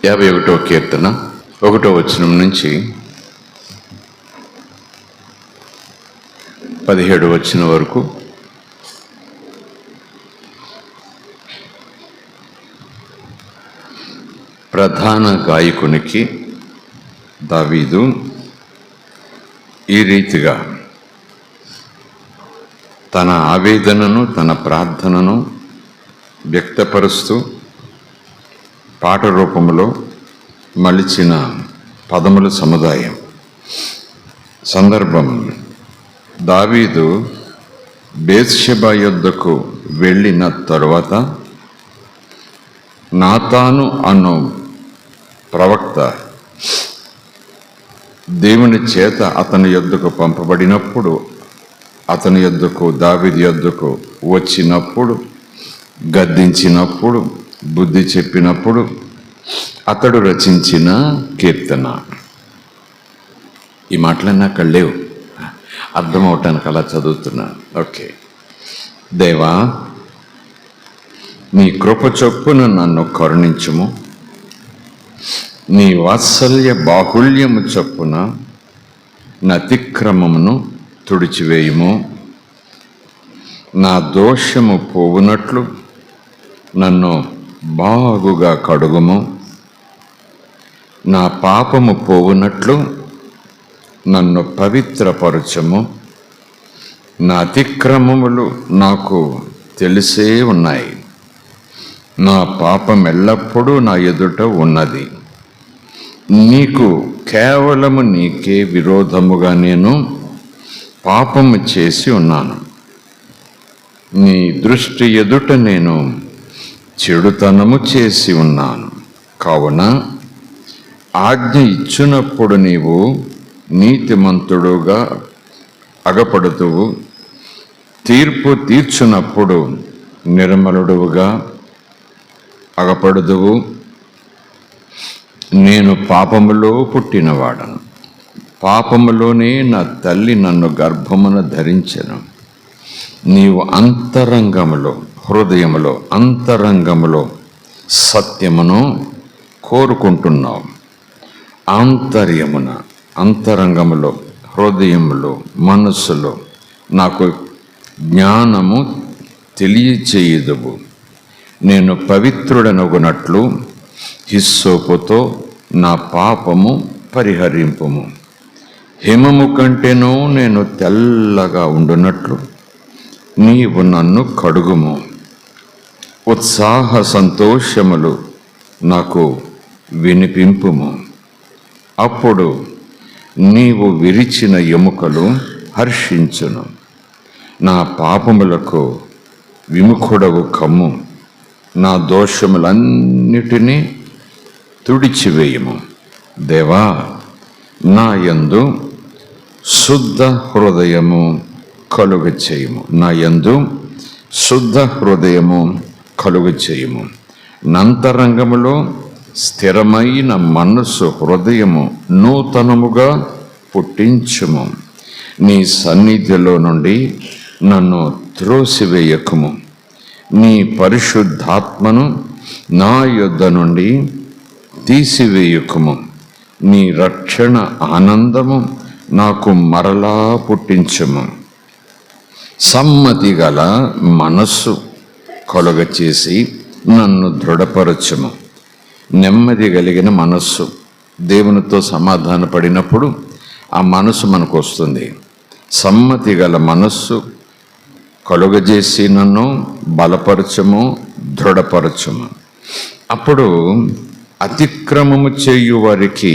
51వ కీర్తన 1వ వచనం నుంచి 17వ వచనం వరకు. ప్రధాన గాయకునికి దావీదు ఈ రీతిగా తన ఆవేదనను, తన ప్రార్థనను వ్యక్తపరుస్తూ పాట రూపంలో మలిచిన పదముల సముదాయం. సందర్భం, దావీదు బేత్షెబా యొద్దకు వెళ్ళిన తరువాత నాతాను అను ప్రవక్త దేవుని చేత అతని యొద్దకు పంపబడినప్పుడు, అతని యొద్దకు దావీదు యొద్దకు వచ్చినప్పుడు, గద్దించినప్పుడు, బుద్ధి చెప్పినప్పుడు అతడు రచించిన కీర్తన. ఈ మాటలన్నీ అక్కడ లేవు, అర్థమవటానికి అలా చదువుతున్నాను. ఓకే. దేవా, నీ కృప చొప్పున నన్ను కరుణించుము, నీ వాత్సల్య బాహుళ్యము చొప్పున నా అతిక్రమమును తుడిచివేయుము. నా దోషము పోవునట్లు నన్ను బాగుగా కడుగుము, నా పాపము పోవునట్లు నన్ను పవిత్రపరచము. నా అతిక్రమములు నాకు తెలిసే ఉన్నాయి, నా పాపం ఎల్లప్పుడూ నా ఎదుట ఉన్నది. నీకు కేవలము నీకే విరోధముగా నేను పాపము చేసి ఉన్నాను. నీ దృష్టి ఎదుట నేను చెడుతనము చేసి ఉన్నాను. కావున ఆజ్ఞ ఇచ్చినప్పుడు నీవు నీతిమంతుడుగా అగపడుతువు, తీర్పు తీర్చునప్పుడు నిర్మలుడుగా అగపడుదువు. నేను పాపములో పుట్టినవాడను, పాపములోనే నా తల్లి నన్ను గర్భమున ధరించెను. నీవు అంతరంగములో, హృదయములో, అంతరంగములో సత్యమును కోరుకుంటున్నావు. ఆంతర్యమున, అంతరంగములో, హృదయములో, మనస్సులో నాకు జ్ఞానము తెలియచేయుదువు. నేను పవిత్రుడనగునట్లు హిస్సోపుతో నా పాపము పరిహరింపుము. హిమము కంటేనూ నేను తెల్లగా ఉండునట్లు నీవు నన్ను కడుగుము. ఉత్సాహ సంతోషములు నాకు వినిపింపుము. అప్పుడు నీవు విరిచిన ఎముకలు హర్షించును. నా పాపములకు విముఖుడవు కమ్ము. నా దోషములన్నిటినీ తుడిచివేయము. దేవా, నా యందు శుద్ధ హృదయము కలుగ చేయుము. నా యందు శుద్ధ హృదయము కలుగ చేయుము. నంతరంగములో స్థిరమైన మనస్సు, హృదయము నూతనముగా పుట్టించుము. నీ సన్నిధిలో నుండి నన్ను త్రోసివేయకుము. నీ పరిశుద్ధాత్మను నా యొద్ద నుండి తీసివేయకుము. నీ రక్షణ ఆనందము నాకు మరలా పుట్టించుము. సమ్మతి గల మనస్సు కలుగచేసి నన్ను దృఢపరచుము. నెమ్మది కలిగిన మనస్సు, దేవునితో సమాధాన పడినప్పుడు ఆ మనసు మనకు వస్తుంది. సమ్మతి గల మనస్సు కలుగజేసి నన్ను బలపరచము, దృఢపరచము. అప్పుడు అతిక్రమము చేయు వారికి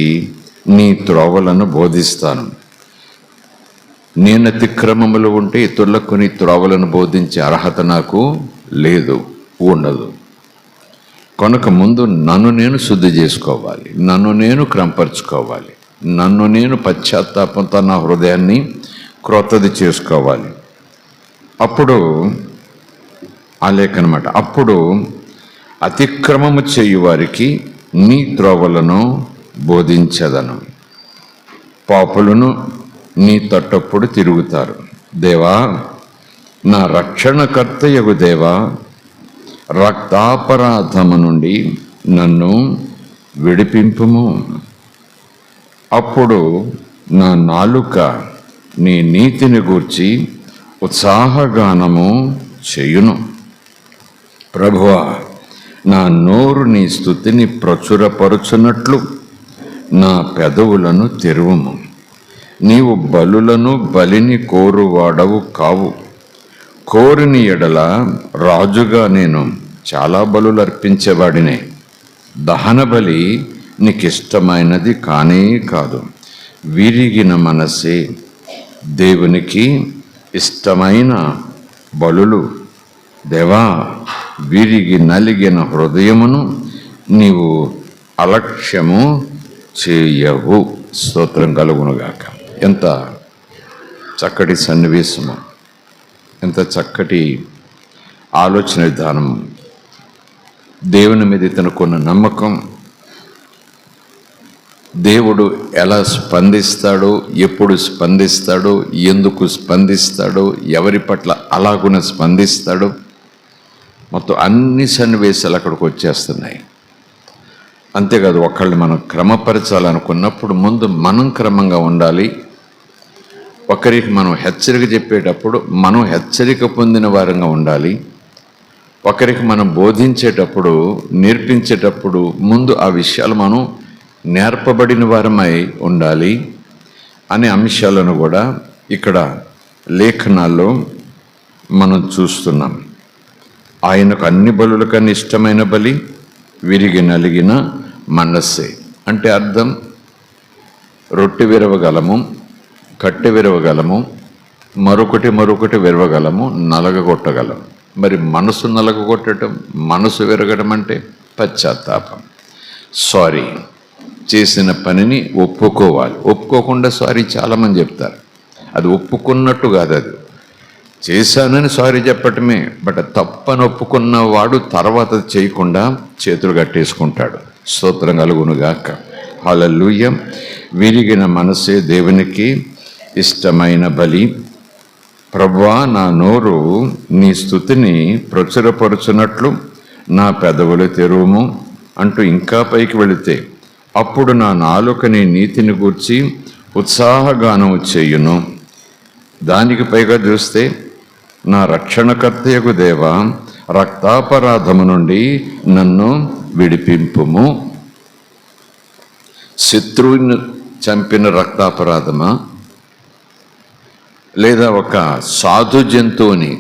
నీ త్రోవలను బోధిస్తాను. నేను అతిక్రమములు ఉంటే ఇతరులకు నీ త్రోవలను బోధించే అర్హత నాకు లేదు, ఉండదు. కనుక ముందు నన్ను నేను శుద్ధి చేసుకోవాలి, నన్ను నేను క్రమపరుచుకోవాలి, నన్ను నేను పశ్చాత్తాపంతో నా హృదయాన్ని క్రొత్తది చేసుకోవాలి. అప్పుడు ఆ లేఖనమాట, అప్పుడు అతిక్రమము చేయు వారికి నీ త్రోవలను బోధించదను. పాపులను నీ తట్టప్పుడు తిరుగుతారు. దేవా, నా రక్షణకర్తయగు దేవా, రక్తాపరాధము నుండి నన్ను విడిపింపుము. అప్పుడు నా నాలుక నీ నీతిని గూర్చి ఉత్సాహగానము చేయును. ప్రభువా, నా నోరు నీ స్తుతిని ప్రచురపరుచున్నట్లు నా పెదవులను తెరువుము. నీవు బలులను బలిని కోరువాడవు కావు. కోరిని ఎడల రాజుగా నేను చాలా బలులు అర్పించేవాడినే. దహన బలి నీకిష్టమైనది కానే కాదు. విరిగిన మనసే దేవునికి ఇష్టమైన బలులు. దేవా, విరిగి నలిగిన హృదయమును నీవు అలక్ష్యము చేయవు. స్తోత్రం కలుగునుగాక. ఎంత చక్కటి సన్నివేశము, ఎంత చక్కటి ఆలోచన విధానం. దేవుని మీద ఇతనుకున్న నమ్మకం, దేవుడు ఎలా స్పందిస్తాడో, ఎప్పుడు స్పందిస్తాడో, ఎందుకు స్పందిస్తాడో, ఎవరి పట్ల అలాగున స్పందిస్తాడో, మొత్తం అన్ని సన్నివేశాలు అక్కడికి వచ్చేస్తున్నాయి. అంతేకాదు, ఒకళ్ళని మనం క్రమపరచాలనుకున్నప్పుడు ముందు మనం క్రమంగా ఉండాలి. ఒకరికి మనం హెచ్చరిక చెప్పేటప్పుడు మనం హెచ్చరిక పొందిన వారంగా ఉండాలి. ఒకరికి మనం బోధించేటప్పుడు, నేర్పించేటప్పుడు ముందు ఆ విషయాలు మనం నేర్పబడిన వారమై ఉండాలి అనే అంశాలను కూడా ఇక్కడ లేఖనాల్లో మనం చూస్తున్నాం. ఆయనకు అన్ని బలుల కన్నా ఇష్టమైన బలి విరిగి నలిగిన మనస్సే. అంటే అర్థం, రొట్టె విరవగలము, కట్టె విరవగలము, మరొకటి విరవగలము, నలగగొట్టగలము. మరి మనసు నలగగొట్టడం, మనసు విరగడం అంటే పశ్చాత్తాపం, సారీ. చేసిన పనిని ఒప్పుకోవాలి. ఒప్పుకోకుండా సారీ చాలామంది చెప్తారు. అది ఒప్పుకున్నట్టు కాదు, అది చేశానని సారీ చెప్పటమే. బట్ తప్పని ఒప్పుకున్నవాడు తర్వాత చేయకుండా చేతులు కట్టేసుకుంటాడు. స్తోత్రం కలుగునుగాక. హల్లెలూయా. విరిగిన మనసే దేవునికి ఇష్టమైన బలి. ప్రభువా, నా నోరు నీ స్తుతిని ప్రచురపరుచున్నట్లు నా పెదవులు తెరువుము అంటూ ఇంకా పైకి వెళితే, అప్పుడు నా నాలుక నీ నీతిని గూర్చి ఉత్సాహగానము చేయును. దానికి పైగా చూస్తే, నా రక్షణకర్తయగు దేవా, రక్తాపరాధము నుండి నన్ను విడిపింపుము. శత్రువుని చంపిన రక్తాపరాధమా, లేదా ఒక సాధు జంతువుని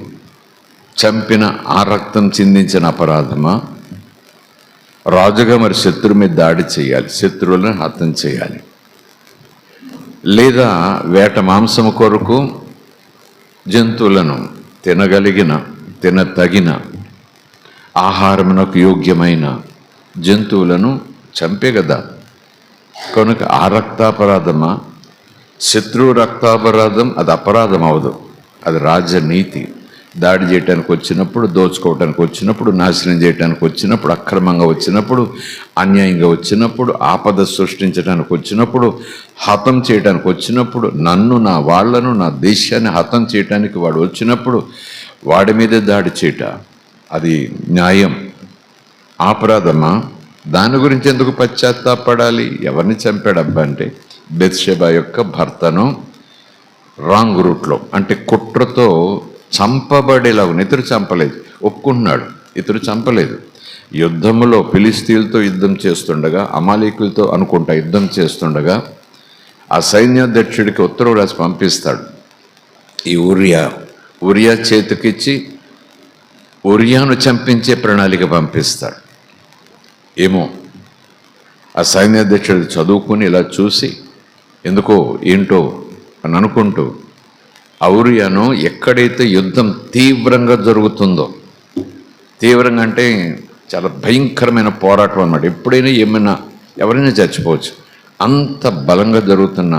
చంపిన ఆ రక్తం చిందించిన అపరాధమా? రాజుగా మరి శత్రువు మీద దాడి చేయాలి, శత్రువులను హతం చేయాలి. లేదా వేట మాంసము కొరకు జంతువులను తినతగిన ఆహారమునకు యోగ్యమైన జంతువులను చంపే కదా. కనుక ఆ రక్తాపరాధమా? శత్రువు రక్తాపరాధం అది అపరాధం అవదు, అది రాజనీతి. దాడి చేయడానికి వచ్చినప్పుడు, దోచుకోవటానికి వచ్చినప్పుడు, నాశనం చేయడానికి వచ్చినప్పుడు, అక్రమంగా వచ్చినప్పుడు, అన్యాయంగా వచ్చినప్పుడు, ఆపద సృష్టించడానికి వచ్చినప్పుడు, హతం చేయడానికి వచ్చినప్పుడు, నన్ను, నా వాళ్లను, నా దేశాన్ని హతం చేయడానికి వాడు వచ్చినప్పుడు వాడి మీదే దాడి చేయట అది న్యాయం? అపరాధమా? దాని గురించి ఎందుకు పశ్చాత్తాపడాలి? ఎవరిని చంపాడబ్బా అంటే బెత్షెబా యొక్క భర్తను రాంగ్ రూట్లో, అంటే కుట్రతో చంపబడేలాగా. ఇతడు చంపలేదు, ఒప్పుకుంటున్నాడు, ఇతడు చంపలేదు. యుద్ధములో ఫిలిస్తీన్లతో యుద్ధం చేస్తుండగా, అమాలేకులతో అనుకుంటా యుద్ధం చేస్తుండగా ఆ సైన్యాధ్యక్షుడికి ఉత్తర్వు రాసి పంపిస్తాడు. ఈ ఉరియా చేతికిచ్చి ఉరియాను చంపించే ప్రణాళిక పంపిస్తాడు. ఏమో ఆ సైన్యాధ్యక్షుడు చదువుకుని ఇలా చూసి ఎందుకో ఏంటో అని అనుకుంటూ ఉరియాను ఎక్కడైతే యుద్ధం తీవ్రంగా జరుగుతుందో, తీవ్రంగా అంటే చాలా భయంకరమైన పోరాటం అన్నమాట, ఎప్పుడైనా ఎవరైనా చచ్చిపోవచ్చు, అంత బలంగా జరుగుతున్న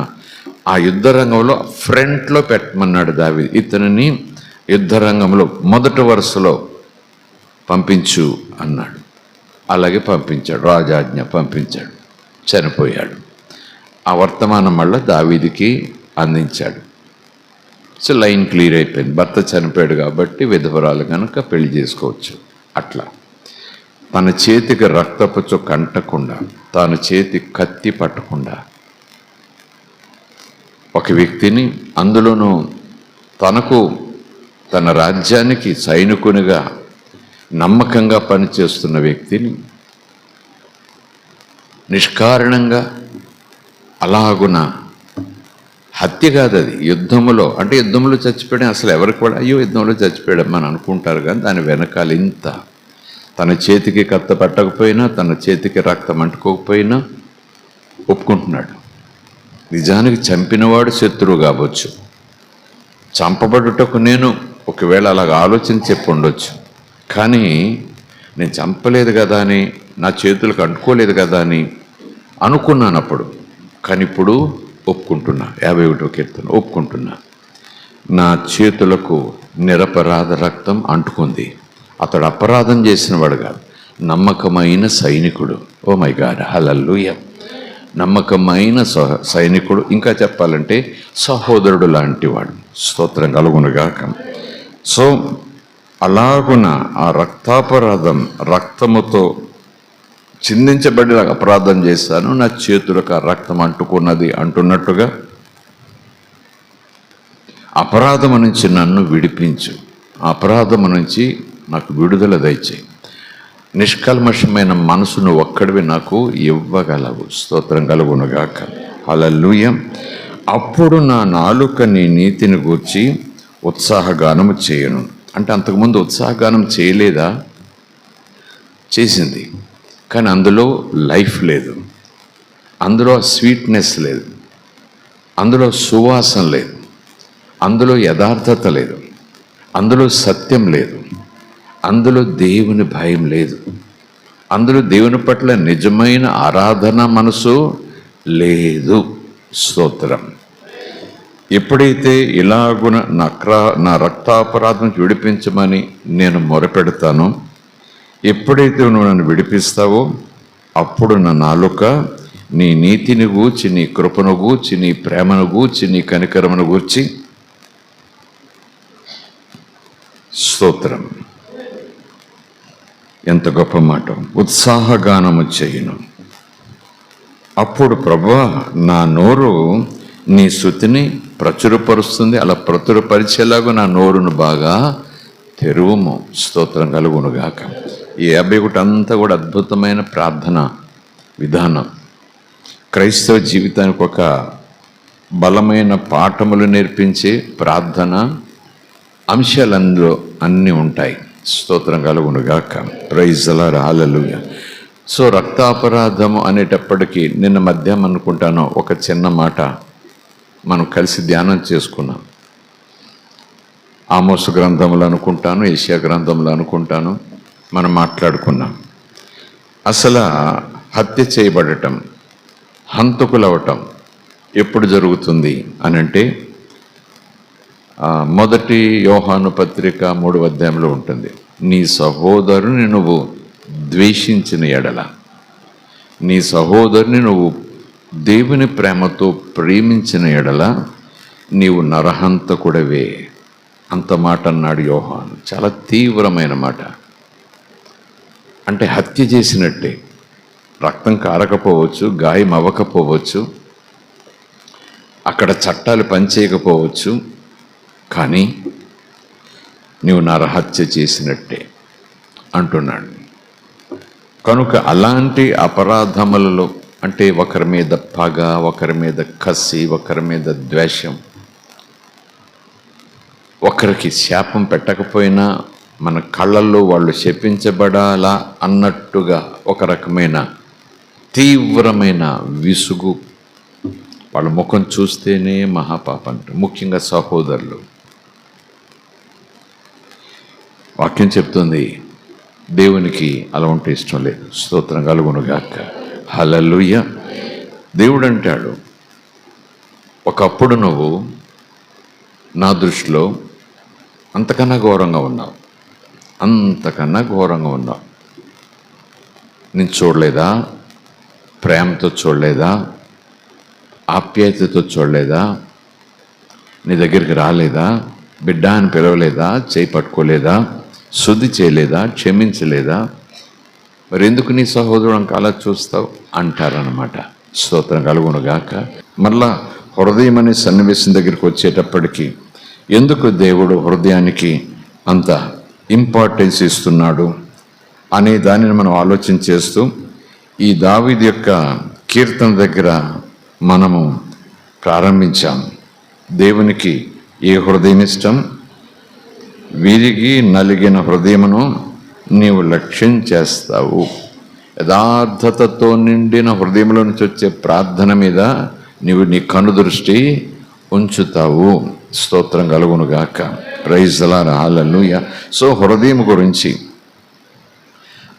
ఆ యుద్ధ రంగంలో ఫ్రంట్లో పెట్టమన్నాడు దావీదు. ఇతనిని యుద్ధ రంగంలో మొదటి వరుసలో పంపించు అన్నాడు. అలాగే పంపించాడు, రాజాజ్ఞ పంపించాడు. చనిపోయాడు. ఆ వర్తమానం మళ్ళీ దావీదుకి అందించాడు. సో లైన్ క్లియర్ అయిపోయింది. భర్త చనిపోయాడు కాబట్టి విధవరాలు కనుక పెళ్లి చేసుకోవచ్చు. అట్లా తన చేతికి రక్తపు చుక్క అంటకుండా, తన చేతి కత్తి పట్టకుండా ఒక వ్యక్తిని, అందులోనూ తనకు తన రాజ్యానికి సైనికునిగా నమ్మకంగా పనిచేస్తున్న వ్యక్తిని నిష్కారణంగా అలాగున హత్య కాదు అది, యుద్ధములో, అంటే యుద్ధంలో చచ్చిపోయాడు అసలు ఎవరికి కూడా అయ్యో యుద్ధంలో చచ్చిపోయాడమ్మా అని అనుకుంటారు, కానీ దాని వెనకాల ఇంత, తన చేతికి కత్త పట్టకపోయినా, తన చేతికి రక్తం అంటుకోకపోయినా ఒప్పుకుంటున్నాడు. నిజానికి చంపినవాడు శత్రువు కావచ్చు, చంపబడుటకు నేను ఒకవేళ అలాగ ఆలోచన చెప్పి ఉండొచ్చు, కానీ నేను చంపలేదు కదా అని, నా చేతులకు అంటుకోలేదు కదా అని అనుకున్నాను అప్పుడు. కానీ ఇప్పుడు ఒప్పుకుంటున్నా, 51వ కీర్తన ఒప్పుకుంటున్నా, నా చేతులకు నిరపరాధ రక్తం అంటుకుంది. అతడు అపరాధం చేసిన వాడు కాదు, నమ్మకమైన సైనికుడు. ఓ మై గాడ్, హల్లెలూయా. నమ్మకమైన సైనికుడు, ఇంకా చెప్పాలంటే సహోదరుడు లాంటి వాడు. స్తోత్రం కలుగునుగాక. సో అలాగున ఆ రక్తాపరాధం, రక్తముతో చిందించబడిన అపరాధం చేశాను, నా చేతులకు ఆ రక్తం అంటుకున్నది అంటున్నట్టుగా అపరాధము నుంచి నన్ను విడిపించు, అపరాధము నుంచి నాకు విడుదల దయచేయి, నిష్కల్మషమైన మనసును ఒక్కడివి నాకు ఇవ్వగలవు. స్తోత్రం కలుగునుగాక. హల్లెలూయా. అప్పుడు నా నాలుక నీ నీతిని గూర్చి ఉత్సాహగానము చేయను. అంటే అంతకుముందు ఉత్సాహగానం చేయలేదా? చేసింది, కానీ అందులో లైఫ్ లేదు, అందులో స్వీట్నెస్ లేదు, అందులో సువాసన లేదు, అందులో యథార్థత లేదు, అందులో సత్యం లేదు, అందులో దేవుని భయం లేదు, అందులో దేవుని పట్ల నిజమైన ఆరాధన మనసు లేదు. స్తోత్రం. ఎప్పుడైతే ఇలాగున నా రక్తాపరాధం విడిపించమని నేను మొరపెడతానో, ఎప్పుడైతే నువ్వు నన్ను విడిపిస్తావో అప్పుడు నా నాలుక నీ నీతిని గూర్చి, నీ కృపను గూర్చి, నీ ప్రేమను గూర్చి, నీ కనికరమును గూర్చి, స్తోత్రం, ఎంత గొప్ప మాట, ఉత్సాహగానము చేయును. అప్పుడు ప్రభువా నా నోరు నీ స్తుతిని ప్రచురపరుస్తుంది, అలా ప్రచురపరిచేలాగా నా నోరును బాగా తెరువుము. స్తోత్రం కలుగునుగాక. ఈ 51 అంతా కూడా అద్భుతమైన ప్రార్థన విధానం. క్రైస్తవ జీవితానికి ఒక బలమైన పాఠములు నేర్పించే ప్రార్థన అంశాలు అందులో అన్నీ ఉంటాయి. స్తోత్రం కలుగునుగాక. Praise the lord. Hallelujah. So రక్తాపరాధము అనేటప్పటికీ నిన్న మధ్యాహ్నం అనుకుంటాను ఒక చిన్న మాట మనం కలిసి ధ్యానం చేసుకున్నాం. ఆమోసు గ్రంథంలో అనుకుంటాను, యెషయా గ్రంథంలో అనుకుంటాను, మనం మాట్లాడుకున్నాం. అసలు హత్య చేయబడటం, హంతకులవటం ఎప్పుడు జరుగుతుంది అని అంటే, మొదటి యోహాను పత్రిక 3వ అధ్యాయంలో ఉంటుంది. నీ సహోదరుని నువ్వు ద్వేషించిన ఎడల, నీ సహోదరుని నువ్వు దేవుని ప్రేమతో ప్రేమించిన ఎడల నీవు నరహంతకుడవే. అంత మాట అన్నాడు యోహాను. చాలా తీవ్రమైన మాట. అంటే హత్య చేసినట్టే. రక్తం కారకపోవచ్చు, గాయం అవ్వకపోవచ్చు, అక్కడ చట్టాలు పనిచేయకపోవచ్చు, కానీ నీవు నరహత్య చేసినట్టే అంటున్నాడు. కనుక అలాంటి అపరాధములలో, అంటే ఒకరి మీద పగ, ఒకరి మీద కసి, ఒకరి మీద ద్వేషం, ఒకరికి శాపం పెట్టకపోయినా మన కళ్ళల్లో వాళ్ళు శపించబడాలా అన్నట్టుగా ఒక రకమైన తీవ్రమైన విసుగు, వాళ్ళ ముఖం చూస్తేనే మహాపాపం అంటారు. ముఖ్యంగా సహోదరులు. వాక్యం చెప్తుంది దేవునికి అలా ఉంటే ఇష్టం లేదు. స్తోత్రం కలుగునుగాక. హల్లెలూయా. దేవుడు అంటాడు, ఒకప్పుడు నువ్వు నా దృష్టిలో అంతకన్నా ఘోరంగా ఉన్నావు, అంతకన్నా ఘోరంగా ఉన్నావు. నేను చూడలేదా? ప్రేమతో చూడలేదా? ఆప్యాయతతో చూడలేదా? నీ దగ్గరికి రాలేదా? బిడ్డ అని పిలవలేదా? చేయి పట్టుకోలేదా? శుద్ధి చేయలేదా? క్షమించలేదా? మరి ఎందుకు నీ సహోదరుడు అంక అలా చూస్తావు అంటారనమాట. స్తోత్రం కలుగునుగాక. మళ్ళా హృదయం అనే సన్నివేశం దగ్గరికి వచ్చేటప్పటికి ఎందుకు దేవుడు హృదయానికి అంత ఇంపార్టెన్స్ ఇస్తున్నాడు అనే దానిని మనం ఆలోచన చేస్తూ ఈ దావీదు యొక్క కీర్తన దగ్గర మనము ప్రారంభించాం. దేవునికి ఏ హృదయం ఇష్టం? విరిగి నలిగిన హృదయమును నీవు లక్ష్యం చేస్తావు. యథార్థతతో నిండిన హృదయంలో నుంచి వచ్చే ప్రార్థన మీద నీవు నీ కనుదృష్టి ఉంచుతావు. స్తోత్రం కలుగునుగాక. Praise the lord. Hallelujah. So హృదయం గురించి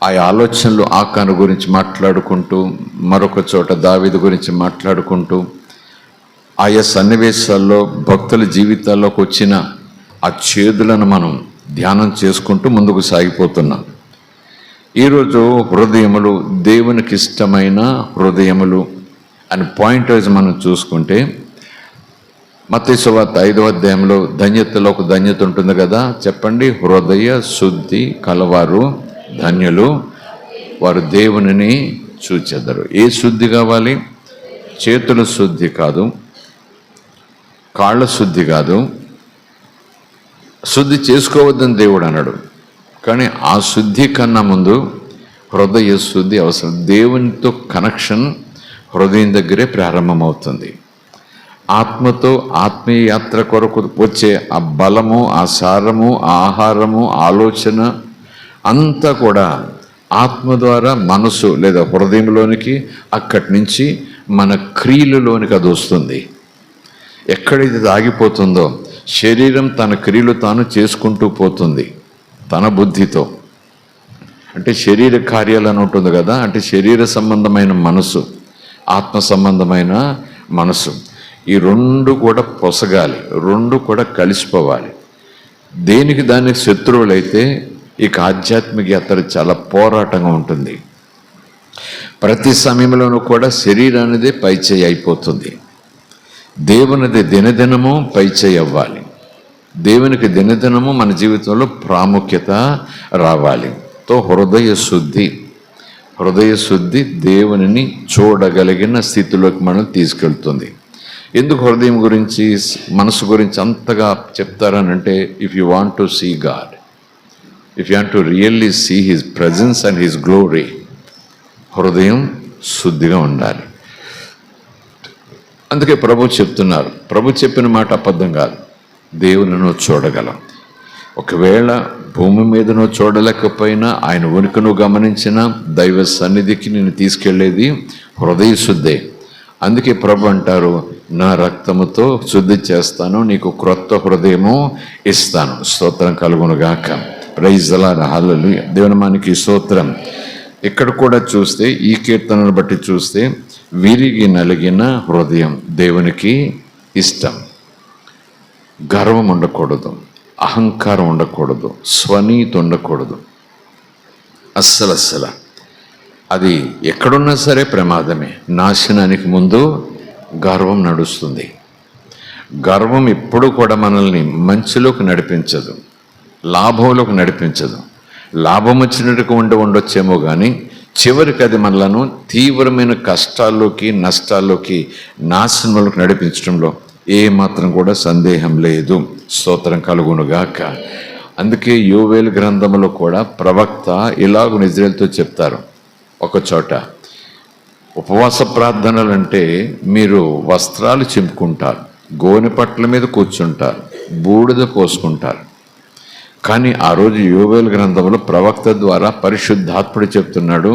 ఆ ఆలోచనలు ఆకాను గురించి మాట్లాడుకుంటూ, మరొక చోట దావీదు గురించి మాట్లాడుకుంటూ, ఆయా సన్నివేశాల్లో భక్తుల జీవితాల్లోకి వచ్చిన ఆ చేదులను మనం ధ్యానం చేసుకుంటూ ముందుకు సాగిపోతున్నాం. ఈరోజు హృదయములు, దేవునికి ఇష్టమైన హృదయములు అని పాయింట్ వైజ్ మనం చూసుకుంటే, మత్తయి సువార్త 5వ అధ్యాయంలో ధన్యతలో ఒక ధన్యత ఉంటుంది కదా, చెప్పండి. హృదయ శుద్ధి కలవారు ధన్యులు, వారు దేవునిని చూచెదరు. ఏ శుద్ధి కావాలి? చేతుల శుద్ధి కాదు, కాళ్ళ శుద్ధి కాదు. శుద్ధి చేసుకోవద్దని దేవుడు అన్నాడు, కానీ ఆ శుద్ధి కన్నా ముందు హృదయ శుద్ధి అవసరం. దేవునితో కనెక్షన్ హృదయం దగ్గరే ప్రారంభమవుతుంది. ఆత్మతో ఆత్మీయ యాత్ర కొరకు వచ్చే ఆ బలము, ఆ సారము, ఆ ఆహారము, ఆలోచన అంతా కూడా ఆత్మ ద్వారా మనసు లేదా హృదయంలోనికి, అక్కడి నుంచి మన క్రియలలోనికి అది వస్తుంది. ఎక్కడైతే ఆగిపోతుందో శరీరం తన క్రియలు తాను చేసుకుంటూ పోతుంది తన బుద్ధితో. అంటే శరీర కార్యాలను ఉంటుంది కదా, అంటే శరీర సంబంధమైన మనసు, ఆత్మ సంబంధమైన మనసు, ఈ రెండు కూడా పొసగాలి, రెండు కూడా కలిసిపోవాలి. దేనికి దానికి శత్రువులైతే ఇక ఆధ్యాత్మిక యాత్ర చాలా పోరాటంగా ఉంటుంది. ప్రతి సమయంలోనూ కూడా శరీరానిదే పైచేయి అయిపోతుంది. దేవునిది దినదినము పైచేయి అవ్వాలి. దేవునికి దినదినము మన జీవితంలో ప్రాముఖ్యత రావాలి. తో హృదయ శుద్ధి దేవునిని చూడగలిగిన స్థితిలోకి మనం తీసుకెళ్తుంది. ఎందుకు హృదయం గురించి, మనసు గురించి అంతగా చెప్తారనంటే, if you want to see God, if you want to really see his presence and his glory, హృదయం శుద్ధిగా ఉండాలి. అందుకే ప్రభు చెప్తున్నారు, ప్రభు చెప్పిన మాట అబద్ధం కాదు. దేవునిను చూడగలం. ఒకవేళ భూమి మీద నువ్వు చూడలేకపోయినా ఆయన ఉనికి నువ్వు గమనించిన దైవ సన్నిధికి నేను తీసుకెళ్లేది హృదయ శుద్ధే. అందుకే ప్రభు అంటారు, నా రక్తముతో శుద్ధి చేస్తాను, నీకు క్రొత్త హృదయము ఇస్తాను. స్తోత్రం కలుగునుగాక. Praise the lord. హల్లెలూయా. దేవుని మనకి స్తోత్రం. ఇక్కడ కూడా చూస్తే, ఈ కీర్తనను బట్టి చూస్తే, విరిగి నలిగిన హృదయం దేవునికి ఇష్టం. గర్వం ఉండకూడదు, అహంకారం ఉండకూడదు, స్వనీతి ఉండకూడదు. అస్సలు అది ఎక్కడున్నా సరే ప్రమాదమే. నాశనానికి ముందు గర్వం నడుస్తుంది. గర్వం ఎప్పుడూ కూడా మనల్ని మంచిలోకి నడిపించదు, లాభంలోకి నడిపించదు. లాభం వచ్చినట్టుగా ఉండొచ్చేమో కానీ చివరికి అది మనలను తీవ్రమైన కష్టాల్లోకి, నష్టాల్లోకి, నాశనంలోకి నడిపించడంలో ఏమాత్రం కూడా సందేహం లేదు. స్తోత్రం కలుగునుగాక. అందుకే యోవేలు గ్రంథంలో కూడా ప్రవక్త ఇలాగ ఇజ్రాయేలుతో చెప్తారు. ఒక చోట ఉపవాస ప్రార్థనలంటే మీరు వస్త్రాలు చింపుకుంటారు, గోనె పట్ల మీద కూర్చుంటారు, బూడిద పోసుకుంటారు. కానీ ఆ రోజు యోవేలు గ్రంథంలో ప్రవక్త ద్వారా పరిశుద్ధాత్ముడు చెప్తున్నాడు,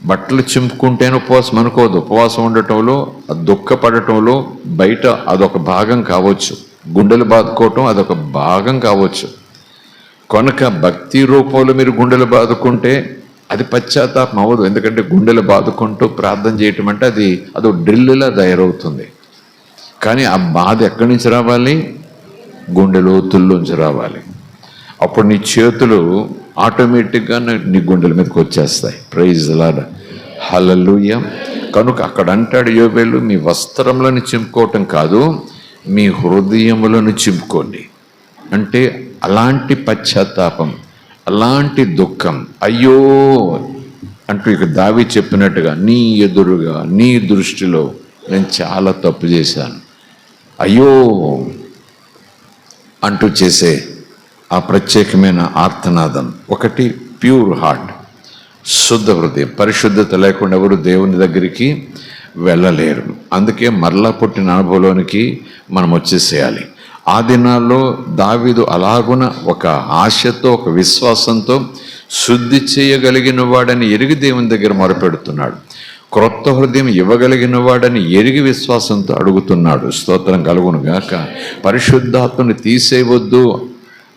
బట్టలు చింపుకుంటేనే ఉపవాసం అనుకోదు. ఉపవాసం ఉండటంలో, దుఃఖపడటంలో బయట అదొక భాగం కావచ్చు, గుండెలు బాదుకోవటం అదొక భాగం కావచ్చు. కనుక భక్తి రూపంలో మీరు గుండెలు బాదుకుంటే అది పశ్చాత్తాపం అవ్వదు. ఎందుకంటే గుండెలు బాదుకుంటూ ప్రార్థన చేయటం అంటే అదో డ్రిల్లులా తయారవుతుంది. కానీ ఆ బాధ ఎక్కడి నుంచి రావాలి? గుండె లోతుల్లోంచి రావాలి. అప్పుడు నీ చేతులు ఆటోమేటిక్గా నీ గుండెల మీదకి వచ్చేస్తాయి. Praise the lord. హల్లెలూయా. కనుక అక్కడ అంటాడు యోవేలు, మీ వస్త్రములను చింపుకోవటం కాదు, మీ హృదయములను చింపుకోండి. అంటే అలాంటి పశ్చాత్తాపం, అలాంటి దుఃఖం, అయ్యో అంటూ ఇక దావీదు చెప్పినట్టుగా నీ ఎదురుగా నీ దృష్టిలో నేను చాలా తప్పు చేశాను, అయ్యో అంటూ చేసే ఆ ప్రత్యేకమైన ఆర్తనాదం. ఒకటి ప్యూర్ హార్ట్, శుద్ధ హృదయం. పరిశుద్ధత లేకుండా ఎవరు దేవుని దగ్గరికి వెళ్ళలేరు. అందుకే మరలా పుట్టిన అనుభవంలోనికి మనం వచ్చేసేయాలి. ఆ దినాల్లో దావీదు అలాగున ఒక ఆశతో ఒక విశ్వాసంతో శుద్ధి చేయగలిగిన వాడని ఎరిగి దేవుని దగ్గర మొరపెడుతున్నాడు. క్రొత్త హృదయం ఇవ్వగలిగిన వాడని ఎరిగి విశ్వాసంతో అడుగుతున్నాడు. స్తోత్రం కలుగును గాక. పరిశుద్ధాత్మను తీసేయవద్దు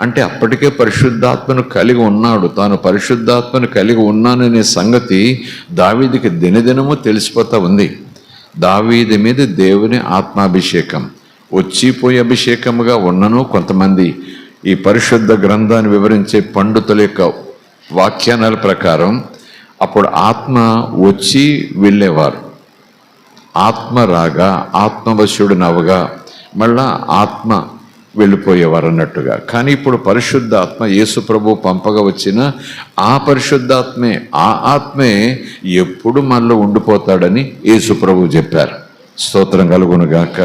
అంటే అప్పటికే పరిశుద్ధాత్మను కలిగి ఉన్నాడు. తాను పరిశుద్ధాత్మను కలిగి ఉన్నాననే సంగతి దావీదుకి దినదినము తెలిసిపోతా ఉంది. దావీదు మీద దేవుని ఆత్మాభిషేకం వచ్చిపోయే అభిషేకముగా ఉన్నను. కొంతమంది ఈ పరిశుద్ధ గ్రంథాన్ని వివరించే పండితుల యొక్క వ్యాఖ్యానాల ప్రకారం అప్పుడు ఆత్మ వచ్చి వెళ్ళేవారు, ఆత్మ రాగా ఆత్మవశుడు నవ్వగా మళ్ళా ఆత్మ వెళ్ళిపోయేవారు అన్నట్టుగా. కానీ ఇప్పుడు పరిశుద్ధాత్మ యేసు ప్రభు పంపగా వచ్చిన ఆ పరిశుద్ధాత్మే, ఆ ఆత్మే ఎప్పుడు మనలో ఉండిపోతాడని యేసు ప్రభు చెప్పారు. స్తోత్రం కలుగునుగాక.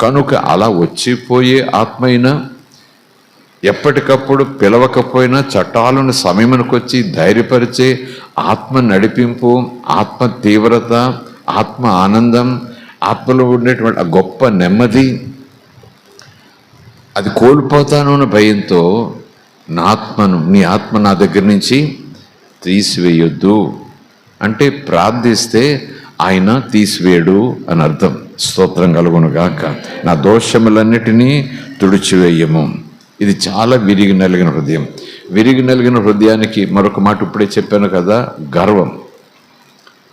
కనుక అలా వచ్చిపోయే ఆత్మ అయినా ఎప్పటికప్పుడు పిలవకపోయినా చట్టాలను సమయమునకు వచ్చి ధైర్యపరిచే ఆత్మ నడిపింపు, ఆత్మ తీవ్రత, ఆత్మ ఆనందం, ఆత్మలో ఉండేటువంటి ఆ గొప్ప నెమ్మది, అది కోల్పోతాను అన్న భయంతో నీ ఆత్మ నా దగ్గర నుంచి తీసివేయొద్దు అంటే ప్రార్థిస్తే ఆయన తీసివేయడు అని అర్థం. స్తోత్రం కలుగునుగాక. నా దోషములన్నిటినీ తుడిచివేయము. ఇది చాలా విరిగి నలిగిన హృదయం. విరిగి నలిగిన హృదయానికి మరొక మాట ఇప్పుడే చెప్పాను కదా,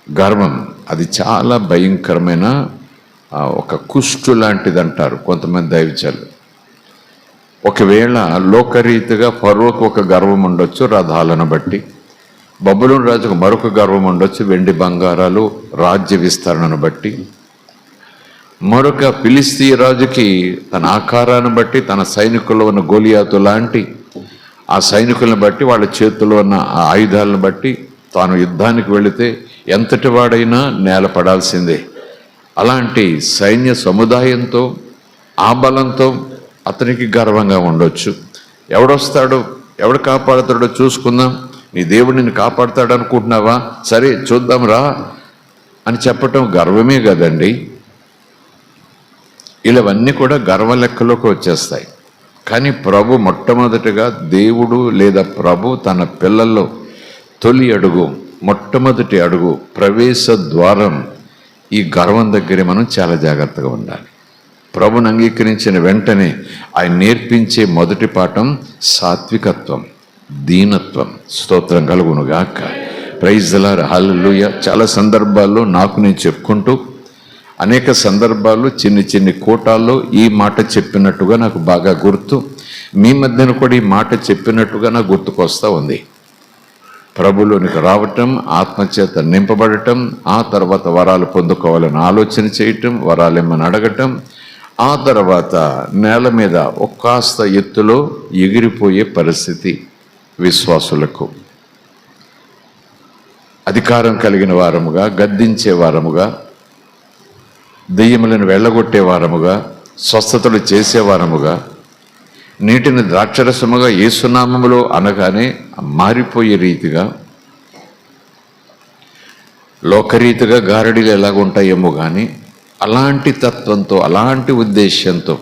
గర్వం అది చాలా భయంకరమైన ఒక కుష్టు లాంటిది అంటారు కొంతమంది దైవజనులు. ఒకవేళ లోకరీతిగా ఫరోకు ఒక గర్వం ఉండొచ్చు రథాలను బట్టి, బబులోను రాజుకు మరొక గర్వం ఉండొచ్చు వెండి బంగారాలు రాజ్య విస్తరణను బట్టి, మరొక ఫిలిస్తీయ రాజుకి తన ఆకారాన్ని బట్టి, తన సైనికుల్లో ఉన్న గోలియాతు లాంటి ఆ సైనికులను బట్టి, వాళ్ళ చేతుల్లో ఉన్న ఆ ఆయుధాలను బట్టి తాను యుద్ధానికి వెళితే ఎంతటి వాడైనా నేలపడాల్సిందే. అలాంటి సైన్య సముదాయంతో ఆ బలంతో అతనికి గర్వంగా ఉండొచ్చు. ఎవడొస్తాడో ఎవడు కాపాడుతాడో చూసుకుందాం, నీ దేవుడు నిన్ను కాపాడుతాడు అనుకుంటున్నావా, సరే చూద్దాం రా అని చెప్పటం గర్వమే కదండి. ఇలావన్నీ కూడా గర్వ లెక్కలోకి వచ్చేస్తాయి. కానీ ప్రభు మొట్టమొదటిగా దేవుడు లేదా ప్రభు తన పిల్లల్లో తొలి అడుగు, మొట్టమొదటి అడుగు, ప్రవేశ ద్వారం ఈ గర్వం దగ్గరే మనం చాలా జాగ్రత్తగా ఉండాలి. ప్రభుని అంగీకరించిన వెంటనే ఆయన నేర్పించే మొదటి పాఠం సాత్వికత్వం, దీనత్వం. స్తోత్రం కలుగునుగాక. ప్రైజ్ ది లార్డ్, హల్లెలూయా. చాలా సందర్భాల్లో నాకు నేను చెప్పుకుంటూ అనేక సందర్భాల్లో చిన్ని కోటాల్లో ఈ మాట చెప్పినట్టుగా నాకు బాగా గుర్తు. మీ మధ్యన కూడా ఈ మాట చెప్పినట్టుగా నాకు గుర్తుకొస్తూ ఉంది. ప్రభులోనికి రావటం, ఆత్మచేత నింపబడటం, ఆ తర్వాత వరాలు పొందుకోవాలని ఆలోచన చేయటం, వరాలు ఏమని అడగటం, ఆ తర్వాత నేల మీద ఒక్కాస్త ఎత్తులో ఎగిరిపోయే పరిస్థితి. విశ్వాసులకు అధికారం కలిగిన వారముగా, గద్దించే వారముగా, దెయ్యములను వెళ్ళగొట్టే వారముగా, స్వస్థతలు చేసేవారముగా, నీటిని ద్రాక్షరసముగా యేసునామములో అనగానే మారిపోయే రీతిగా, లోకరీతిగా గారడీలు ఎలాగుంటాయేమో కానీ అలాంటి తత్వంతో, అలాంటి ఉద్దేశ్యంతో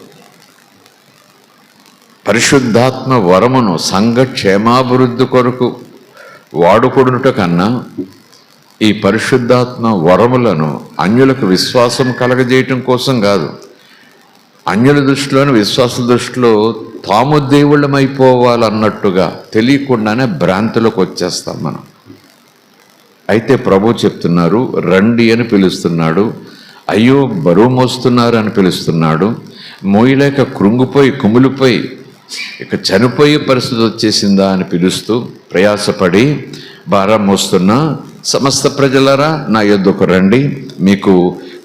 పరిశుద్ధాత్మ వరమును సంఘ క్షేమాభివృద్ధి కొరకు వాడుకొనుట కన్నా ఈ పరిశుద్ధాత్మ వరములను అన్యులకు విశ్వాసం కలగజేయటం కోసం కాదు, అన్యుల దృష్టిలోని విశ్వాసుల దృష్టిలో తాము దేవుళ్ళమైపోవాలన్నట్టుగా తెలియకుండానే భ్రాంతిలోకి వచ్చేస్తాం మనం. అయితే ప్రభు చెప్తున్నారు రండి అని పిలుస్తున్నాడు. అయ్యో బరువు మోస్తున్నారు అని పిలుస్తున్నాడు. మోయలేక కృంగిపోయి కుమిలిపోయి ఇక చనిపోయే పరిస్థితి వచ్చేసిందా అని పిలుస్తూ ప్రయాసపడి భారం మోస్తున్న సమస్త ప్రజలారా నా యొద్దకు రండి, మీకు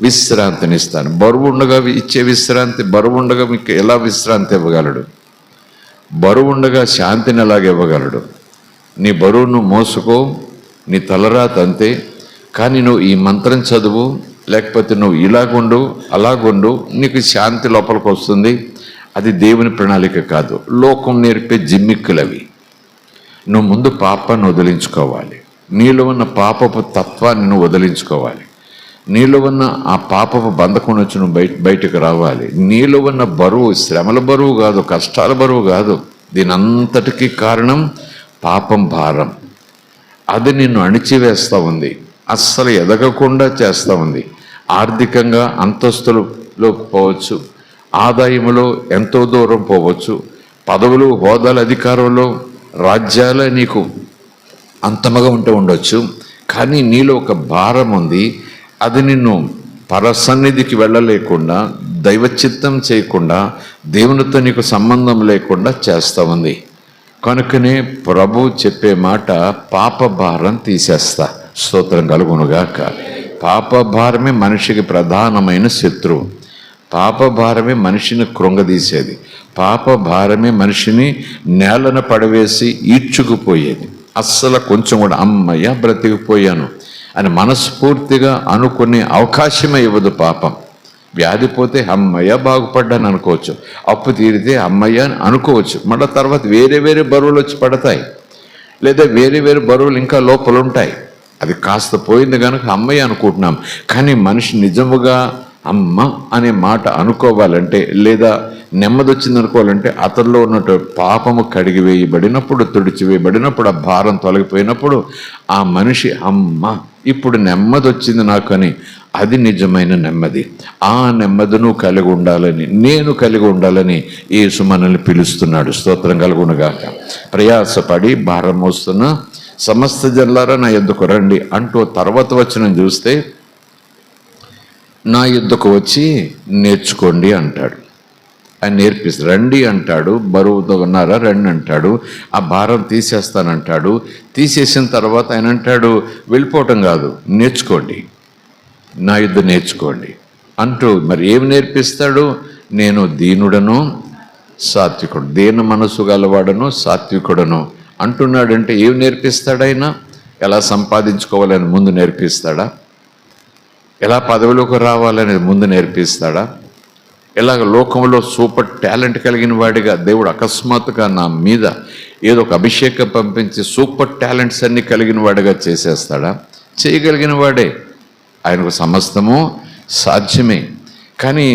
విశ్రాంతినిస్తాను. బరువు ఉండగా ఇచ్చే విశ్రాంతి, బరువు ఉండగా మీకు ఎలా విశ్రాంతి ఇవ్వగలడు? బరువు ఉండగా శాంతిని ఎలాగ ఇవ్వగలడు? నీ బరువును మోసుకో, నీ తలరాత అంతే. కానీ నువ్వు ఈ మంత్రం చదువు, లేకపోతే నువ్వు ఇలాగుండు అలాగుండు, నీకు శాంతి లోపలికి వస్తుంది. అది దేవుని ప్రణాళిక కాదు, లోకం నేర్పే జిమ్మిక్కులవి. నువ్వు ముందు పాపాన్ని వదిలించుకోవాలి. నీలో ఉన్న పాపపు తత్వాన్ని నువ్వు వదిలించుకోవాలి. నీలో ఉన్న ఆ పాపపు బంధకం నుంచి నువ్వు బయటకు రావాలి. నీలో ఉన్న బరువు శ్రమల బరువు కాదు, కష్టాల బరువు కాదు. దీని అంతటికీ కారణం పాపం భారం. అది నిన్ను అణిచివేస్తూ ఉంది, అస్సలు ఎదగకుండా చేస్తూ ఉంది. ఆర్థికంగా అంతస్తులోకి పోవచ్చు, ఆదాయములో ఎంతో దూరం పోవచ్చు, పదవులు హోదాలు అధికారంలో రాజ్యాలే నీకు అంతముగా ఉండొచ్చు. కానీ నీలో ఒక భారం ఉంది, అది నిన్ను పరసన్నిధికి వెళ్ళలేకుండా, దైవచిత్తం చేయకుండా, దేవునితో నీకు సంబంధం లేకుండా చేస్తూ ఉంది. కనుకనే ప్రభు చెప్పే మాట, పాప భారం తీసేస్తా. స్తోత్రం కలుగునుగాక. పాప భారమే మనిషికి ప్రధానమైన శత్రువు. పాప భారమే మనిషిని కృంగదీసేది. పాప భారమే మనిషిని నేలన పడవేసి ఈడ్చుకుపోయేది. అస్సలు కొంచెం కూడా అమ్మయ్య బ్రతికిపోయాను అని మనస్ఫూర్తిగా అనుకునే అవకాశమే ఇవ్వదు పాపం. వ్యాధి పోతే అమ్మయ్య బాగుపడ్డాను అనుకోవచ్చు, అప్పు తీరితే అమ్మయ్య అని అనుకోవచ్చు. మళ్ళీ తర్వాత వేరే వేరే బరువులు వచ్చి పడతాయి, లేదా వేరే వేరే బరువులు ఇంకా లోపల ఉంటాయి. అది కాస్త పోయింది కనుక అమ్మయ్య అనుకుంటున్నాం. కానీ మనిషి నిజముగా అమ్మ అనే మాట అనుకోవాలంటే, లేదా నెమ్మది వచ్చింది అనుకోవాలంటే, అతనిలో ఉన్నట్టు పాపము కడిగివేయబడినప్పుడు, తుడిచివేయబడినప్పుడు, ఆ భారం తొలగిపోయినప్పుడు ఆ మనిషి అమ్మ ఇప్పుడు నెమ్మది వచ్చింది నాకు అని, అది నిజమైన నెమ్మది. ఆ నెమ్మదిను కలిగి ఉండాలని, నేను కలిగి ఉండాలని యేసు మనల్ని పిలుస్తున్నాడు. స్తోత్రం కలుగునుగాక. ప్రయాసపడి భారం మోస్తున్న సమస్త జనులారా నా యొద్దకు రండి అంటూ తర్వాత వచనం చూస్తే, నా యుద్ధకు వచ్చి నేర్చుకోండి అంటాడు. ఆయన నేర్పిస్తాడు. రండి అంటాడు, బరువుతో ఉన్నారా రండి అంటాడు, ఆ భారం తీసేస్తానంటాడు. తీసేసిన తర్వాత ఆయన అంటాడు, వెళ్ళిపోవటం కాదు, నేర్చుకోండి, నా యుద్ధం నేర్చుకోండి అంటూ మరి ఏమి నేర్పిస్తాడు? నేను దీనుడను సాత్వికుడు, దీన మనసు గలవాడను సాత్వికుడను అంటున్నాడంటే ఏమి నేర్పిస్తాడు ఆయన? ఎలా సంపాదించుకోవాలని ముందు నేర్పిస్తాడా? ఎలా పదవిలోకి రావాలనేది ముందు నేర్పిస్తాడా? ఎలాగ లోకంలో సూపర్ టాలెంట్ కలిగిన వాడిగా దేవుడు అకస్మాత్తుగా నా మీద ఏదో ఒక అభిషేకం పంపించి సూపర్ టాలెంట్స్ అన్ని కలిగిన వాడిగా చేసేస్తాడా? చేయగలిగిన వాడే, ఆయనకు సమస్తము సాధ్యమే. కానీ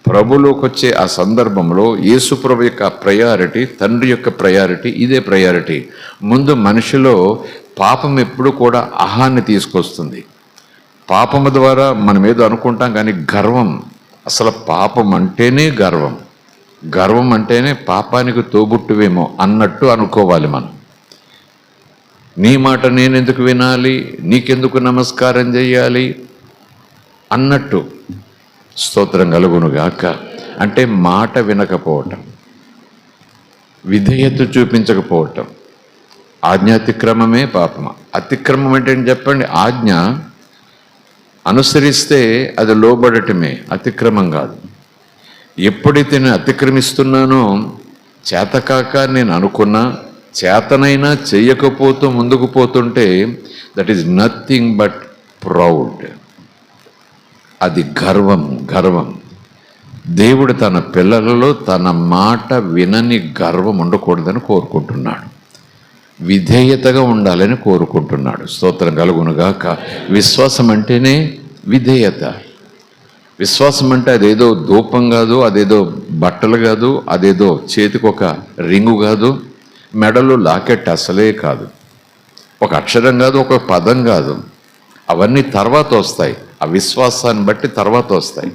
ప్రభులోకి వచ్చే ఆ సందర్భంలో యేసు ప్రభు యొక్క ప్రయారిటీ, తండ్రి యొక్క ప్రయారిటీ, ఇదే ప్రయారిటీ. ముందు మనిషిలో పాపం ఎప్పుడు కూడా అహాన్ని తీసుకొస్తుంది. పాపము ద్వారా మనం ఏదో అనుకుంటాం, కానీ గర్వం, అసలు పాపం అంటేనే గర్వం. గర్వం అంటేనే పాపానికి తోబుట్టువేమో అన్నట్టు అనుకోవాలి మనం. నీ మాట నేనెందుకు వినాలి, నీకెందుకు నమస్కారం చేయాలి అన్నట్టు. స్తోత్రం కలుగునుగాక. అంటే మాట వినకపోవటం, విధేయత చూపించకపోవటం, ఆజ్ఞాతిక్రమమే పాపమా? అతిక్రమం అంటే చెప్పండి. ఆజ్ఞ అనుసరిస్తే అది లోబడటమే, అతిక్రమం కాదు. ఎప్పుడైతే నేను అతిక్రమిస్తున్నానో, చేతకాక నేను అనుకున్నా, చేతనైనా చెయ్యకపోతూ ముందుకు పోతుంటే, that is nothing but proud. అది గర్వం. గర్వం. దేవుడు తన పిల్లలలో తన మాట వినని గర్వం ఉండకూడదని కోరుకుంటున్నాడు. విధేయతగా ఉండాలని కోరుకుంటున్నాడు. స్తోత్రం కలుగునుగాక. విశ్వాసం అంటేనే విధేయత. విశ్వాసం అంటే అదేదో ధూపం కాదు, అదేదో బట్టలు కాదు, అదేదో చేతికి ఒక రింగు కాదు, మెడలో లాకెట్ అసలే కాదు, ఒక అక్షరం కాదు, ఒక పదం కాదు. అవన్నీ తర్వాత వస్తాయి, ఆ విశ్వాసాన్ని బట్టి తర్వాత వస్తాయి.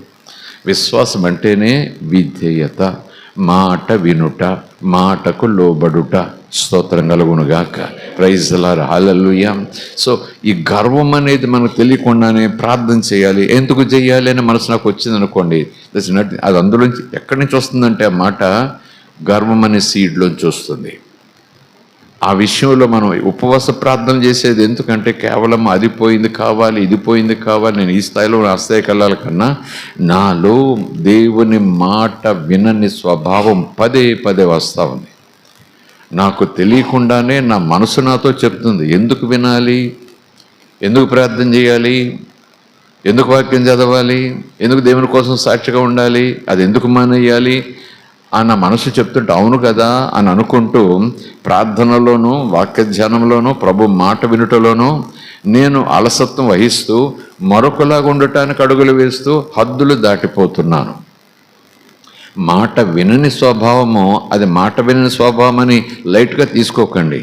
విశ్వాసం అంటేనే విధేయత, మాట వినుట, మాటకు లోబడుట. స్తోత్రం కలుగునుగాక. Praise the lord. Hallelujah. So ఈ గర్వం అనేది మనకు తెలియకుండానే ప్రార్థన చేయాలి. ఎందుకు చేయాలి అని మనసు నాకు వచ్చింది అనుకోండి, అది అందులోంచి ఎక్కడి నుంచి వస్తుందంటే ఆ మాట గర్వం అనే సీడ్లోంచి వస్తుంది. ఆ విషయంలో మనం ఉపవాస ప్రార్థన చేసేది ఎందుకంటే కేవలం అది పోయింది కావాలి, ఇది పోయింది కావాలి, నేను ఈ స్థాయిలో ఆ స్థాయికి వెళ్ళాలి కన్నా, నాలో దేవుని మాట వినని స్వభావం పదే పదే వస్తూ ఉంది. నాకు తెలియకుండానే నా మనసు నాతో చెప్తుంది, ఎందుకు వినాలి, ఎందుకు ప్రార్థన చేయాలి, ఎందుకు వాక్యం చదవాలి, ఎందుకు దేవుని కోసం సాక్షిగా ఉండాలి, అది ఎందుకు మానేయాలి అన్న మనసు చెప్తుంటే అవును కదా అని అనుకుంటూ ప్రార్థనలోనూ వాక్య ధ్యానంలోనూ ప్రభు మాట వినుటలోనూ నేను అలసత్వం వహిస్తూ మరొకలాగా ఉండటానికి అడుగులు వేస్తూ హద్దులు దాటిపోతున్నాను. మాట వినని స్వభావము, అది మాట వినని స్వభావం అని లైట్గా తీసుకోకండి.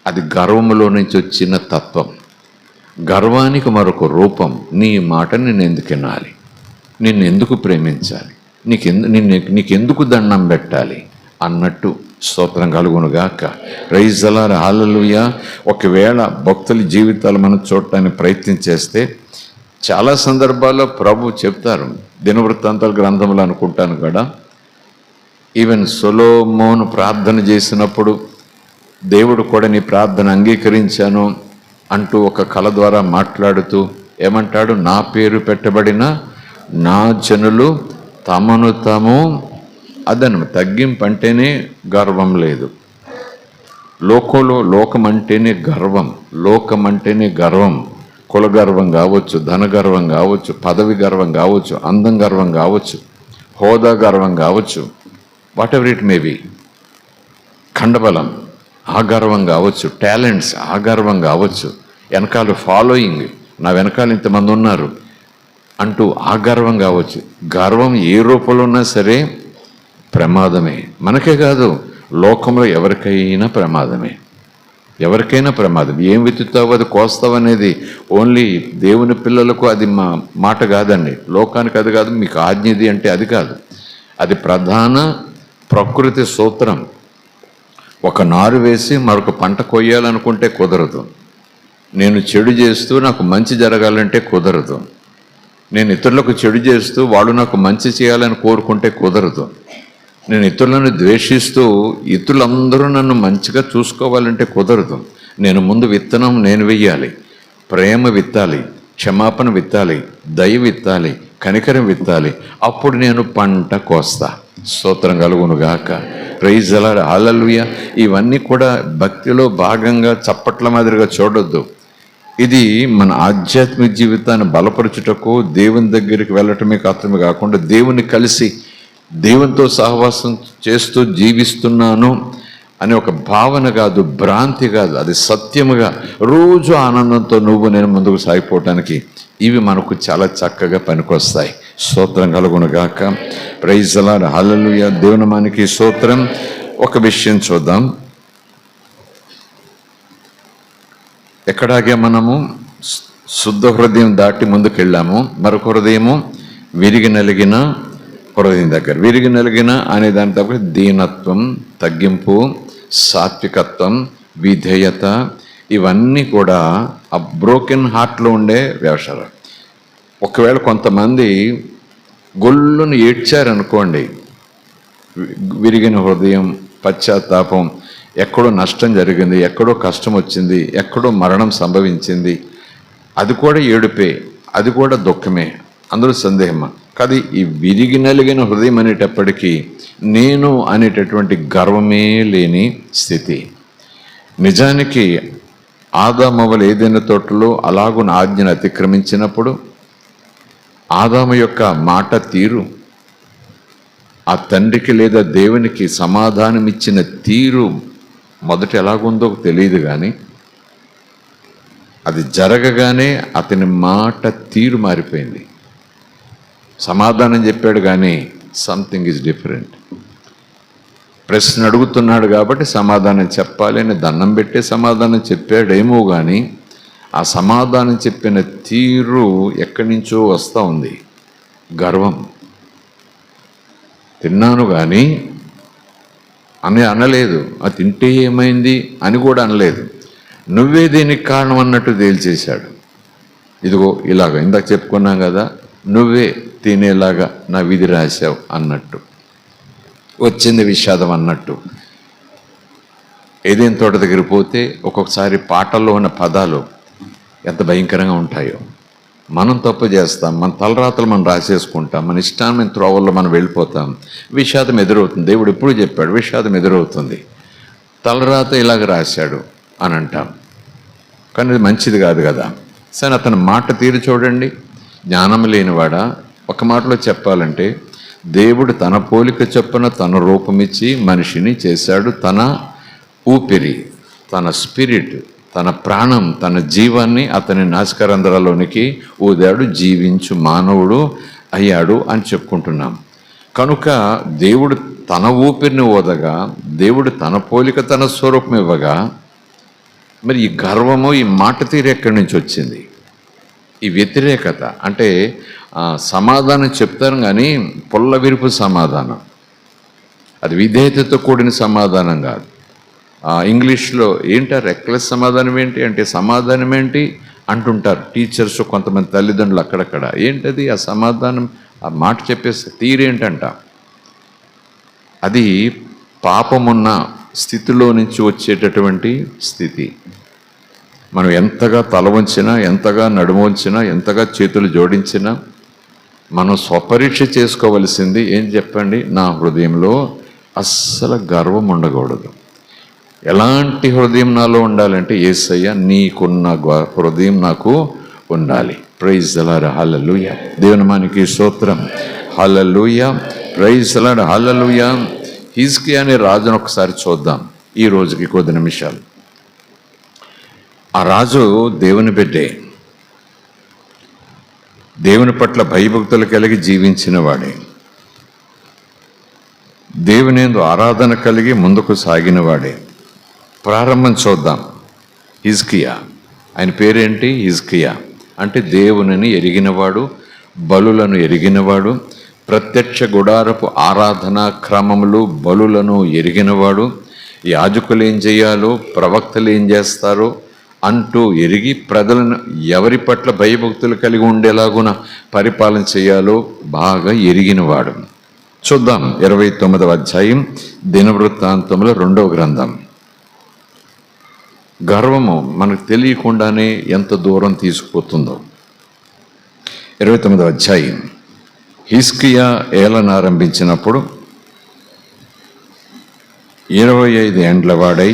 అది గర్వములో నుంచి వచ్చిన తత్వం. గర్వానికి మరొక రూపం. నీ మాట నేను ఎందుకు వినాలి, నిన్ను ఎందుకు ప్రేమించాలి, నీకెందుకు దండం పెట్టాలి అన్నట్టు. స్తోత్రం కలుగునుగాక. ప్రైజ్ ది లార్డ్, హల్లెలూయా. ఒకవేళ భక్తుల జీవితాలు మనం చూడటానికి ప్రయత్నం చేస్తే చాలా సందర్భాల్లో ప్రభు చెప్తారు. దినవృత్తాంతాల గ్రంథంలో అనుకుంటాను కూడా, ఈవెన్ సొలొమోను ప్రార్థన చేసినప్పుడు దేవుడు కూడా నీ ప్రార్థన అంగీకరించాను అంటూ ఒక కళ ద్వారా మాట్లాడుతూ ఏమంటాడు, నా పేరు పెట్టబడిన నా జనులు తమను తాము, అదను తగ్గింపు అంటేనే గర్వం లేదు. లోకం అంటేనే గర్వం, లోకం అంటేనే గర్వం. కుల గర్వం కావచ్చు, ధన గర్వం కావచ్చు, పదవి గర్వం కావచ్చు, అందం గర్వం కావచ్చు, హోదా గర్వం కావచ్చు, whatever it may be, ఖండబలం ఆ గర్వం కావచ్చు, టాలెంట్స్ ఆ గర్వం కావచ్చు, వెనకాల ఫాలోయింగ్, నా వెనకాల ఇంతమంది ఉన్నారు అంటూ ఆ గర్వం కావచ్చు. గర్వం ఏ రూపంలో ఉన్నా సరే ప్రమాదమే. మనకే కాదు, లోకంలో ఎవరికైనా ప్రమాదమే, ఎవరికైనా ప్రమాదం. ఏం విత్తుతావు అది కోస్తావు అనేది ఓన్లీ దేవుని పిల్లలకు అది మాట కాదండి. లోకానికి అది కాదు, మీకు ఆజ్ఞది అంటే అది కాదు. అది ప్రధాన ప్రకృతి సూత్రం. ఒక నారు వేసి మరొక పంట కొయ్యాలనుకుంటే కుదరదు. నేను చెడు చేస్తూ నాకు మంచి జరగాలంటే కుదరదు. నేను ఇతరులకు చెడు చేస్తూ వాళ్ళు నాకు మంచి చేయాలని కోరుకుంటే కుదరదు. నేను ఇతరులను ద్వేషిస్తూ ఇతరులందరూ నన్ను మంచిగా చూసుకోవాలంటే కుదరదు. నేను ముందు విత్తనం నేను వెయ్యాలి, ప్రేమ విత్తాలి, క్షమాపణ విత్తాలి, దయ విత్తాలి, కనికరం విత్తాలి. అప్పుడు నేను పంట కోస్తా. స్తోత్రం కలుగునుగాక. ప్రైజ్ ది లార్డ్, హల్లెలూయా. ఇవన్నీ కూడా భక్తిలో భాగంగా చప్పట్ల మాదిరిగా చూడొద్దు. ఇది మన ఆధ్యాత్మిక జీవితాన్ని బలపరచుటకు, దేవుని దగ్గరికి వెళ్ళటమే మాత్రమే కాకుండా దేవుని కలిసి దేవునితో సహవాసం చేస్తూ జీవిస్తున్నాను అనే ఒక భావన కాదు, భ్రాంతి కాదు, అది సత్యముగా రోజు ఆనందంతో నువ్వు నేను ముందుకు సాగిపోవటానికి ఇవి మనకు చాలా చక్కగా పనికొస్తాయి. స్తోత్రం కలుగునుగాక. Praise the lord, hallelujah. దేవుని మనకి స్తోత్రం. ఒక విషయం చూద్దాం. ఎక్కడాగే మనము శుద్ధ హృదయం దాటి ముందుకెళ్ళాము. మరొక హృదయము విరిగి నలిగిన హృదయం దగ్గర. విరిగి నలిగిన అనే దాని దగ్గర దీనత్వం, తగ్గింపు, సాత్వికత్వం, విధేయత, ఇవన్నీ కూడా ఆ బ్రోకెన్ హార్ట్లో ఉండే వ్యవసాయం. ఒకవేళ కొంతమంది గొల్లును ఏడ్చారనుకోండి, విరిగిన హృదయం, పశ్చాత్తాపం, ఎక్కడో నష్టం జరిగింది, ఎక్కడో కష్టం వచ్చింది, ఎక్కడో మరణం సంభవించింది, అది కూడా ఏడుపే, అది కూడా దుఃఖమే, అందులో సందేహమా కాదు. ఈ విరిగి నలిగిన హృదయం అనేటప్పటికీ నేను అనేటటువంటి గర్వమే లేని స్థితి. నిజానికి ఆదామవ్వలు ఏదైనా తోటలో అలాగున ఆజ్ఞను అతిక్రమించినప్పుడు ఆదాము యొక్క మాట తీరు, ఆ తండ్రికి లేదా దేవునికి సమాధానం ఇచ్చిన తీరు మొదట ఎలాగుందో తెలియదు, కానీ అది జరగగానే అతని మాట తీరు మారిపోయింది. సమాధానం చెప్పాడు కానీ సంథింగ్ ఈజ్ డిఫరెంట్. ప్రశ్న అడుగుతున్నాడు కాబట్టి సమాధానం చెప్పాలి అని దండం పెట్టి సమాధానం చెప్పాడేమో, కానీ ఆ సమాధానం చెప్పిన తీరు ఎక్కడి నుంచో వస్తూ ఉంది. గర్వం. తిన్నాను కానీ అని అనలేదు, అది తింటే ఏమైంది అని కూడా అనలేదు. నువ్వే దీనికి కారణం అన్నట్టు తేల్చేశాడు. ఇదిగో ఇలాగ ఇందాక చెప్పుకున్నాం కదా, నువ్వే తినేలాగా నా విధి రాశావు అన్నట్టు వచ్చింది విషాదం అన్నట్టు. ఏదైనా తోట దగ్గర పోతే ఒక్కొక్కసారి పాటల్లో ఉన్న పదాలు ఎంత భయంకరంగా ఉంటాయో. మనం తప్పు చేస్తాం, మన తలరాతలు మనం రాసేసుకుంటాం, మన ఇష్టాన్ని త్రోవల్లో మనం వెళ్ళిపోతాం, విషాదం ఎదురవుతుంది. దేవుడు ఎప్పుడు చెప్పాడు విషాదం ఎదురవుతుంది, తలరాత ఇలాగ రాశాడు అని అంటాం. కానీ అది మంచిది కాదు కదా. సరే, అతని మాట తీరు చూడండి. జ్ఞానం లేనివాడా? ఒక మాటలో చెప్పాలంటే, దేవుడు తన పోలిక చొప్పున తన రూపమిచ్చి మనిషిని చేశాడు. తన ఊపిరి, తన స్పిరిట్, తన ప్రాణం, తన జీవాన్ని అతని నాసికారంధ్రాల్లోనికి ఊదాడు. జీవించు మానవుడు అయ్యాడు అని చెప్పుకుంటున్నాం. కనుక దేవుడు తన ఊపిరిని ఊదగా, దేవుడు తన పోలిక తన స్వరూపం ఇవ్వగా, మరి ఈ గర్వము, ఈ మాట తీరు ఎక్కడి నుంచి వచ్చింది? ఈ వ్యతిరేకత అంటే సమాధానం చెప్తాను కానీ పొల్ల విరుపు సమాధానం, అది విధేయతతో కూడిన సమాధానం కాదు. ఇంగ్లీష్లో ఏంటి రెక్లెస్ సమాధానం ఏంటి అంటే, సమాధానం ఏంటి అంటుంటారు టీచర్స్, కొంతమంది తల్లిదండ్రులు అక్కడక్కడ. ఏంటది ఆ సమాధానం? ఆ మాట చెప్పేస్తే తీరేంటంట. అది పాపమున్న స్థితిలో నుంచి వచ్చేటటువంటి స్థితి. మనం ఎంతగా తల వంచినా, ఎంతగా నడుము వంచినా, ఎంతగా చేతులు జోడించినా మనం స్వపరీక్ష చేసుకోవలసింది ఏం చెప్పండి? నా హృదయంలో అస్సలు గర్వం ఉండకూడదు. ఎలాంటి హృదయం నాలో ఉండాలంటే, యేసయ్య నీకున్న హృదయం నాకు ఉండాలి. Praise the lord, hallelujah. దేవుని మనకి స్తోత్రం, హల్లెలూయా. ప్రైజ్ ది లార్డ్, హల్లెలూయా. హిజ్కియా అనే రాజును ఒకసారి చూద్దాం ఈ రోజుకి కొద్ది నిమిషాలు. ఆ రాజు దేవుని బిడ్డే, దేవుని పట్ల భయభక్తులు కలిగి జీవించిన వాడే, దేవుని యందు ఆరాధన కలిగి ముందుకు సాగిన వాడే. ప్రారంభం చూద్దాం. హిజ్కియా, ఆయన పేరేంటి? హిజ్కియా అంటే దేవునిని ఎరిగినవాడు, బలులను ఎరిగినవాడు, ప్రత్యక్ష గుడారపు ఆరాధనా క్రమములు, బలులను ఎరిగినవాడు, యాజకులు ఏం చేయాలో, ప్రవక్తలు ఏం చేస్తారో అంటూ ఎరిగి, ప్రజలను ఎవరి పట్ల భయభక్తులు కలిగి ఉండేలాగున పరిపాలన చేయాలో బాగా ఎరిగినవాడు. చూద్దాం 29వ అధ్యాయం దినవృత్తాంతముల 2వ గ్రంథం. గర్వము మనకు తెలియకుండానే ఎంత దూరం తీసుకుపోతుందో. 29వ అధ్యాయం. హిజ్కియా ఏలన ఆరంభించినప్పుడు 25 ఏండ్ల వాడై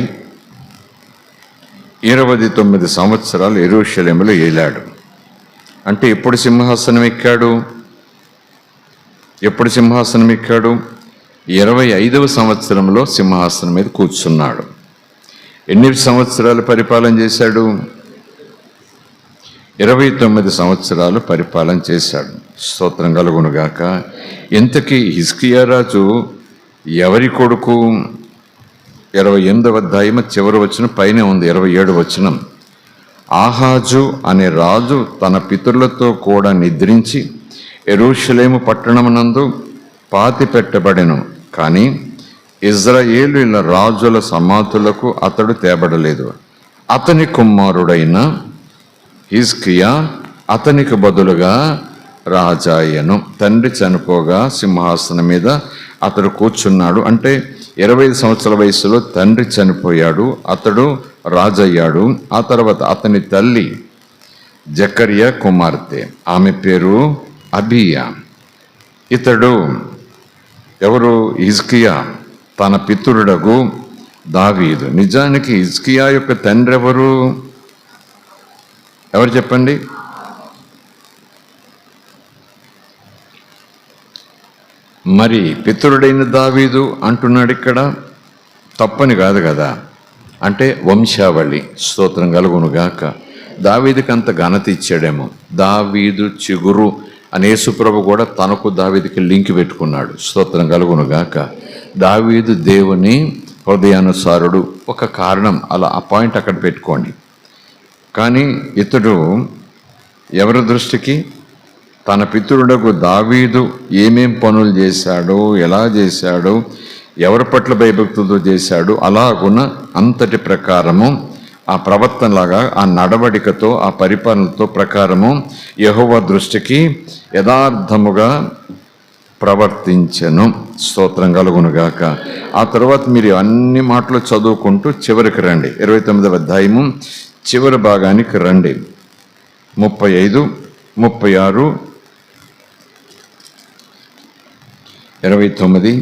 29 సంవత్సరాలు యెరూషలేములో ఏలాడు. అంటే ఎప్పుడు సింహాసనం ఎక్కాడు? 25వ సంవత్సరంలో సింహాసనం మీద కూర్చున్నాడు. ఎన్ని సంవత్సరాలు పరిపాలన చేశాడు? 29 సంవత్సరాలు పరిపాలన చేశాడు. స్తోత్రం కలుగునుగాక. ఇంతకీ హిజ్కియా రాజు ఎవరి కొడుకు? 28వ అధ్యాయం చివరి వచనం పైనే ఉంది, 27వ వచనం. ఆహాజు అనే రాజు తన పితరులతో కూడా నిద్రించి యెరూషలేము పట్టణమునందు పాతి పెట్టబడెను. కానీ ఇజ్రాయేలీయుల రాజుల సమాధులకు అతడు తేబడలేదు. అతని కుమారుడైన హిజ్కియా అతనికి బదులుగా రాజాయను. తండ్రి చనిపోగా సింహాసనం మీద అతడు కూర్చున్నాడు. అంటే 20 సంవత్సరాల వయసులో తండ్రి చనిపోయాడు, అతడు రాజయ్యాడు. ఆ తర్వాత అతని తల్లి జకర్యా కుమార్తె, ఆమె పేరు అబియా. ఇతడు ఎవరు? హిజ్కియా తన పితరుడగు దావీదు. నిజానికి హిజ్కియా యొక్క తండ్రి ఎవరు? ఎవరు చెప్పండి? మరి పితరుడైన దావీదు అంటున్నాడు ఇక్కడ. తప్పని కాదు కదా, అంటే వంశావళి. స్తోత్రం కలుగునుగాక. దావీదుకి అంత ఘనత ఇచ్చాడేమో. దావీదు చిగురు అని యేసుప్రభు కూడా తనకు దావీదుకి లింక్ పెట్టుకున్నాడు. స్తోత్రం కలుగునుగాక. దావీదు దేవుని హృదయానుసారుడు, ఒక కారణం. అలా ఆ పాయింట్ అక్కడ పెట్టుకోండి. కానీ ఇతడు ఎవరి దృష్టికి? తన పితరుడకు దావీదు ఏమేం పనులు చేశాడో, ఎలా చేశాడో, ఎవరి పట్ల భయభక్తులతో చేశాడు, అలాగున్న అంతటి ప్రకారము ఆ ప్రవర్తనలాగా, ఆ నడవడికతో, ఆ పరిపాలనతో ప్రకారము యెహోవా దృష్టికి యథార్థముగా ప్రవర్తించెను. స్తోత్రం కలుగునుగాక. ఆ తర్వాత మీరు అన్ని మాటలు చదువుకుంటూ చివరికి రండి. 29వ అధ్యాయము చివరి భాగానికి రండి. 35, 36, 29,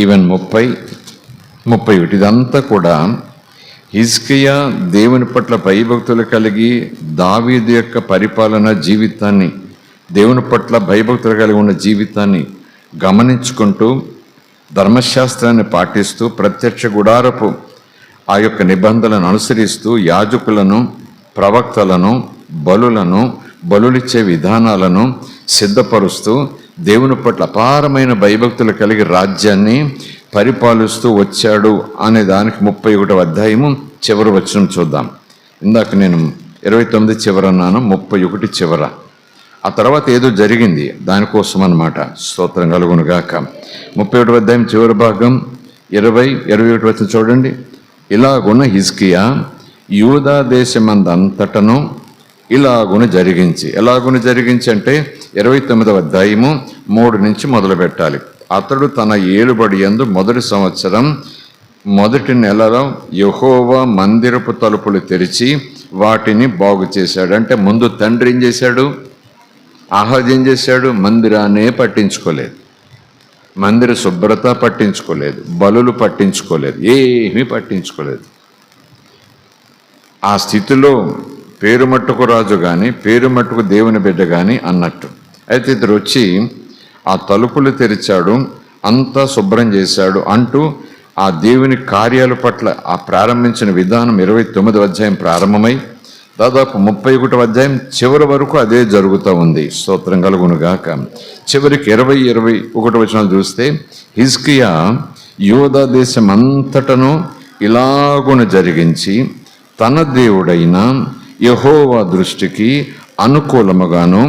ఈవెన్ 30, 31. ఇదంతా కూడా హిజ్కియా దేవుని పట్ల భయభక్తులు కలిగి దావీదు యొక్క పరిపాలన జీవితాన్ని, దేవుని పట్ల భయభక్తులు కలిగి ఉన్న జీవితాన్ని గమనించుకుంటూ ధర్మశాస్త్రాన్ని పాటిస్తూ ప్రత్యక్ష గుడారపు ఆ యొక్క నిబంధనలను అనుసరిస్తూ యాజకులను, ప్రవక్తలను, బలులిచ్చే విధానాలను సిద్ధపరుస్తూ దేవుని పట్ల అపారమైన భయభక్తులు కలిగి రాజ్యాన్ని పరిపాలిస్తూ వచ్చాడు అనే దానికి 31వ అధ్యాయము చివరి వచనం చూద్దాం. ఇందాక నేను 29 చివర అన్నాను, 31 చివర. ఆ తర్వాత ఏదో జరిగింది, దానికోసం అన్నమాట. స్తోత్రం కలుగును గాక. 31వ అధ్యాయం చివరి భాగం 20-21 వచనం చూడండి. ఇలాగున హిజ్కియా యూదా దేశమందంతటను ఇలాగున జరిగించి అంటే 29వ అధ్యాయము 3 నుంచి మొదలు పెట్టాలి. అతడు తన ఏలుబడి యందు మొదటి సంవత్సరం మొదటి నెలలో యెహోవా మందిరపు తలుపులు తెరిచి వాటిని బాగు చేశాడు. అంటే ముందు తండ్రి ఏం చేశాడు? ఆహాజ్ ఏం చేశాడు? మందిరాన్నే పట్టించుకోలేదు, మందిర శుభ్రత పట్టించుకోలేదు, బలులు పట్టించుకోలేదు, ఏమీ పట్టించుకోలేదు. ఆ స్థితిలో పేరు మట్టుకు రాజు కానీ, పేరు మట్టుకు దేవుని బిడ్డ కానీ అన్నట్టు. అయితే ఇద్దరు వచ్చి ఆ తలుపులు తెరిచాడు, అంతా శుభ్రం చేశాడు అంటూ ఆ దేవుని కార్యాల పట్ల ఆ ప్రారంభించిన విధానం 29వ అధ్యాయం ప్రారంభమై దాదాపు 31వ అధ్యాయం చివరి వరకు అదే జరుగుతూ ఉంది. స్తోత్రం కలుగును గాక. చివరికి 20-21 వచనాలు చూస్తే హిజ్కియా యూదా దేశం అంతటను ఇలాగున జరిగించి తన దేవుడైన యెహోవా దృష్టికి అనుకూలముగాను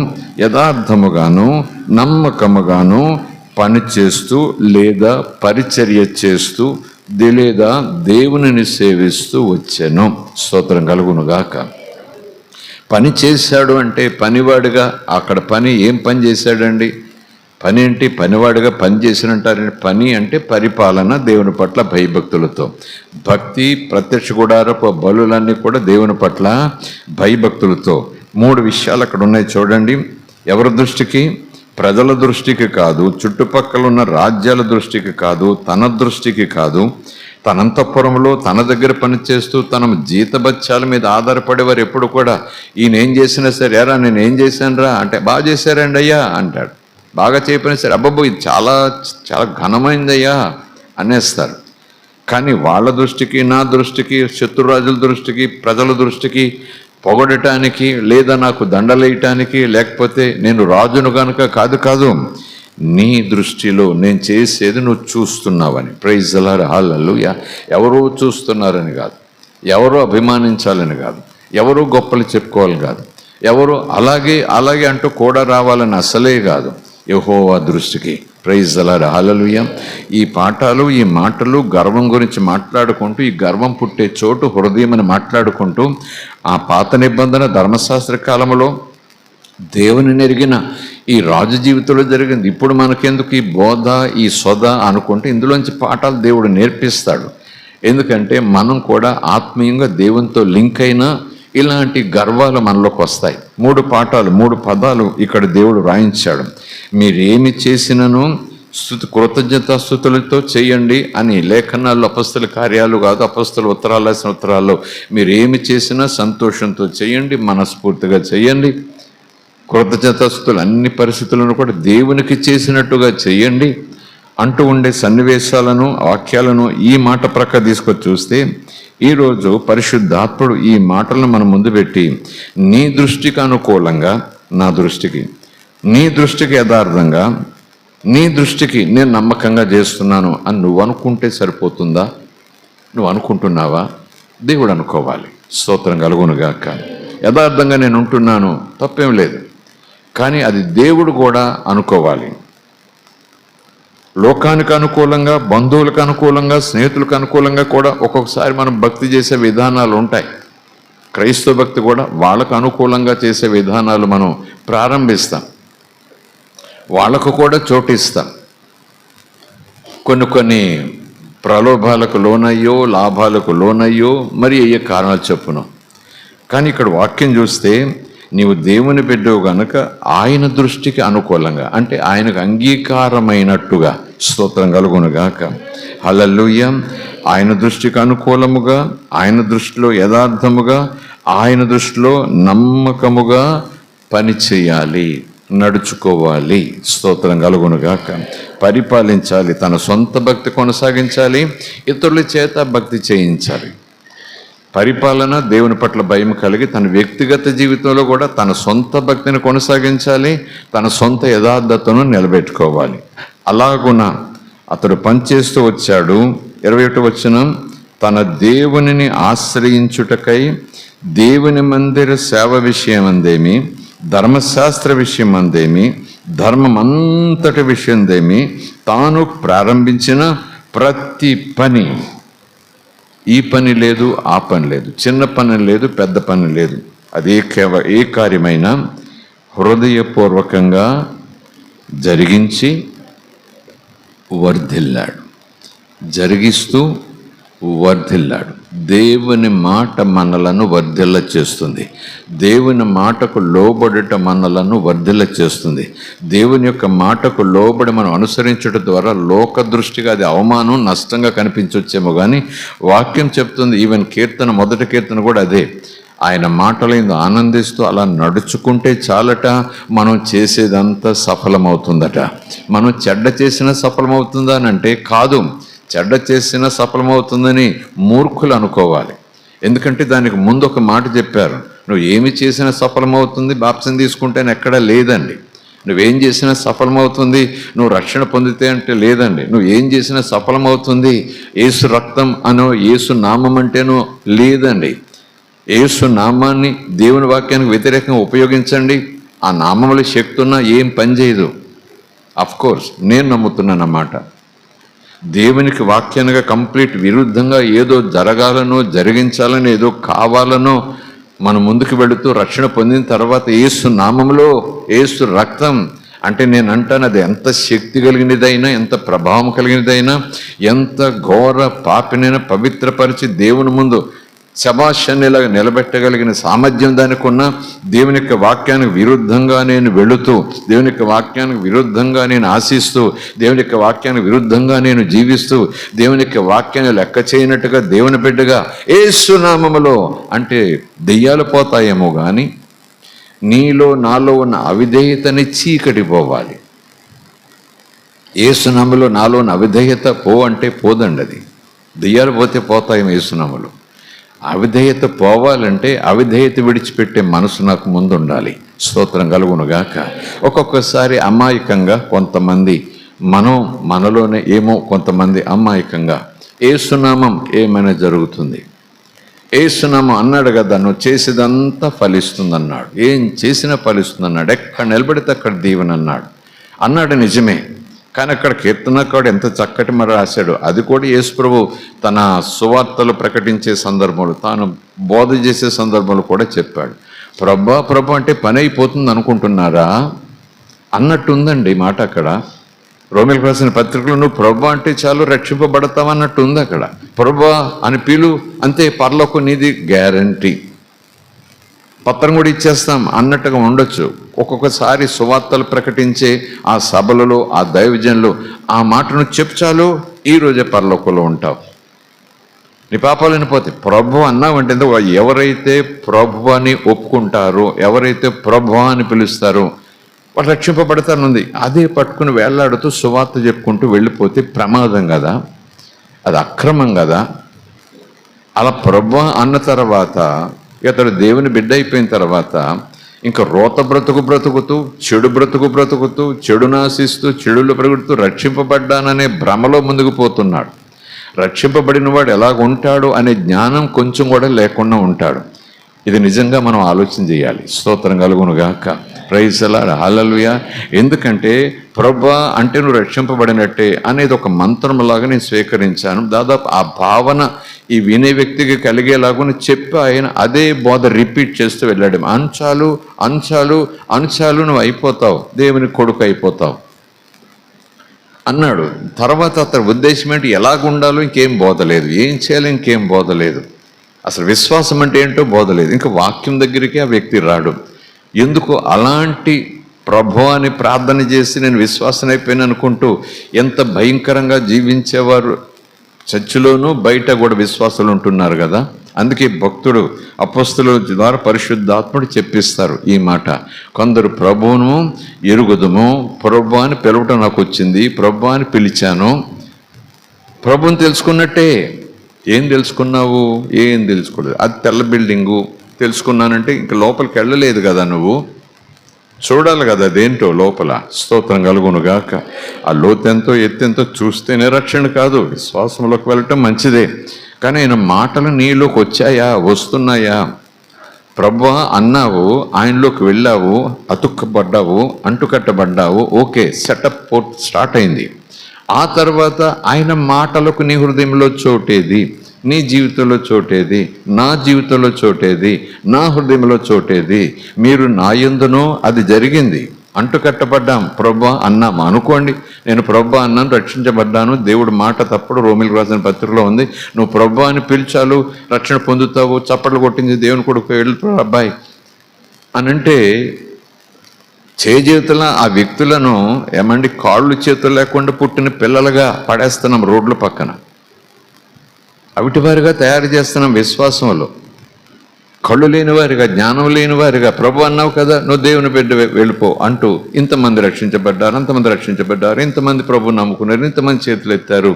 యథార్థముగాను నమ్మకముగాను పనిచేస్తూ లేదా పరిచర్య చేస్తూ లేదా దేవునిని సేవిస్తూ వచ్చాను. స్తోత్రం కలుగును గాక. పని చేశాడు అంటే పనివాడుగా, అక్కడ ఏం పని చేశాడండి? పని ఏంటి? పనివాడుగా పని చేసినంటారండి. పని అంటే పరిపాలన, దేవుని పట్ల భయభక్తులతో. భక్తి, ప్రత్యక్ష గుడారపు బలులన్నీ కూడా దేవుని పట్ల భయభక్తులతో. 3 విషయాలు అక్కడ ఉన్నాయి చూడండి. ఎవరి దృష్టికి? ప్రజల దృష్టికి కాదు, చుట్టుపక్కల ఉన్న రాజ్యాల దృష్టికి కాదు, తన దృష్టికి కాదు. తనంతఃపురంలో తన దగ్గర పనిచేస్తూ తన జీతబత్యాల మీద ఆధారపడేవారు ఎప్పుడు కూడా ఈయన ఏం చేసినా సరే, ఎరా నేను ఏం చేశాను రా అంటే, బాగా చేశారండి అయ్యా అంటాడు. బాగా చేయకపోయినా సరే, అబ్బబ్బో ఇది చాలా చాలా ఘనమైందయ్యా అనేస్తారు. కానీ వాళ్ళ దృష్టికి, నా దృష్టికి, శత్రురాజుల దృష్టికి, ప్రజల దృష్టికి పొగడటానికి లేదా నాకు దండలేయటానికి, లేకపోతే నేను రాజును కనుక కాదు, నీ దృష్టిలో నేను చేసేది నువ్వు చూస్తున్నావని. ప్రైజ్ ది లార్డ్, హల్లెలూయా. ఎవరో చూస్తున్నారని కాదు, ఎవరో అభిమానించాలని కాదు, ఎవరో గొప్పలు చెప్పుకోవాలి కాదు, ఎవరో అలాగే అంటూ కూడా రావాలని అసలే కాదు, యెహోవా దృష్టికి. ప్రైజ్ ది లార్డ్, హల్లెలూయా. ఈ పాఠాలు, ఈ మాటలు గర్వం గురించి మాట్లాడుకుంటూ, ఈ గర్వం పుట్టే చోటు హృదయం అని మాట్లాడుకుంటూ, ఆ పాత నిబంధన ధర్మశాస్త్ర కాలంలో దేవుని నెరిగిన ఈ రాజు జీవితంలో జరిగింది. ఇప్పుడు మనకెందుకు ఈ బోధ, ఈ సొద అనుకుంటే ఇందులోంచి పాఠాలు దేవుడు నేర్పిస్తాడు. ఎందుకంటే మనం కూడా ఆత్మీయంగా దేవునితో లింక్ అయినా ఇలాంటి గర్వాలు మనలోకి వస్తాయి. 3 పాఠాలు, 3 పదాలు ఇక్కడ దేవుడు రాయించాడు. మీరేమి చేసినను కృతజ్ఞతాస్తుతులతో చేయండి అని లేఖనాల్లో, అపొస్తలుల కార్యాలు కాదు, అపొస్తలుల ఉత్తరాలు రాసిన ఉత్తరాల్లో మీరేమి చేసినా సంతోషంతో చేయండి, మనస్ఫూర్తిగా చేయండి. కృతజ్ఞతాస్తుతులు అన్ని పరిస్థితులను కూడా దేవునికి చేసినట్టుగా చేయండి అంటూ ఉండే సన్నివేశాలను, వాక్యాలను ఈ మాట ప్రక్క తీసుకొచ్చి చూస్తే, ఈరోజు పరిశుద్ధాత్ముడు ఈ మాటలను మన ముందు పెట్టి, నీ దృష్టికి అనుకూలంగా నా దృష్టికి, నీ దృష్టికి యథార్థంగా, నీ దృష్టికి నేను నమ్మకంగా చేస్తున్నాను అని నువ్వు అనుకుంటే సరిపోతుందా? నువ్వు అనుకుంటున్నావా? దేవుడు అనుకోవాలి. స్తోత్రం కలుగునుగాక. యథార్థంగా నేను ఉంటున్నాను, తప్పేం లేదు, కానీ అది దేవుడు కూడా అనుకోవాలి. లోకానికి అనుకూలంగా, బంధువులకు అనుకూలంగా, స్నేహితులకు అనుకూలంగా కూడా ఒక్కొక్కసారి మనం భక్తి చేసే విధానాలు ఉంటాయి. క్రైస్తవ భక్తి కూడా వాళ్ళకు అనుకూలంగా చేసే విధానాలు మనం ప్రారంభిస్తాం, వాళ్ళకు కూడా చోటిస్తాం. కొన్ని ప్రలోభాలకు లోనయ్యో, లాభాలకు లోనయ్యో, మరి అయ్యే కారణాలు చెప్పును. కానీ ఇక్కడ వాక్యం చూస్తే, నీవు దేవుని బిడ్డవు గనుక ఆయన దృష్టికి అనుకూలంగా, అంటే ఆయనకు అంగీకారమైనట్టుగా స్తోత్రం కలుగునుగాక. హల్లెలూయా. ఆయన దృష్టికి అనుకూలముగా, ఆయన దృష్టిలో యథార్థముగా, ఆయన దృష్టిలో నమ్మకముగా పని చేయాలి, నడుచుకోవాలి. స్తోత్రం కలుగునుగాక. పరిపాలించాలి, తన సొంత భక్తి కొనసాగించాలి, ఇతరుల చేత భక్తి చేయించాలి. పరిపాలన, దేవుని పట్ల భయం కలిగి తన వ్యక్తిగత జీవితంలో కూడా తన సొంత భక్తిని కొనసాగించాలి, తన సొంత యథార్థతను నిలబెట్టుకోవాలి. అలాగున అతడు పనిచేస్తూ వచ్చాడు. 21వ వచనం, తన దేవునిని ఆశ్రయించుటకై దేవుని మందిర సేవ విషయమందేమి, ధర్మశాస్త్ర విషయమందేమి, ధర్మమంతటి విషయందేమి, తాను ప్రారంభించిన ప్రతి పని, ఈ పని లేదు, ఆ పని లేదు, చిన్న పని లేదు, పెద్ద పని లేదు, అది ఏ కార్యమైనా హృదయపూర్వకంగా జరిగించి వర్ధిల్లాడు, జరిగిస్తూ వర్ధిల్లాడు. దేవుని మాట మనలను వర్ధిల్ల చేస్తుంది. దేవుని మాటకు లోబడుట మనలను వర్ధిల్ల చేస్తుంది. దేవుని యొక్క మాటకు లోబడి మనం అనుసరించడం ద్వారా లోక దృష్టిగా అది అవమానం, నష్టంగా కనిపించవచ్చేమో, కానీ వాక్యం చెప్తుంది, ఈవెన్ కీర్తన, మొదటి కీర్తన కూడా అదే, ఆయన మాటలైంది ఆనందిస్తూ అలా నడుచుకుంటే చాలట, మనం చేసేదంతా సఫలమవుతుందట. మనం చెడ్డ చేసినా సఫలమవుతుందా అని అంటే కాదు, చెడ్డ చేసినా సఫలమవుతుందని మూర్ఖులు అనుకోవాలి. ఎందుకంటే దానికి ముందు ఒక మాట చెప్పారు, నువ్వు ఏమి చేసినా సఫలమవుతుంది, బాప్తిసం తీసుకుంటేనే ఎక్కడా లేదండి. నువ్వేం చేసినా సఫలమవుతుంది, నువ్వు రక్షణ పొందితే అంటే లేదండి. నువ్వు ఏం చేసినా సఫలమవుతుంది, యేసు రక్తం అనో యేసు నామం అంటేనో లేదండి. యేసు నామాన్ని దేవుని వాక్యానికి వ్యతిరేకంగా ఉపయోగించండి, ఆ నామముల శక్తి ఉన్నా ఏం పని చేయదు. అఫ్కోర్స్ నేను నమ్ముతున్నానన్నమాట. దేవునికి వాక్యానికి కంప్లీట్ విరుద్ధంగా ఏదో జరగాలనో, జరిగించాలనో, ఏదో కావాలనో మనం ముందుకు వెళుతూ రక్షణ పొందిన తర్వాత యేసు నామములో, యేసు రక్తం అంటే నేను అంటాను, అది ఎంత శక్తి కలిగినదైనా, ఎంత ప్రభావం కలిగినదైనా, ఎంత ఘోర పాపినైనా పవిత్రపరిచి దేవుని ముందు శభాషన్నిలాగా నిలబెట్టగలిగిన సామర్థ్యం దానికి ఉన్న, దేవుని యొక్క వాక్యానికి విరుద్ధంగా నేను వెళుతూ, దేవుని యొక్క వాక్యానికి విరుద్ధంగా నేను ఆశిస్తూ, దేవుని యొక్క వాక్యానికి విరుద్ధంగా నేను జీవిస్తూ, దేవుని యొక్క వాక్యాన్ని లెక్క చేయనట్టుగా దేవుని బిడ్డగా యేసు నామములో అంటే దెయ్యాలు పోతాయేమో, కానీ నీలో నాలో ఉన్న అవిధేయతని చీకటి పోవాలి. యేసు నామములో నాలో ఉన్న అవిధేయత పో అంటే పోదండి, అది దెయ్యాలు పోతే పోతాయేమో. యేసు నామములో అవిధేయత పోవాలంటే అవిధేయత విడిచిపెట్టే మనసు నాకు ముందు ఉండాలి. స్తోత్రం కలుగునుగాక. ఒక్కొక్కసారి అమాయకంగా కొంతమంది, మనలోనే ఏమో కొంతమంది అమాయకంగా యేసునామం ఏమైనా జరుగుతుంది, యేసునామం అన్నాడు కదా, నువ్వు చేసేదంతా ఫలిస్తుంది అన్నాడు, ఏం చేసినా ఫలిస్తుంది అన్నాడు, ఎక్కడ నిలబడితే అక్కడ దీవెన అన్నాడు నిజమే. కానీ అక్కడ కీర్తనకాడు ఎంత చక్కటి మరి రాశాడు. అది కూడా యేసు ప్రభు తన సువార్తలు ప్రకటించే సందర్భంలో, తాను బోధ చేసే సందర్భంలో కూడా చెప్పాడు. ప్రభు అంటే పని అయిపోతుంది అనుకుంటున్నారా అన్నట్టుందండి మాట అక్కడ. రోమిలకు రాసిన పత్రికలో నువ్వు ప్రభు అంటే చాలు రక్షింపబడతావన్నట్టు ఉంది అక్కడ. ప్రభు అని పిలు, అంతే, పరలోకం నీది గ్యారంటీ, పత్రం కూడా ఇచ్చేస్తాం అన్నట్టుగా ఉండొచ్చు. ఒక్కొక్కసారి సువార్తలు ప్రకటించే ఆ సభలలో ఆ దైవజనులు ఆ మాటను చాలు, ఈరోజే పరలోకంలో ఉంటావు, నీ పాపాలు వినిపోతే. ప్రభు అన్నావంటే ఎవరైతే ప్రభు అని ఒప్పుకుంటారో, ఎవరైతే ప్రభు అని పిలుస్తారో వాళ్ళు రక్షింపబడతానుంది. అదే పట్టుకుని వేళ్లాడుతూ సువార్త చెప్పుకుంటూ వెళ్ళిపోతే ప్రమాదం కదా, అది అక్రమం కదా. అలా ప్రభు అన్న తర్వాత ఇతడు దేవుని బిడ్డ అయిపోయిన తర్వాత ఇంకా రోత బ్రతుకుతూ, చెడు బ్రతుకుతూ, చెడును ఆశిస్తూ, చెడులు పెరుగుతూ రక్షింపబడ్డాననే భ్రమలో ముందుకు పోతున్నాడు. రక్షింపబడిన వాడు ఎలాగుంటాడు అనే జ్ఞానం కొంచెం కూడా లేకుండా ఉంటాడు. ఇది నిజంగా మనం ఆలోచన చేయాలి. స్తోత్రం కలుగునుగాక. Praise the lord. హల్లెలూయా. ఎందుకంటే ప్రభువా అంటే నువ్వు రక్షింపబడినట్టే అనేది ఒక మంత్రంలాగా నేను స్వీకరించాను. దాదాపు ఆ భావన ఈ వినే వ్యక్తికి కలిగేలాగా చెప్పి ఆయన అదే బోధ రిపీట్ చేస్తూ వెళ్ళాడు. అంచాలు నువ్వు అయిపోతావు, దేవుని కొడుకు అయిపోతావు అన్నాడు. తర్వాత అతని ఉద్దేశం ఏంటి, ఎలాగుండాలో ఇంకేం బోధలేదు, ఏం చేయాలో ఇంకేం బోధలేదు, అసలు విశ్వాసం అంటే ఏంటో బోధలేదు. ఇంకా వాక్యం దగ్గరికి ఆ వ్యక్తి రాడు. ఎందుకు అలాంటి ప్రభు అని ప్రార్థన చేసి నేను విశ్వాసం అయిపోయాను అనుకుంటూ ఎంత భయంకరంగా జీవించేవారు చర్చిలోనూ బయట కూడా విశ్వాసాలు ఉంటున్నారు కదా. అందుకే భక్తుడు అపొస్తలుల ద్వారా పరిశుద్ధాత్ముడు చెప్పిస్తారు ఈ మాట. కొందరు ప్రభువును ఎరుగుదుము, ప్రభు అని పిలవటం నాకు వచ్చింది, ప్రభు అని పిలిచాను. ప్రభుని తెలుసుకున్నట్టే. ఏం తెలుసుకున్నావు? ఏం తెలుసుకోలేదు. అది తెల్ల బిల్డింగు తెలుసుకున్నానంటే ఇంక లోపలికి వెళ్ళలేదు కదా, నువ్వు చూడాలి కదా అదేంటో లోపల. స్తోత్రం కలుగునుగాక. ఆ లోతెంతో ఎత్తెంతో చూస్తేనే రక్షణ కాదు, విశ్వాసంలోకి వెళ్ళటం మంచిదే. కానీ ఆయన మాటలు నీలోకి వచ్చాయా, వస్తున్నాయా? ప్రభువా అన్నావు, ఆయనలోకి వెళ్ళావు, అతుక్కబడ్డావు, అంటుకట్టబడ్డావు, ఓకే, సెటప్ స్టార్ట్ అయింది. ఆ తర్వాత ఆయన మాటలకు నీ హృదయంలో చోటేది, నీ జీవితంలో చోటేది, నా జీవితంలో చోటేది, నా హృదయంలో చోటేది. మీరు నా యందునో అది జరిగింది. అంటుకట్టబడ్డాం, ప్రభా అన్నాం అనుకోండి. నేను ప్రభా అన్నాను, రక్షించబడ్డాను. దేవుడు మాట తప్పుడు రోమిలకు రాసిన పత్రికలో ఉంది. నువ్వు ప్రభా అని పిలిచాలు, రక్షణ పొందుతావు. చప్పట్లు కొట్టింది దేవుని కొడుకు, వెళ్ళు అబ్బాయి అని అంటే చేతుల ఆ వ్యక్తులను ఏమండి కాళ్ళు చేతులు లేకుండా పుట్టిన పిల్లలుగా పడేస్తున్నాం రోడ్ల పక్కన. అవిటి వారిగా తయారు చేస్తున్నాం విశ్వాసంలో. కళ్ళు లేని వారిగా, జ్ఞానం లేని వారిగా. ప్రభు అన్నావు కదా, నువ్వు దేవుని బిడ్డ వెళ్ళిపో అంటూ ఇంతమంది రక్షించబడ్డారు, అంతమంది రక్షించబడ్డారు, ఇంతమంది ప్రభు నమ్ముకున్నారు, ఇంతమంది చేతులు ఎత్తారు.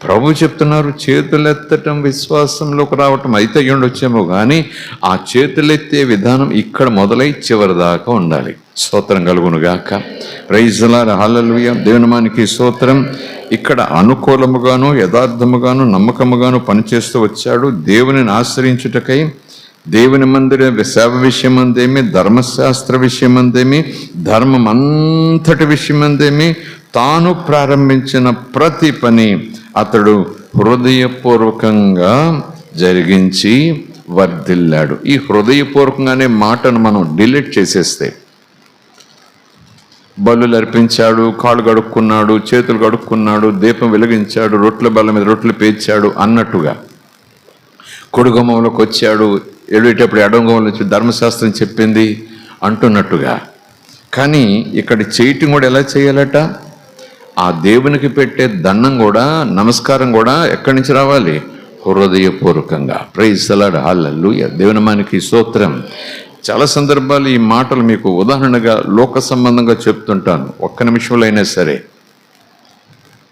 ప్రభు చెప్తున్నారు, చేతులెత్తటం విశ్వాసంలోకి రావటం అయితే అయ్యుండొచ్చేమో, కానీ ఆ చేతులెత్తే విధానం ఇక్కడ మొదలై చివరి దాకా ఉండాలి. స్తోత్రం కలుగునుగాక. Praise the lord, hallelujah. దేవునామానికి స్తోత్రం. ఇక్కడ అనుకూలముగాను యథార్థముగాను నమ్మకముగాను పనిచేస్తూ వచ్చాడు. దేవునిని ఆశ్రయించుటకై దేవుని మందిర సేవ విషయమందేమి, ధర్మశాస్త్ర విషయమందేమి, ధర్మం అంతటి విషయమందేమి, తాను ప్రారంభించిన ప్రతి పని అతడు హృదయపూర్వకంగా జరిగించి వర్ధిల్లాడు. ఈ హృదయపూర్వకంగా అనే మాటను మనం డిలీట్ చేసేస్తే, బలులు అర్పించాడు, కాళ్ళు కడుక్కున్నాడు, చేతులు కడుక్కున్నాడు, దీపం వెలిగించాడు, రొట్టెల బల్ల మీద రొట్టెలు పేర్చాడు అన్నట్టుగా, కుడిగుమ్మంలోకి వచ్చాడు, వెళ్ళేటప్పుడు ఎడమగుమ్మంలో వచ్చి ధర్మశాస్త్రం చెప్పింది అంటున్నట్టుగా. కానీ ఇక్కడ చేయటం కూడా ఎలా చేయాలట? ఆ దేవునికి పెట్టే దండం కూడా, నమస్కారం కూడా ఎక్కడి నుంచి రావాలి? హృదయపూర్వకంగా. Praise the lord, hallelujah. దేవునామానికి స్తోత్రం. చాలా సందర్భాలు ఈ మాటలు మీకు ఉదాహరణగా లోక సంబంధంగా చెప్తుంటాను. ఒక్క నిమిషంలో అయినా సరే,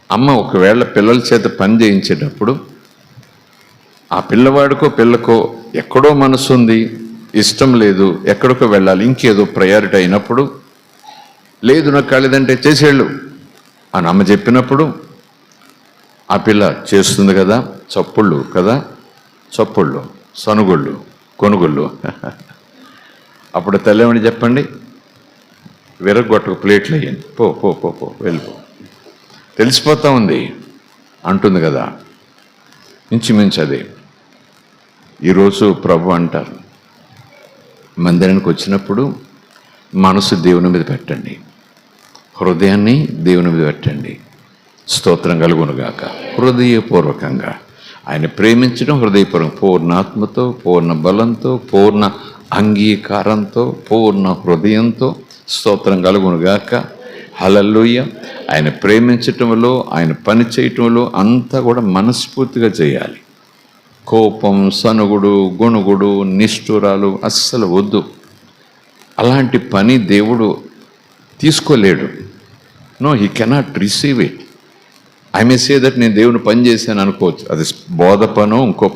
అమ్మ ఒకవేళ పిల్లల చేత పని చేయించేటప్పుడు ఆ పిల్లవాడికో పిల్లకో ఎక్కడో మనసు ఉంది, ఇష్టం లేదు, ఎక్కడికో వెళ్ళాలి, ఇంకేదో ప్రయారిటీ అయినప్పుడు, లేదు నాకు కాలేదంటే చేసేళ్ళు అని అమ్మ చెప్పినప్పుడు ఆ పిల్ల చేస్తుంది కదా, చప్పుళ్ళు కదా, చప్పుళ్ళు, సనుగుళ్ళు, కొనుగుళ్ళు. అప్పుడు తల్లేమని చెప్పండి, విరగొట్టకు ప్లేట్లు అయ్యింది, పో పో పో పో వెళ్ళిపో, తెలిసిపోతా ఉంది అంటుంది కదా. ఇంచుమించు అదే ఈరోజు ప్రభు అంటారు, మందిరానికి వచ్చినప్పుడు మనసు దేవుని మీద పెట్టండి, హృదయాన్ని దేవుని మీద పెట్టండి. స్తోత్రం కలుగునుగాక. హృదయపూర్వకంగా ఆయన ప్రేమించడం, హృదయపూర్వకం, పూర్ణాత్మతో, పూర్ణ బలంతో, పూర్ణ అంగీకారంతో, పూర్ణ హృదయంతో. స్తోత్రం కలుగునుగాక. హల్లెలూయా. ఆయన ప్రేమించటంలో, ఆయన పని చేయటంలో అంతా కూడా మనస్ఫూర్తిగా చేయాలి. కోపం, సనుగుడు, గొణుగుడు, నిష్ఠురాలు అస్సలు వద్దు. అలాంటి పని దేవుడు తీసుకోలేడు. No, he cannot receive it. I may say that నేను దేవుని పని చేశాను అనుకోవచ్చు, అది బోధ పనో ఇంకో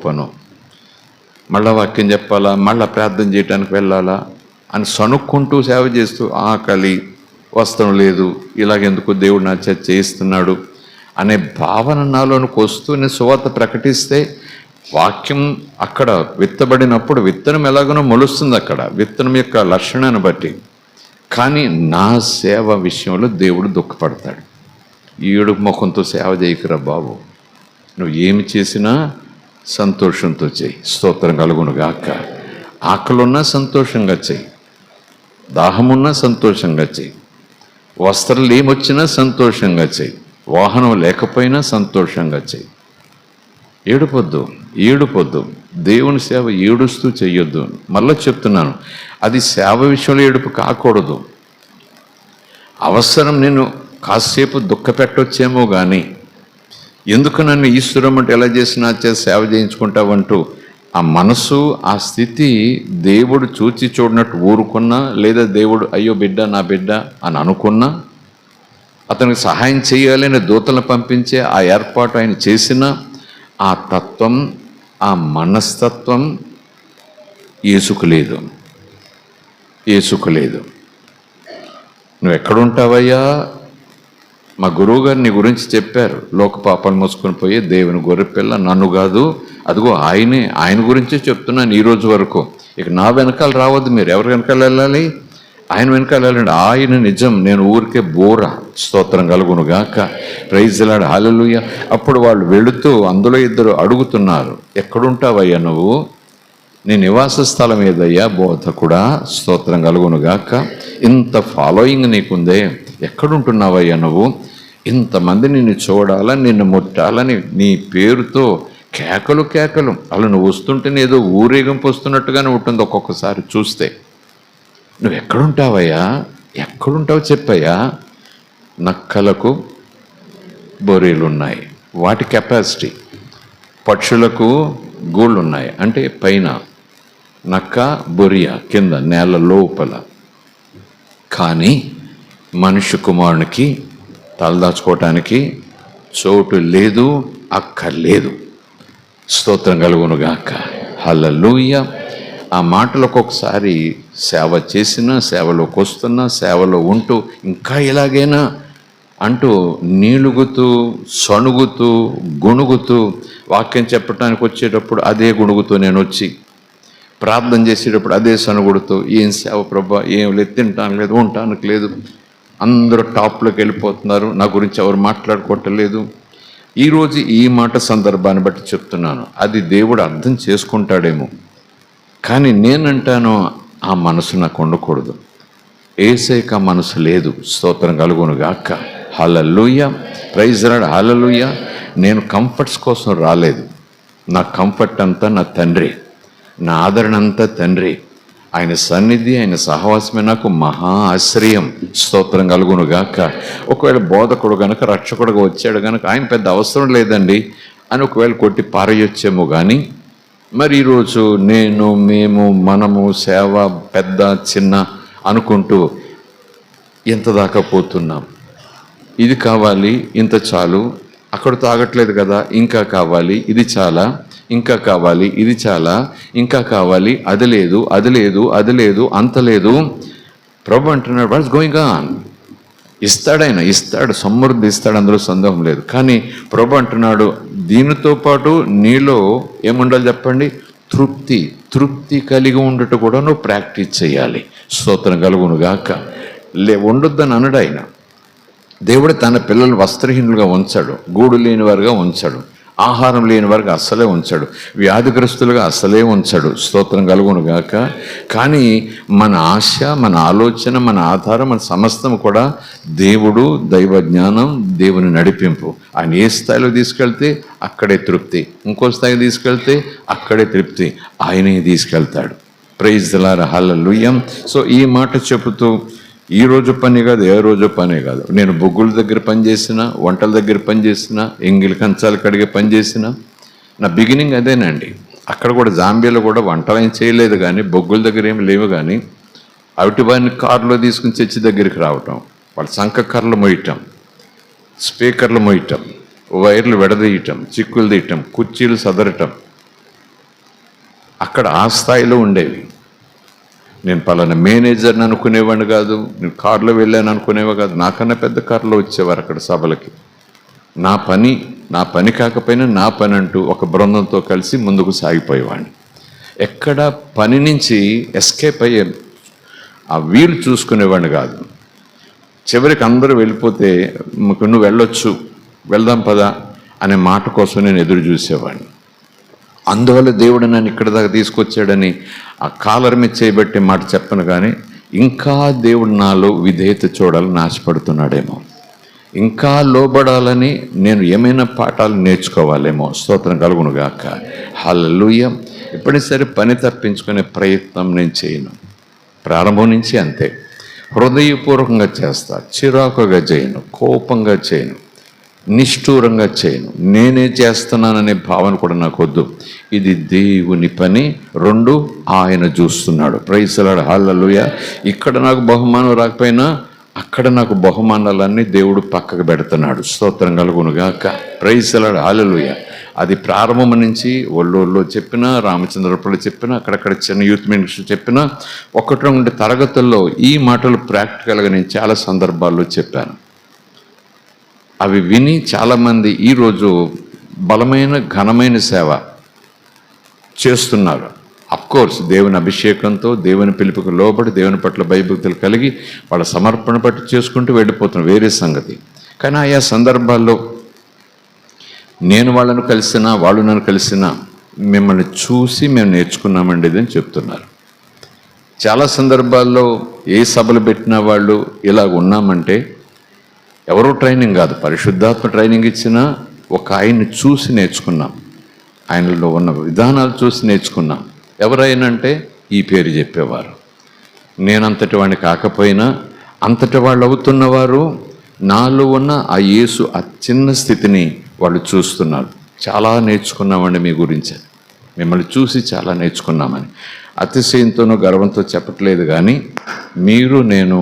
పనో. మళ్ళా వాక్యం చెప్పాలా, మళ్ళా ప్రార్థన చేయడానికి వెళ్ళాలా అని సనుక్కుంటూ సేవ చేస్తూ, ఆకలి, వస్త్రం లేదు, ఇలాగెందుకు దేవుడు నా చేత చేయిస్తున్నాడు అనే భావన నాలోనికి వస్తూ నేను సువార్త ప్రకటిస్తే, వాక్యం అక్కడ విత్తబడినప్పుడు విత్తనం ఎలాగనో మొలుస్తుంది అక్కడ, విత్తనం యొక్క లక్షణాన్ని బట్టి. కానీ నా సేవ విషయంలో దేవుడు దుఃఖపడతాడు. ఈడు ముఖంతో సేవ చేయకురా బాబు, నువ్వు ఏమి చేసినా సంతోషంతో చేయి. స్తోత్రం కలుగునుగాక. ఆకలున్నా సంతోషంగా చేయి, దాహమున్నా సంతోషంగా చేయి, వస్త్రాలు ఏమొచ్చినా సంతోషంగా చేయి, వాహనం లేకపోయినా సంతోషంగా చేయి. ఏడుపొద్దు. దేవుని సేవ ఏడుస్తూ చెయ్యొద్దు. మళ్ళీ చెప్తున్నాను, అది సేవ విషయంలో ఏడుపు కాకూడదు. అవసరం నేను కాసేపు దుఃఖపెట్టొచ్చేమో కానీ ఎందుకు నన్ను ఈశ్వరం అంటే ఎలా చేసినా చేసి సేవ చేయించుకుంటావంటూ ఆ మనసు, ఆ స్థితి దేవుడు చూచి చూడనట్టు ఊరుకున్నా, లేదా దేవుడు అయ్యో బిడ్డ నా బిడ్డ అని అనుకున్నా, అతనికి సహాయం చేయాలని దూతలను పంపించే ఆ ఏర్పాటు ఆయన చేసిన ఆ తత్వం, ఆ మనస్తత్వం యేసుకు లేదు. యేసుకు లేదు. నువ్వు ఎక్కడుంటావయ్యా? మా గురువుగారు నీ గురించి చెప్పారు, లోక పాపాలు మోసుకొని పోయి దేవుని గొర్రెపిల్ల, నన్ను కాదు, అదిగో ఆయనే, ఆయన గురించే చెప్తున్నాను ఈ రోజు వరకు. ఇక నా వెనకాల రావద్దు, మీరు ఎవరి వెనకాల వెళ్ళాలి? ఆయన వెనకాల వెళ్ళండి. ఆయన నిజం, నేను ఊరికే బోర. స్తోత్రం కలుగును గాక. ప్రైజ్ లార్డ్, హల్లెలూయా. అప్పుడు వాళ్ళు వెళుతూ అందులో ఇద్దరు అడుగుతున్నారు, ఎక్కడుంటావయ్యా నువ్వు? నీ నివాస స్థలం ఏదయ్యా బోధకుడా? స్తోత్రం కలుగును గాక. ఇంత ఫాలోయింగ్ నీకుందే, ఎక్కడుంటున్నావయ్యా నువ్వు? ఇంతమంది నిన్ను చూడాలని, నిన్ను ముట్టాలని నీ పేరుతో కేకలు కేకలు. అలా నువ్వు వస్తుంటేనే ఏదో ఊరేగింపు వస్తున్నట్టుగానే ఉంటుంది ఒక్కొక్కసారి చూస్తే. నువ్వు ఎక్కడుంటావయ్యా? ఎక్కడుంటావు చెప్పయ్యా? నక్కలకు బొరీలు ఉన్నాయి, వాటి కెపాసిటీ. పక్షులకు గూళ్ళు ఉన్నాయి, అంటే పైన, నక్క బొరియా కింద నేల లోపల. కానీ మనుష్య కుమారునికి తలదాచుకోవటానికి చోటు లేదు, అక్కర్లేదు. స్తోత్రం కలుగునుగాక. హల్లెలూయా. ఆ మాటలకు ఒకసారి సేవ చేసినా, సేవలోకి వస్తున్నా, సేవలో ఉంటూ ఇంకా ఇలాగైనా అంటూ నీలుగుతూ, సణుగుతూ, గుణుగుతూ, వాక్యం చెప్పడానికి వచ్చేటప్పుడు అదే గుణుగుతూ నేను వచ్చి, ప్రార్థన చేసేటప్పుడు అదే సణుగుడుతూ, ఏం సేవ ప్రభా, ఏం లేదు, తింటానికి లేదు, ఉండటానికి లేదు, అందరూ టాప్లోకి వెళ్ళిపోతున్నారు, నా గురించి ఎవరు మాట్లాడుకోవట్లేదు. ఈరోజు ఈ మాట సందర్భాన్ని బట్టి చెప్తున్నాను, అది దేవుడు అర్థం చేసుకుంటాడేమో, కానీ నేనంటాను ఆ మనసు నాకు ఉండకూడదు. యేసయ్యకు ఆ మనసు లేదు. స్తోత్రం కలుగును గాక. హల్లెలూయా. ప్రైజ్ లార్డ్, హల్లెలూయా. నేను కంఫర్ట్స్ కోసం రాలేదు. నా కంఫర్ట్ అంతా నా తండ్రి, నా ఆదరణ అంతా తండ్రి. ఆయన సన్నిధి, ఆయన సహవాసమే నాకు మహా ఆశ్రయం. స్తోత్రం కలుగును గాక. ఒకవేళ బోధకుడు గనక, రక్షకుడుగా వచ్చాడు గనక ఆయన పెద్ద అవసరం లేదండి అని ఒకవేళ కొట్టి పారేయొచ్చేమో కానీ, మరి ఈరోజు నేను, మేము, మనము సేవ పెద్ద చిన్న అనుకుంటూ ఎంత దాకా పోతున్నాం. ఇది కావాలి, ఇంత చాలు, అక్కడితో ఆగట్లేదు కదా, ఇంకా కావాలి, ఇది చాలా, ఇంకా కావాలి, ఇది చాలా, ఇంకా కావాలి, అది లేదు, అది లేదు, అది లేదు, అంత లేదు. ప్రభు అంటున్నాడు, వాట్స్ గోయింగ్ ఆన్? ఇస్తాడైనా, ఇస్తాడు, సమృద్ధి ఇస్తాడు, అందులో సందేహం లేదు. కానీ ప్రభు అంటున్నాడు, దీనితో పాటు నీలో ఏముండాలి చెప్పండి? తృప్తి. తృప్తి కలిగి ఉండట కూడా నువ్వు ప్రాక్టీస్ చేయాలి. స్తోత్రం కలుగును గాక. ఉండొద్దని అనడు ఆయన. దేవుడు తన పిల్లలు వస్త్రహీనులుగా ఉంచాడు, గూడు లేని వారుగా ఉంచాడు, ఆహారం లేని వారికి అస్సలే ఉంచాడు, వ్యాధిగ్రస్తులుగా అస్సలే ఉంచాడు. స్తోత్రం కలుగును గాక. కానీ మన ఆశ, మన ఆలోచన, మన ఆధారం, మన సమస్తం కూడా దేవుడు, దైవ జ్ఞానం, దేవుని నడిపింపు. ఆయన ఏ స్థాయిలో తీసుకెళ్తే అక్కడే తృప్తి, ఇంకో స్థాయికి తీసుకెళ్తే అక్కడే తృప్తి. ఆయనే తీసుకెళ్తాడు. Praise the lord, hallelujah. So ఈ మాట చెబుతూ, ఈ రోజు పని కాదు, ఏ రోజు పనే కాదు. నేను బొగ్గుల దగ్గర పనిచేసిన, వంటల దగ్గర పనిచేసిన, ఎంగిలి కంచాలు కడిగే పని చేసిన, నా బిగినింగ్ అదేనండి. అక్కడ కూడా జాంబియాలో కూడా వంటలు ఏం చేయలేదు, కానీ బొగ్గుల దగ్గర ఏమి లేవు. కానీ అవిటి వారిని కారులో తీసుకుని చర్చి దగ్గరికి రావటం, వాళ్ళ సంఖ కర్రలు మోయటం, స్పీకర్లు మోయటం, వైర్లు విడదీయటం, చిక్కులు తీయటం, కుర్చీలు సదరటం, అక్కడ ఆ స్థాయిలో ఉండేవి. నేను పలానా మేనేజర్ని అనుకునేవాడిని కాదు, నేను కారులో వెళ్ళాను అనుకునేవా కాదు. నాకన్నా పెద్ద కారులో వచ్చేవారు అక్కడ సభలకి. నా పని కాకపోయినా నా పని అంటూ ఒక బృందంతో కలిసి ముందుకు సాగిపోయేవాడిని. ఎక్కడ పని నుంచి ఎస్కేప్ అయ్యే ఆ వీలు చూసుకునేవాడిని కాదు. చివరికి అందరూ వెళ్ళిపోతే నువ్వు వెళ్ళొచ్చు, వెళ్దాం పదా అనే మాట కోసం నేను ఎదురు చూసేవాడిని. అందువల్ల దేవుడు నన్ను ఇక్కడ దాకా తీసుకొచ్చాడని ఆ కాలర్ మీద చేయబట్టే మాట చెప్పను. కానీ ఇంకా దేవుడు నాలో విధేయత చూడాలని ఆశపడుతున్నాడేమో, ఇంకా లోబడాలని నేను ఏమైనా పాఠాలు నేర్చుకోవాలేమో. స్తోత్రం కలుగును గాక. హల్లెలూయా. ఎప్పుడైనా సరే పని తప్పించుకునే ప్రయత్నం నేను చేయను. ప్రారంభం నుంచి అంతే. హృదయపూర్వకంగా చేస్తా, చిరాకుగా చేయను, కోపంగా చేయను, నిష్ఠూరంగా చేయను, నేనే చేస్తున్నాననే భావన కూడా నాకు వద్దు. ఇది దేవుని పని. 2, ఆయన చూస్తున్నాడు. ప్రైజ్ ది లార్డ్, హల్లెలూయా. ఇక్కడ నాకు బహుమానం రాకపోయినా అక్కడ నాకు బహుమానాలన్నీ దేవుడు పక్కకు పెడుతున్నాడు. స్తోత్రం కలుగునుగాక. ప్రైజ్ ది లార్డ్, హల్లెలూయా. అది ప్రారంభం నుంచి ఒళ్ళూరులో చెప్పినా, రామచంద్రపురంలో చెప్పినా, అక్కడక్కడ చిన్న యూత్ మినిస్ట్రీ చెప్పినా, 1-2 తరగతుల్లో ఈ మాటలు ప్రాక్టికల్గా నేను చాలా సందర్భాల్లో చెప్పాను. అవి విని చాలామంది ఈరోజు బలమైన ఘనమైన సేవ చేస్తున్నారు. అఫ్కోర్స్ దేవుని అభిషేకంతో, దేవుని పిలుపుకు లోబడి, దేవుని పట్ల భయభక్తులు కలిగి వాళ్ళ సమర్పణ పట్టి చేసుకుంటూ వెళ్ళిపోతున్నారు, వేరే సంగతి. కానీ ఆయా సందర్భాల్లో నేను వాళ్ళను కలిసినా, వాళ్ళు నన్ను కలిసినా, మిమ్మల్ని చూసి మేము నేర్చుకున్నామండి అని చెప్తున్నారు. చాలా సందర్భాల్లో ఏ సభలు పెట్టినా వాళ్ళు ఇలాగ ఉన్నామంటే ఎవరో ట్రైనింగ్ కాదు, పరిశుద్ధాత్మ ట్రైనింగ్ ఇచ్చినా ఒక ఆయన్ని చూసి నేర్చుకున్నాం, ఆయనలో ఉన్న విధానాలు చూసి నేర్చుకున్నాం. ఎవరైనంటే ఈ పేరు చెప్పేవారు. నేనంతటి వాడిని కాకపోయినా అంతటి వాళ్ళు అవుతున్నవారు నాలో ఉన్న ఆ యేసు ఆ చిన్న స్థితిని వాళ్ళు చూస్తున్నారు. చాలా నేర్చుకున్నామండి మీ గురించి, మిమ్మల్ని చూసి చాలా నేర్చుకున్నామని అతిశయంతోనూ గర్వంతో చెప్పట్లేదు. కానీ మీరు నేను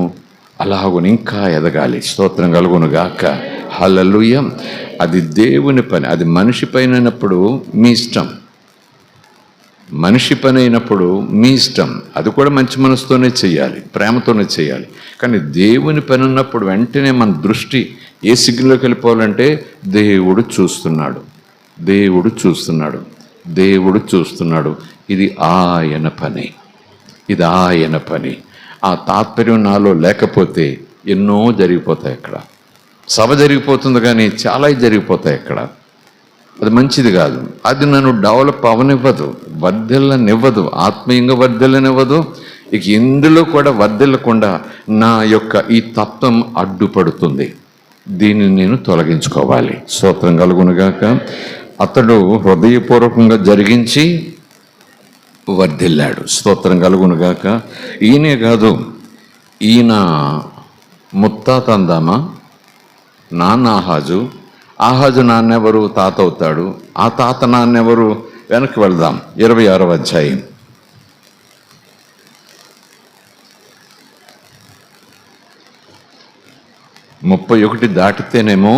అలాగుని ఇంకా ఎదగాలి. స్తోత్రం కలుగును గాక. హల్లెలూయా. అది దేవుని పని. అది మనిషి పని అయినప్పుడు మీ ఇష్టం, మనిషి పని అయినప్పుడు మీ ఇష్టం. అది కూడా మంచి మనసుతోనే చేయాలి, ప్రేమతోనే చేయాలి. కానీ దేవుని పని ఉన్నప్పుడు వెంటనే మన దృష్టి ఏ సిగ్నల్లోకి వెళ్ళిపోవాలంటే దేవుడు చూస్తున్నాడు, దేవుడు చూస్తున్నాడు, దేవుడు చూస్తున్నాడు. ఇది ఆయన పని, ఇది ఆయన పని. ఆ తాత్పర్యం నాలో లేకపోతే ఎన్నో జరిగిపోతాయి. అక్కడ సభ జరిగిపోతుంది కానీ చాలా జరిగిపోతాయి అక్కడ. అది మంచిది కాదు. అది నన్ను డెవలప్ అవనివ్వదు, వర్ధిల్లనివ్వదు, ఆత్మీయంగా వర్ధిల్లనివ్వదు. ఇక ఎందులో కూడా వర్ధిల్లకుండా నా యొక్క ఈ తత్వం అడ్డుపడుతుంది. దీన్ని నేను తొలగించుకోవాలి. స్తోత్రం కలుగునుగాక. అతడు హృదయపూర్వకంగా జరిగించి వర్ధిల్లాడు. స్తోత్రం కలుగునుగాక. ఈయనే కాదు, ఈయన ముత్తాత అందామా, నాన్న ఆహాజు, ఆహాజు నాన్నెవరు, తాత అవుతాడు. ఆ తాత నాన్నెవరు, వెనక్కి వెళ్దాం. 26వ అధ్యాయం 31 దాటితేనేమో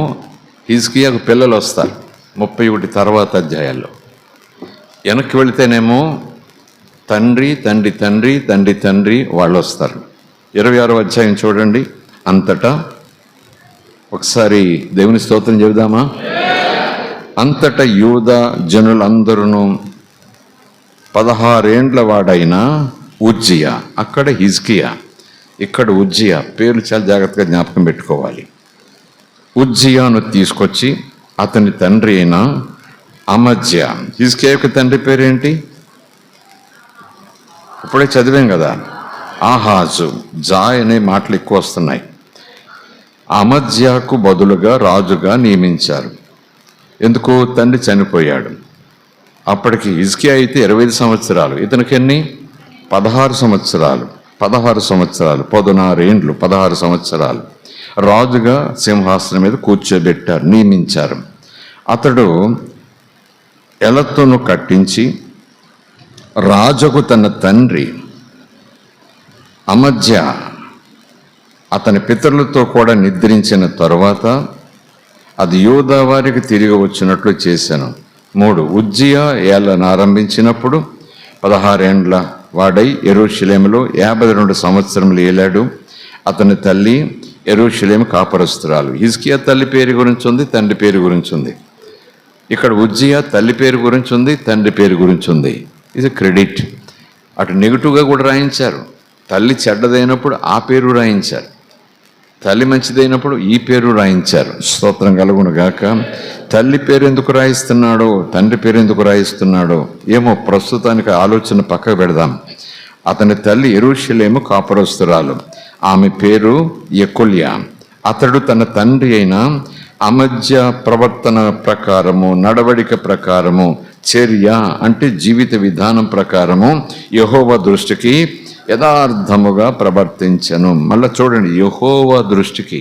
హిజ్కియాకు పిల్లలు వస్తారు. 31 తర్వాత అధ్యాయాల్లో వెనక్కి వెళితేనేమో తండ్రి తండ్రి తండ్రి తండ్రి తండ్రి వాళ్ళు వస్తారు. 26వ అధ్యాయం చూడండి. అంతటా ఒకసారి దేవుని స్తోత్రం చెబుదామా. అంతటా యూదా జనులందరూ 16 ఏండ్ల వాడైన ఉజ్జియా, అక్కడ హిజ్కియా, ఇక్కడ ఉజ్జియా, పేర్లు చాలా జాగ్రత్తగా జ్ఞాపకం పెట్టుకోవాలి. ఉజ్జియాను తీసుకొచ్చి అతని తండ్రి అయిన అమజ్య, హిజ్కియా యొక్క తండ్రి పేరేంటి, ఇప్పుడే చదివాం కదా, ఆహాజు. జాయ్ అనే మాటలు ఎక్కువ వస్తున్నాయి. అమజ్యాకు బదులుగా రాజుగా నియమించారు. ఎందుకు, తండ్రి చనిపోయాడు. అప్పటికి హిజ్కియా అయితే 25 సంవత్సరాలు, ఇతనికి ఎన్ని, 16 సంవత్సరాలు. 16 ఏండ్లు, 16 సంవత్సరాలు రాజుగా సింహాసనం మీద కూర్చోబెట్టారు, నియమించారు. అతడు ఎలత్తును కట్టించి రాజుకు తన తండ్రి అమజ్య అతని పితరులతో కూడా నిద్రించిన తరువాత అది యూదా వారికి తిరిగి వచ్చినట్లు చేశాను. 3 ఉజ్జియా ఏళ్ళను ఆరంభించినప్పుడు 16 ఏండ్ల వాడై యెరూషలేములో 52 సంవత్సరములు ఏలాడు. అతని తల్లి యెరూషలేము కాపరస్తురాలు. హిజ్కియా తల్లి పేరు గురించి ఉంది, తండ్రి పేరు గురించి ఉంది. ఇక్కడ ఉజ్జియా తల్లి పేరు గురించి ఉంది, తండ్రి పేరు గురించి ఉంది. ఇది క్రెడిట్. అటు నెగిటివ్గా కూడా రాయించారు. తల్లి చెడ్డదైనప్పుడు ఆ పేరు రాయించారు, తల్లి మంచిదైనప్పుడు ఈ పేరు రాయించారు. స్తోత్రం కలుగును గాక. తల్లి పేరు ఎందుకు రాయిస్తున్నాడో, తండ్రి పేరు ఎందుకు రాయిస్తున్నాడో ఏమో, ప్రస్తుతానికి ఆలోచన పక్కకు పెడదాం. అతని తల్లి యెరూషలేము కాపురస్తురాలు, ఆమె పేరు యెకొల్యా. అతడు తన తండ్రి అయిన అమజ్య ప్రవర్తన ప్రకారము, నడవడిక ప్రకారము, చర్య అంటే జీవిత విధానం ప్రకారము యెహోవా దృష్టికి యథార్థముగా ప్రవర్తించెను. మళ్ళీ చూడండి, యెహోవా దృష్టికి,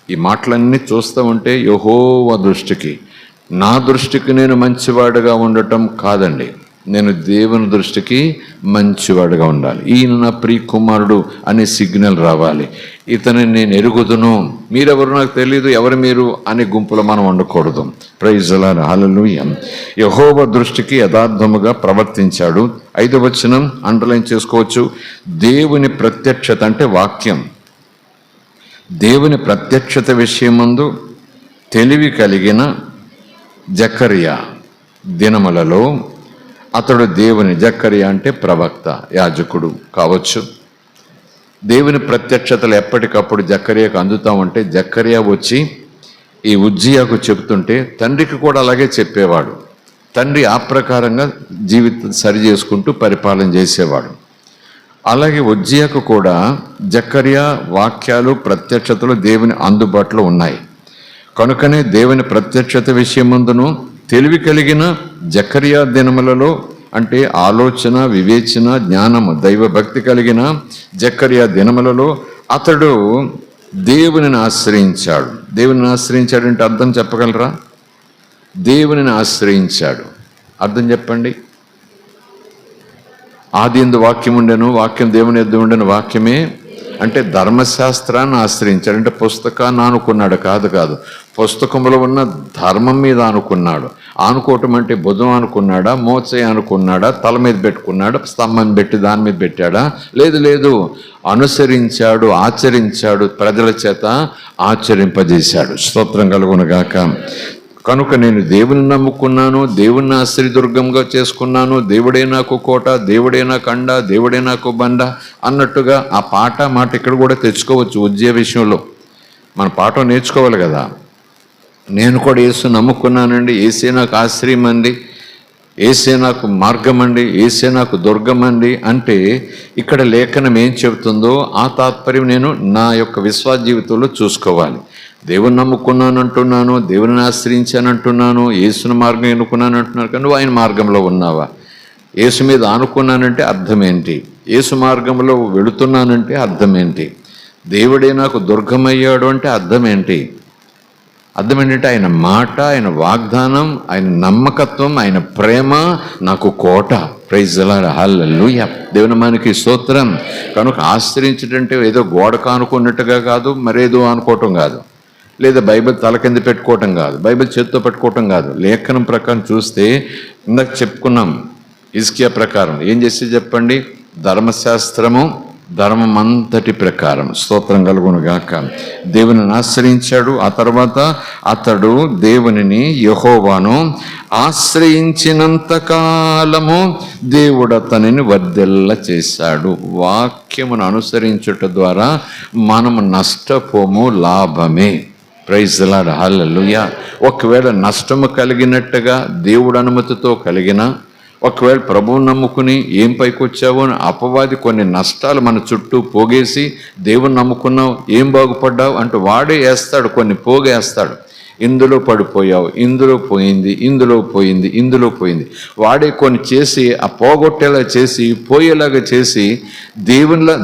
ఈ మాటలన్నీ చూస్తూ ఉంటే యెహోవా దృష్టికి, నా దృష్టికి నేను మంచివాడుగా ఉండటం కాదండి, నేను దేవుని దృష్టికి మంచివాడుగా ఉండాలి. ఈయన నా ప్రియ కుమారుడు అనే సిగ్నల్ రావాలి. ఇతనిని నేను ఎరుగుదును, మీరెవరు నాకు తెలియదు, ఎవరు మీరు అనే గుంపులో మనం ఉండకూడదు. ప్రైజ్ ది లార్డ్, హల్లెలూయా. యెహోవా దృష్టికి యథార్థముగా ప్రవర్తించాడు. 5వ వచనం అండర్లైన్ చేసుకోవచ్చు. దేవుని ప్రత్యక్షత అంటే వాక్యం. దేవుని ప్రత్యక్షత విషయమందు తెలివి కలిగిన జకర్యా దినములలో అతడు దేవుని, జకర్యా అంటే ప్రవక్త, యాజకుడు కావచ్చు. దేవుని ప్రత్యక్షతలు ఎప్పటికప్పుడు జకర్యాకు అందుతా ఉంటే జకర్యా వచ్చి ఈ ఉజ్జియాకు చెప్తుంటే తండ్రికి కూడా అలాగే చెప్పేవాడు. తండ్రి ఆ ప్రకారంగా జీవితం సరి చేసుకుంటూ పరిపాలన చేసేవాడు. అలాగే ఉజ్జియాకు కూడా జకర్యా వాక్యాలు, ప్రత్యక్షతలు దేవుని అందుబాటులో ఉన్నాయి. కనుకనే దేవుని ప్రత్యక్షత విషయమందును తెలివి కలిగిన జకర్యా దినములలో, అంటే ఆలోచన, వివేచన, జ్ఞానము, దైవభక్తి కలిగిన జకర్యా దినములలో అతడు దేవునిని ఆశ్రయించాడు. దేవునిని ఆశ్రయించాడంటే అర్థం చెప్పగలరా? దేవునిని ఆశ్రయించాడు అర్థం చెప్పండి. ఆది యందు వాక్యం ఉండెను, వాక్యం దేవుని యొద్ద ఉండెను, వాక్యమే అంటే ధర్మశాస్త్రాన్ని ఆశ్రయించాడు. అంటే పుస్తకాన్ని ఆనుకున్నాడు కాదు, పుస్తకంలో ఉన్న ధర్మం మీద ఆనుకున్నాడు. ఆనుకోవటం అంటే భుజం ఆనుకున్నాడా, మోచే ఆనుకున్నాడా, తల మీద పెట్టుకున్నాడా, స్తంభం పెట్టి దాని మీద పెట్టాడా? లేదు, అనుసరించాడు, ఆచరించాడు, ప్రజల చేత ఆచరింపజేశాడు. స్తోత్రం కలుగునుగాక. కనుక నేను దేవుని నమ్ముకున్నాను, దేవుని ఆశ్రయదుర్గంగా చేసుకున్నాను, దేవుడే నాకు కోట, దేవుడే నాకు అండ, దేవుడే నాకు బండ అన్నట్టుగా ఆ పాట మాట ఇక్కడ కూడా తెచ్చుకోవచ్చు. ఉద్యోగ విషయంలో మన పాఠం నేర్చుకోవాలి కదా. నేను కూడా యేసు నమ్ముకున్నానండి, యేసే నాకు ఆశ్రయం అండి, యేసే నాకు మార్గం అండి, యేసే నాకు దుర్గం అండి అంటే ఇక్కడ లేఖనం ఏం చెబుతుందో ఆ తాత్పర్యం నేను నా యొక్క విశ్వాస జీవితంలో చూసుకోవాలి. దేవుని నమ్ముకున్నాను అంటున్నాను, దేవుని ఆశ్రయించానంటున్నాను, యేసుని మార్గం ఎన్నుకున్నాను అంటున్నాను, కానీ నువ్వు ఆయన మార్గంలో ఉన్నావా? యేసు మీద ఆనుకున్నానంటే అర్థం ఏంటి? యేసు మార్గంలో వెళుతున్నానంటే అర్థం ఏంటి? దేవుడే నాకు దుర్గమయ్యాడు అంటే అర్థం ఏంటి? అర్థం ఏంటంటే ఆయన మాట, ఆయన వాగ్దానం, ఆయన నమ్మకత్వం, ఆయన ప్రేమ నాకు కోట. Praise the lord, hallelujah. దేవుని మనకి స్తోత్రం. కనుక ఆశ్రయించడంటే ఏదో గోడ కానుకున్నట్టుగా కాదు, మరేదో అనుకోవటం కాదు, లేదా బైబిల్ తల కింద పెట్టుకోవటం కాదు, బైబిల్ చేత్తో పెట్టుకోవటం కాదు. లేఖనం ప్రకారం చూస్తే ఇందాక చెప్పుకున్నాం, హిజ్కియా ప్రకారం ఏం చేస్తే చెప్పండి, ధర్మశాస్త్రము ధర్మమంతటి ప్రకారం. స్తోత్రం కలుగునుగాక. దేవునిని ఆశ్రయించాడు. ఆ తర్వాత అతడు దేవునిని, యెహోవాను ఆశ్రయించినంత కాలము దేవుడు అతనిని వర్ధిల్ల చేశాడు. వాక్యమును అనుసరించుట ద్వారా మనము నష్టపోము, లాభమే. ప్రైజ్ ది లార్డ్, హల్లెలూయా. ఒకవేళ నష్టము కలిగినట్టుగా దేవుడు అనుమతితో కలిగిన, ఒకవేళ ప్రభువుని నమ్ముకుని ఏం పైకి వచ్చావో అని అపవాది కొన్ని నష్టాలు మన చుట్టూ పోగేసి, దేవుని నమ్ముకున్నావు ఏం బాగుపడ్డావు అంటూ వాడే వేస్తాడు, కొన్ని పోగేస్తాడు. ఇందులో పడిపోయావు, ఇందులో పోయింది, ఇందులో పోయింది, ఇందులో పోయింది, వాడే కొన్ని చేసి ఆ పోగొట్టేలా చేసి, పోయేలాగా చేసి,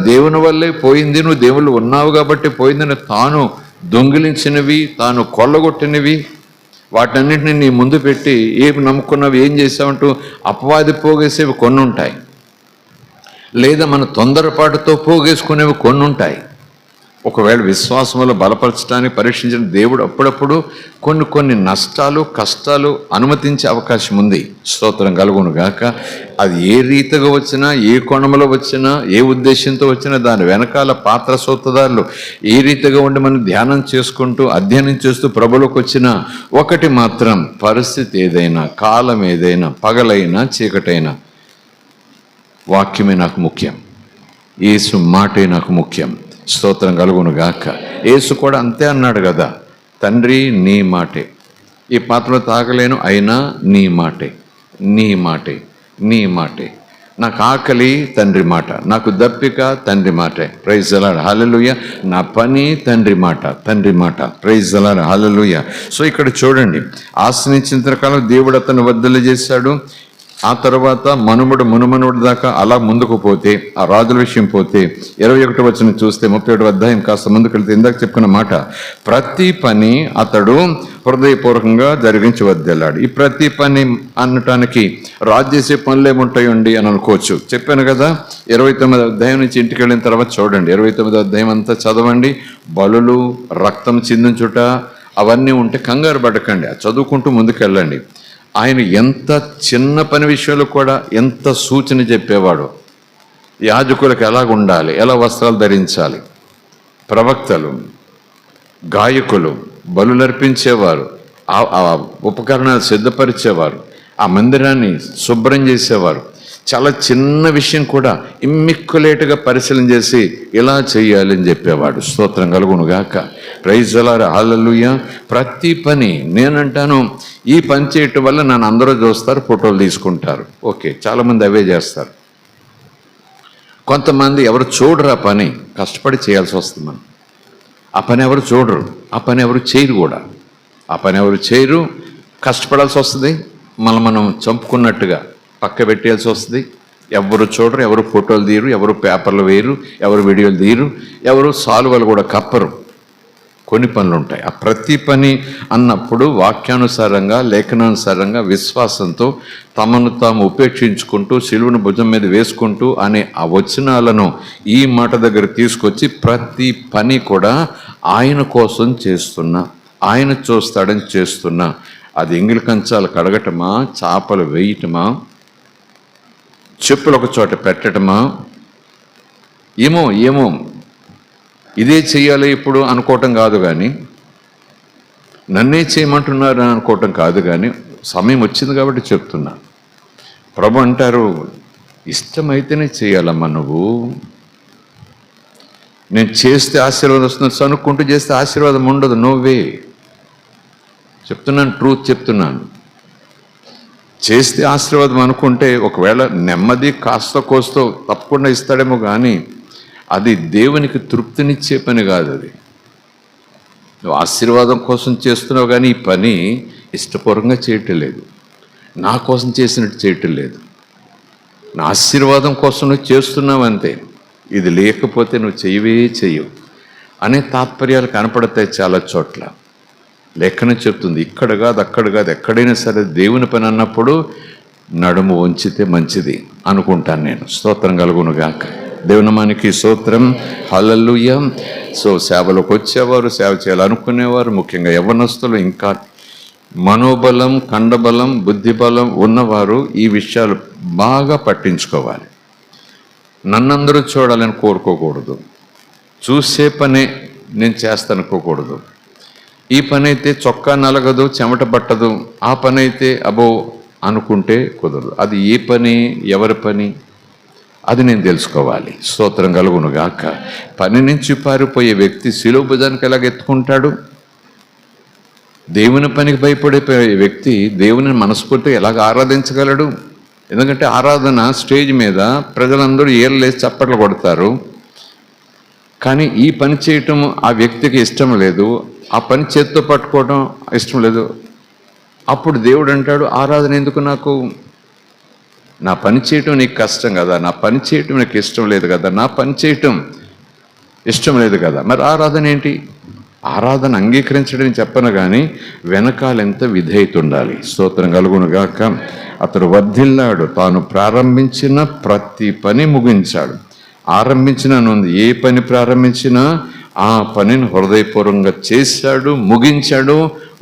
దేవుని వల్లే పోయింది, నువ్వు దేవుళ్ళు ఉన్నావు కాబట్టి పోయిందని తాను దొంగిలించినవి, తాను కొల్లగొట్టినవి, వాటన్నిటిని నీ ముందు పెట్టి ఏమి నమ్ముకున్నావు, ఏం చేసావంటూ అపవాది పోగేసేవి కొన్ని ఉంటాయి, లేదా మన తొందరపాటుతో పోగేసుకునేవి కొన్ని ఉంటాయి. ఒకవేళ విశ్వాసంలో బలపరచడానికి పరీక్షించిన దేవుడు అప్పుడప్పుడు కొన్ని నష్టాలు, కష్టాలు అనుమతించే అవకాశం ఉంది. స్తోత్రం కలుగును గాక. అది ఏ రీతిగా వచ్చినా, ఏ కోణంలో వచ్చినా, ఏ ఉద్దేశంతో వచ్చినా దాని వెనకాల పాత్ర సూత్రధారులు ఏ రీతిగా ఉండి మనం ధ్యానం చేసుకుంటూ, అధ్యయనం చేస్తూ ప్రభులోకి వచ్చినా ఒకటి మాత్రం, పరిస్థితి ఏదైనా, కాలం ఏదైనా, పగలైనా చీకటైనా వాక్యమే నాకు ముఖ్యం, యేసు మాటే నాకు ముఖ్యం. స్తోత్రం కలుగును గాక. యేసు కూడా అంతే అన్నాడు కదా, తండ్రి నీ మాటే, ఈ పాత్రలో తాగలేను అయినా నీ మాటే, నీ మాటే, నీ మాటే, నాకు ఆకలి తండ్రి మాట, నాకు దప్పిక తండ్రి మాటే. Praise the lord, hallelujah. నా పని తండ్రి మాట, తండ్రి మాట. Praise the lord, hallelujah. So ఇక్కడ చూడండి, ఆశ్రయించిన కాలం దేవుడు అతను వర్ధిల్ల చేశాడు. ఆ తర్వాత మునుమనుడు దాకా అలా ముందుకు పోతే, ఆ రాజుల విషయం పోతే 21 వచనం చూస్తే 37వ అధ్యాయం కాస్త ముందుకు వెళ్తే ఇందాక చెప్పుకున్న మాట, ప్రతి పని అతడు హృదయపూర్వకంగా జరిగించవద్దెళ్ళాడు. ఈ ప్రతి పని అనటానికి రాజు చేసే పనులు ఏముంటాయండి అని అనుకోవచ్చు. చెప్పాను కదా, 29వ అధ్యాయం నుంచి ఇంటికి వెళ్ళిన తర్వాత చూడండి, 29వ అధ్యాయం అంతా చదవండి. బలులు, రక్తం చిందించుట అవన్నీ ఉంటే కంగారు పడకండి, చదువుకుంటూ ముందుకు వెళ్ళండి. ఆయన ఎంత చిన్న పని విషయంలో కూడా ఎంత సూచన చెప్పేవాడు. యాజకులకు ఎలాగ ఉండాలి, ఎలా వస్త్రాలు ధరించాలి, ప్రవక్తలు, గాయకులు బలులర్పించేవారు, ఆ ఉపకరణాలు సిద్ధపరిచేవారు, ఆ మందిరాన్ని శుభ్రం చేసేవారు. చాలా చిన్న విషయం కూడా ఇమ్మిక్కులేటుగా పరిశీలన చేసి ఇలా చేయాలి అని చెప్పేవాడు. స్తోత్రం కలుగునుగాక. ప్రైజ్ అలారా, హల్లెలూయా. ప్రతి పని నేనంటాను, ఈ పని చేయటం వల్ల నన్ను అందరూ చూస్తారు, ఫోటోలు తీసుకుంటారు. ఓకే, చాలామంది అవే చేస్తారు. కొంతమంది ఎవరు చూడరు, ఆ పని కష్టపడి చేయాల్సి వస్తుంది. మనం ఆ పని ఎవరు చూడరు, ఆ పని ఎవరు చేయరు కూడా. ఆ పని ఎవరు చేయరు, కష్టపడాల్సి వస్తుంది. మనం చంపుకున్నట్టుగా పక్క పెట్టేయాల్సి వస్తుంది. ఎవరు చూడరు, ఎవరు ఫోటోలు తీయరు, ఎవరు పేపర్లు వేయరు, ఎవరు వీడియోలు తీయరు, ఎవరు సాల్వలు కూడా కప్పరు. కొన్ని పనులు ఉంటాయి. ఆ ప్రతి పని అన్నప్పుడు వాక్యానుసారంగా, లేఖనానుసారంగా, విశ్వాసంతో తమను తాము ఉపేక్షించుకుంటూ సిలువను భుజం మీద వేసుకుంటూ అనే ఆ వచనాలను ఈ మాట దగ్గర తీసుకొచ్చి ప్రతి పని కూడా ఆయన కోసం చేస్తున్నా, ఆయన చూస్తాడని చేస్తున్నా. అది ఎంగిలి కంచాలు కడగటమా, చేపలు వేయటమా, చెప్పులు ఒక చోట పెట్టటమా, ఏమో ఇదే చెయ్యాలి ఇప్పుడు అనుకోవటం కాదు, కానీ నన్నే చేయమంటున్నారు అని అనుకోవటం కాదు, కానీ సమయం వచ్చింది కాబట్టి చెప్తున్నా. ప్రభు అంటారు, ఇష్టమైతేనే చేయాలమ్మా. నువ్వు నేను చేస్తే ఆశీర్వాదం వస్తుంది అనుకుంటూ చేస్తే ఆశీర్వాదం ఉండదు. నువ్వే చెప్తున్నాను, ట్రూత్ చెప్తున్నాను. చేస్తే ఆశీర్వాదం అనుకుంటే ఒకవేళ నెమ్మది కాస్త కోస్తో తప్పకుండా ఇస్తాడేమో, కానీ అది దేవునికి తృప్తినిచ్చే పని కాదు. అది నువ్వు ఆశీర్వాదం కోసం చేస్తున్నావు, కానీ ఈ పని ఇష్టపూర్వకంగా చేయటం లేదు, నా కోసం చేసినట్టు చేయటం లేదు. నా ఆశీర్వాదం కోసం నువ్వు చేస్తున్నావు అంతే. ఇది లేకపోతే నువ్వు చెయ్యవు అనే తాత్పర్యాలు కనపడతాయి చాలా చోట్ల. లేఖనం చెప్తుంది, ఇక్కడ కాదు, అక్కడ కాదు, ఎక్కడైనా సరే దేవుని పని అన్నప్పుడు నడుము వంచితే మంచిది అనుకుంటాను నేను. స్తోత్రం కలుగునుగాక. దేవునమానికి స్తోత్రం, హల్లెలూయా. సో సేవలోకి వచ్చేవారు, సేవ చేయాలనుకునేవారు, ముఖ్యంగా యవ్వనస్తులు, ఇంకా మనోబలం, కండబలం, బుద్ధిబలం ఉన్నవారు ఈ విషయాలు బాగా పట్టించుకోవాలి. నన్నందరూ చూడాలని కోరుకోకూడదు. చూసే పనే నేను చేస్తానుకోకూడదు. ఈ పని అయితే చొక్కా నలగదు, చెమట పట్టదు, ఆ పని అయితే అబో అనుకుంటే కుదరదు. అది ఏ పని, ఎవరి పని, అది నేను తెలుసుకోవాలి. స్తోత్రం కలుగునుగాక. పని నుంచి పారిపోయే వ్యక్తి శిలువ భుజానికి ఎలాగ ఎత్తుకుంటాడు? దేవుని పనికి భయపడే వ్యక్తి దేవుని మనస్ఫూర్తిగా ఎలాగ ఆరాధించగలడు? ఎందుకంటే ఆరాధన స్టేజ్ మీద ప్రజలందరూ ఏర్లేసి చప్పట్లు కొడతారు, కానీ ఈ పని చేయటం ఆ వ్యక్తికి ఇష్టం లేదు, ఆ పని చేత్తో పట్టుకోవడం ఇష్టం లేదు. అప్పుడు దేవుడు అంటాడు, ఆరాధన ఎందుకు నాకు? నా పని చేయటం నీకు కష్టం కదా, నా పని చేయటం నీకు ఇష్టం లేదు కదా, నా పని చేయటం ఇష్టం లేదు కదా, మరి ఆరాధన ఏంటి? ఆరాధన అంగీకరించడం చెప్పను, కానీ వెనకాల ఎంత విధేయత ఉండాలి. స్తోత్రం కలుగునుగాక. అతడు వర్ధిల్లాడు, తాను ప్రారంభించిన ప్రతి పని ముగించాడు. ఆరంభించిన ఉంది, ఏ పని ప్రారంభించినా ఆ పనిని హృదయపూర్వకంగా చేశాడు, ముగించాడు,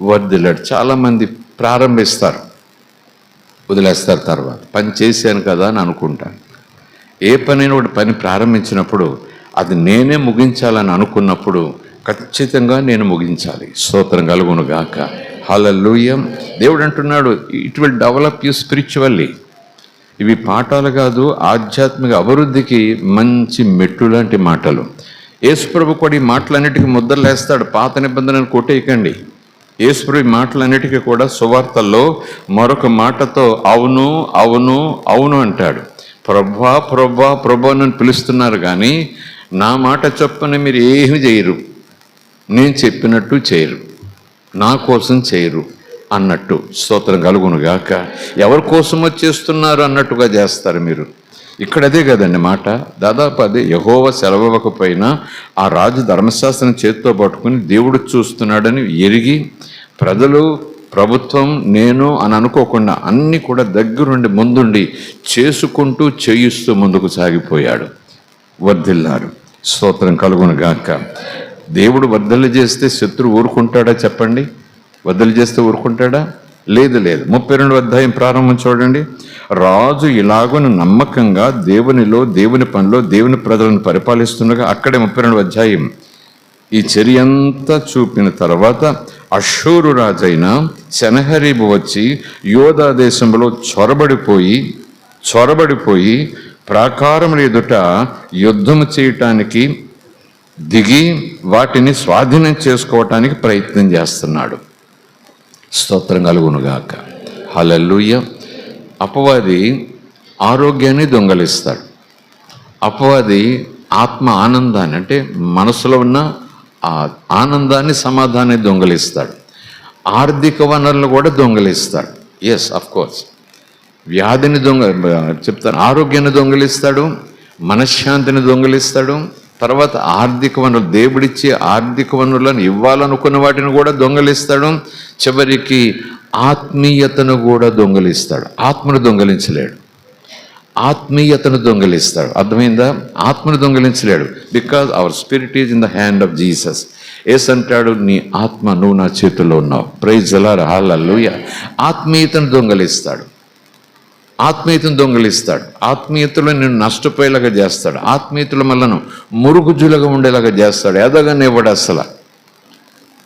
వర్ధిల్లాడు. చాలామంది ప్రారంభిస్తారు, వదిలేస్తారు, తర్వాత పని చేశాను కదా అని అనుకుంటాను. ఏ పనైనా ఒకటి పని ప్రారంభించినప్పుడు అది నేనే ముగించాలని అనుకున్నప్పుడు ఖచ్చితంగా నేను ముగించాలి. స్తోత్రం కలుగునుగాక. హల్లెలూయా. దేవుడు అంటున్నాడు, it will develop you spiritually. ఇవి పాఠాలు కాదు, ఆధ్యాత్మిక అభివృద్ధికి మంచి మెట్టు లాంటి మాటలు. యేసుప్రభు కూడా ఈ మాటలన్నిటికీ ముద్రలు వేస్తాడు. పాత నిబంధనను కొట్టేయకండి. యేసుప్రభు ఈ మాటలన్నిటికీ కూడా సువార్తల్లో మరొక మాటతో అవును అవును అవును అంటాడు. ప్రభా ప్రభా ప్రభా అని పిలుస్తున్నారు, కానీ నా మాట చొప్పున మీరు ఏమి చేయరు, నేను చెప్పినట్టు చేయరు, నా కోసం చేయరు, అన్నట్టు. స్తోత్రం కలుగును గాక. ఎవరి కోసమో చేస్తున్నారు అన్నట్టుగా చేస్తారు మీరు. ఇక్కడ అదే కదండి మాట. దాదాపు అదే. యెహోవా సెలవివ్వకపోయినా ఆ రాజు ధర్మశాస్త్రం చేతితో పట్టుకుని దేవుడు చూస్తున్నాడని ఎరిగి ప్రజలు, ప్రభుత్వం, నేను అని అనుకోకుండా అన్నీ కూడా దగ్గరుండి ముందుండి చేసుకుంటూ చేయిస్తూ ముందుకు సాగిపోయాడు. వర్ధిల్లారు. స్తోత్రం కలుగును గాక. దేవుడు వర్ధలు చేస్తే శత్రువు ఊరుకుంటాడా చెప్పండి? వర్ధలు చేస్తే ఊరుకుంటాడా? లేదు. 32వ అధ్యాయం ప్రారంభం చూడండి. రాజు ఇలాగున నమ్మకంగా దేవునిలో, దేవుని పనిలో, దేవుని ప్రజలను పరిపాలిస్తుండగా, అక్కడే 32వ అధ్యాయం ఈ చర్యంతా చూపిన తర్వాత అష్షూరు రాజైన సెనహరీబు వచ్చి యోధా దేశంలో చొరబడిపోయి ప్రాకారముల ఎదుట యుద్ధము చేయటానికి దిగి వాటిని స్వాధీనం చేసుకోవటానికి ప్రయత్నం చేస్తున్నాడు. స్తోత్రం కలుగునుగాక. హల్లెలూయా. అపవాది ఆరోగ్యాన్ని దొంగలిస్తాడు. అపవాది ఆత్మ ఆనందాన్ని, అంటే మనసులో ఉన్న ఆ ఆనందాన్ని, సమాధానాన్ని దొంగలిస్తాడు. ఆర్థిక వనరులు కూడా దొంగలిస్తాడు. Yes, of course. వ్యాధిని చెప్తాను, ఆరోగ్యాన్ని దొంగలిస్తాడు, మనశ్శాంతిని దొంగలిస్తాడు. తర్వాత ఆర్థిక వనరులు, దేవుడిచ్చే ఆర్థిక వనరులను ఇవ్వాలనుకున్న వాటిని కూడా దొంగలిస్తాడు. చివరికి ఆత్మీయతను కూడా దొంగలిస్తాడు. ఆత్మను దొంగలించలేడు, ఆత్మీయతను దొంగలిస్తాడు. అర్థమైందా? ఆత్మను దొంగలించలేడు. Because our spirit is in the hand of Jesus. యేసు అంటాడు, నీ ఆత్మ నువ్వు నా చేతుల్లో ఉన్నావు. Praise the lord. హల్లెలూయా. ఆత్మీయతను దొంగలిస్తాడు. ఆత్మీయతలో నిన్ను నష్టపోయేలాగా చేస్తాడు. ఆత్మీయతలో మనను మురుగుజులుగా ఉండేలాగా చేస్తాడు. ఎదగనివ్వడు అసలు.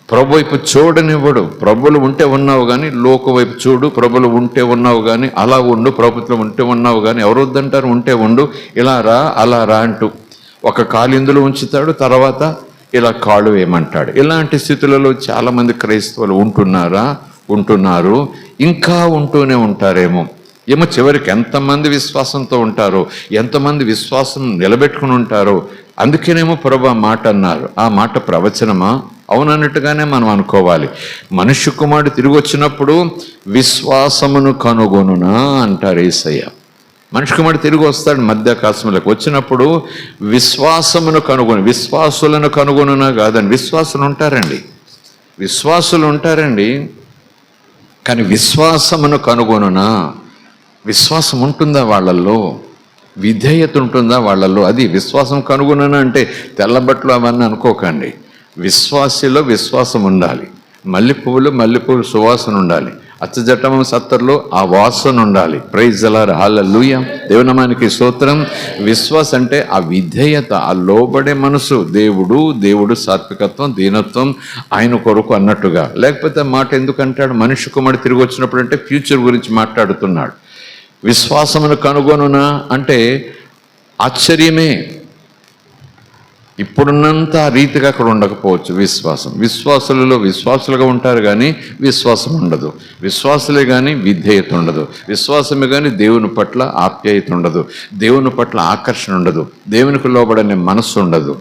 ప్రభు వైపు చూడనివ్వడు. ప్రభులు ఉంటే ఉన్నావు కానీ లోక వైపు చూడు. ప్రభులు ఉంటే ఉన్నావు కానీ అలా ఉండు. ప్రభుత్వం ఉంటే ఉన్నావు కానీ ఎవరు వద్దంటారు? ఉంటే ఉండు. ఇలా రా, అలా రా అంటూ ఒక కాలు ఇందులో ఉంచుతాడు, తర్వాత ఇలా కాళ్ళు వేయమంటాడు. ఇలాంటి స్థితులలో చాలామంది క్రైస్తవులు ఉంటున్నారు, ఇంకా ఉంటూనే ఉంటారేమో. చివరికి ఎంతమంది విశ్వాసంతో ఉంటారో, ఎంతమంది విశ్వాసం నిలబెట్టుకుని ఉంటారో. అందుకేనేమో ప్రభు ఆ మాట అన్నారు. ఆ మాట ప్రవచనమా? అవునన్నట్టుగానే మనం అనుకోవాలి. మనుష్య కుమారుడు తిరిగి వచ్చినప్పుడు విశ్వాసమును కనుగొనునా అంటారు యేసయ్య. మనుష్య కుమారుడు తిరిగి వస్తాడు మధ్యాకాశంలోకి. వచ్చినప్పుడు విశ్వాసమును విశ్వాసులను కనుగొనునా కాదండి. విశ్వాసులు ఉంటారండి, కానీ విశ్వాసమును కనుగొనునా? విశ్వాసం ఉంటుందా వాళ్ళల్లో? విధేయత ఉంటుందా వాళ్ళల్లో? అది విశ్వాసం కనుగొనునా అంటే తెల్లబట్లు అవన్నీ అనుకోకండి. విశ్వాసిలో విశ్వాసం ఉండాలి. మల్లెపువ్వులు సువాసన ఉండాలి. అచ్చజటం సత్తర్లో ఆ వాసన ఉండాలి. Praise the lord. హల్లెలూయా. దేవునామానికి స్తోత్రం. విశ్వాసం అంటే ఆ విధేయత, ఆ లోబడే మనసు. దేవుడు సాత్వికత్వం, దీనత్వం ఆయన కొరకు అన్నట్టుగా. లేకపోతే మాట ఎందుకంటాడు? మనిషి కుమారుడు తిరిగి వచ్చినప్పుడు అంటే ఫ్యూచర్ గురించి మాట్లాడుతున్నాడు. విశ్వాసమును కనుగొనునా అంటే ఆశ్చర్యమే. ఇప్పుడున్నంత రీతిగా అక్కడ ఉండకపోవచ్చు విశ్వాసులలో విశ్వాసులుగా ఉంటారు కానీ విశ్వాసం ఉండదు. విశ్వాసులే కానీ విధేయత ఉండదు. విశ్వాసమే కానీ దేవుని పట్ల ఆప్యాయత ఉండదు. దేవుని పట్ల ఆకర్షణ ఉండదు. దేవునికి లోబడనే మనస్సు ఉండదు.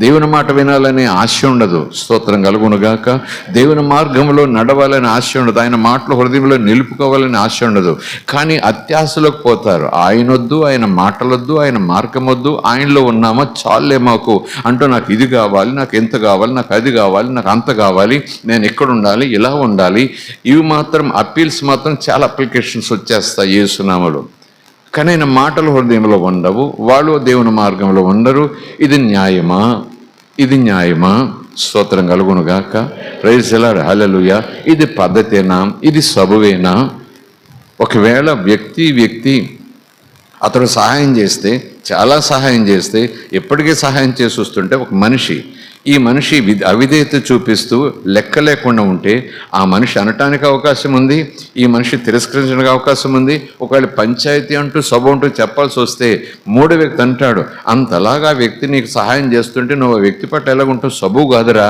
దేవుని మాట వినాలనే ఆశ ఉండదు. స్తోత్రం కలుగునుగాక. దేవుని మార్గంలో నడవాలని ఆశ ఉండదు. ఆయన మాటలు హృదయంలో నిలుపుకోవాలని ఆశ ఉండదు. కానీ అత్యాశలోకి పోతారు. ఆయనొద్దు, ఆయన మాటలొద్దు, ఆయన మార్గం వద్దు, ఆయనలో ఉన్నామా చాలే మాకు అంటూ, నాకు ఇది కావాలి, నాకు ఎంత కావాలి, నాకు అది కావాలి, నాకు అంత కావాలి, నేను ఎక్కడ ఉండాలి, ఇలా ఉండాలి. ఇవి మాత్రం అప్పీల్స్ మాత్రం చాలా అప్లికేషన్స్ వచ్చేస్తాయి యేసునామలో. కానీ ఆయన మాటలు హృదయంలో ఉండవు. వాళ్ళు దేవుని మార్గంలో ఉండరు. ఇది న్యాయమా? స్తోత్రం కలుగునుగాక. Praise the lord. హల్లెలూయా. ఇది పద్ధతేనా? ఇది సబువేనా? ఒకవేళ వ్యక్తి అతడు సహాయం చేస్తే, చాలా సహాయం చేస్తే, ఎప్పటికీ సహాయం చేసి వస్తుంటే ఒక మనిషి, ఈ మనిషి అవిధేయత చూపిస్తూ లెక్క లేకుండా ఉంటే ఆ మనిషి అనటానికి అవకాశం ఉంది, ఈ మనిషి తిరస్కరించడానికి అవకాశం ఉంది. ఒకవేళ పంచాయతీ అంటూ సభ అంటూ చెప్పాల్సి వస్తే మూడో వ్యక్తి అంటాడు, అంతలాగా ఆ వ్యక్తి నీకు సహాయం చేస్తుంటే నువ్వు ఆ వ్యక్తి పట్ల ఎలాగుంటావు? సబు కాదురా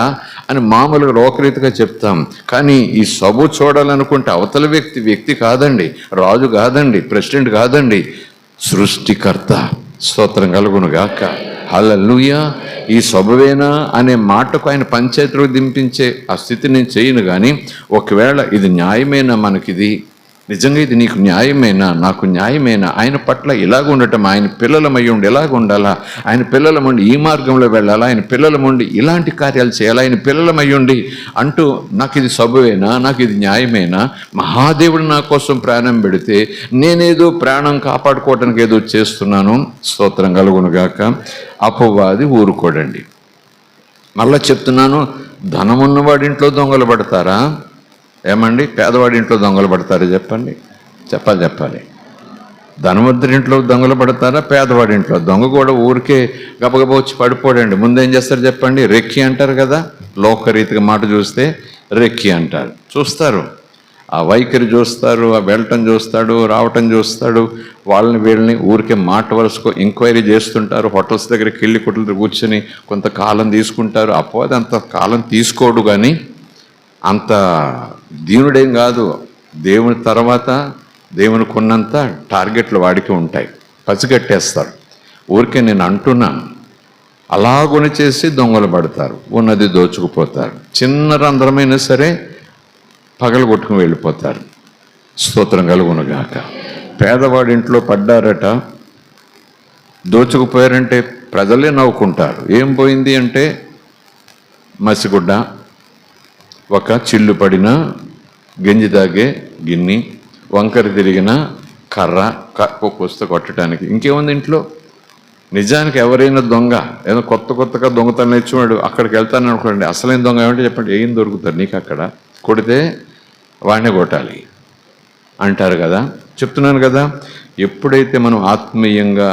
అని మామూలుగా లోకరీతిగా చెప్తాం. కానీ ఈ సబు చూడాలనుకుంటే అవతల వ్యక్తి కాదండి, రాజు కాదండి, ప్రెసిడెంట్ కాదండి, సృష్టికర్త. స్తోత్రం కలుగునుగాక. హల్లెలూయా. ఈ శుభవేనా అనే మాటకు ఆయన పంచాయతీలో దింపించే ఆ స్థితి నేను చేయను. కానీ ఒకవేళ ఇది న్యాయమేనా, మనకిది నిజంగా ఇది నీకు న్యాయమేనా, నాకు న్యాయమేనా, ఆయన పట్ల ఇలాగ ఉండటం, ఆయన పిల్లలమై ఉండి ఎలాగ ఉండాలా, ఆయన పిల్లలముండి ఈ మార్గంలో వెళ్ళాలా, ఆయన పిల్లలముండి ఇలాంటి కార్యాలు చేయాలా, ఆయన పిల్లలమై ఉండి అంటూ నాకు ఇది శుభవేనా, నాకు ఇది న్యాయమేనా? మహాదేవుడు నా కోసం ప్రాణం పెడితే నేనేదో ప్రాణం కాపాడుకోవటానికి ఏదో చేస్తున్నాను. స్తోత్రం కలుగునుగాక. అపవాది ఊరుకోడండి. మళ్ళా చెప్తున్నాను, ధనమున్నవాడి ఇంట్లో దొంగలు పడతారా? ఏమండి, పేదవాడి ఇంట్లో దొంగలు పడతారా? చెప్పాలి. ధనవంతుడి ఇంట్లో దొంగలు పడతారా? పేదవాడి ఇంట్లో? దొంగ కూడా ఊరికే గబగబా వచ్చి పడిపోడండి. ముందేం చేస్తారు చెప్పండి? రెక్కి అంటారు కదా, లోకరీతిగా మాట చూస్తే రెక్కి అంటారు. చూస్తారు, ఆ వైఖరి చూస్తారు, ఆ వెళ్ళటం చూస్తాడు, రావటం చూస్తాడు. వాళ్ళని వీళ్ళని ఊరికే మాట వరుసకు ఎంక్వైరీ చేస్తుంటారు. హోటల్స్ దగ్గరికి వెళ్ళి కుట్ల కూర్చొని కొంతకాలం తీసుకుంటారు. అపోది అంత కాలం తీసుకోడు, కానీ అంత దీనుడేం కాదు. దేవుని తర్వాత దేవుని కొన్నంత టార్గెట్లు వాడికి ఉంటాయి. పసిగట్టేస్తారు. ఊరికే నేను అంటున్నాను, అలాగుని చేసి దొంగలు పడతారు, ఉన్నది దోచుకుపోతారు. చిన్న రంధ్రమైనా సరే పగలు కొట్టుకుని వెళ్ళిపోతారు. స్తోత్రం కలుగునుగాక. పేదవాడి ఇంట్లో పడ్డారట, దోచుకుపోయారంటే ప్రజలే నవ్వుకుంటారు. ఏం పోయింది అంటే మసిగుడ్డ, ఒక చిల్లు పడిన గంజి తాగే గిన్నె, వంకర తిరిగిన కర్ర, వస్తు కొట్టడానికి. ఇంకేముంది ఇంట్లో? నిజానికి ఎవరైనా దొంగ ఏదో కొత్తగా దొంగతనం నేర్చుకున్నాడు, అక్కడికి వెళ్తాను అనుకోండి, అసలైన దొంగ ఏమంటే చెప్పండి, ఏం దొరుకుతారు నీకు అక్కడ? కొడితే వాడినే కొట్టాలి అంటారు కదా. చెప్తున్నాను కదా, ఎప్పుడైతే మనం ఆత్మీయంగా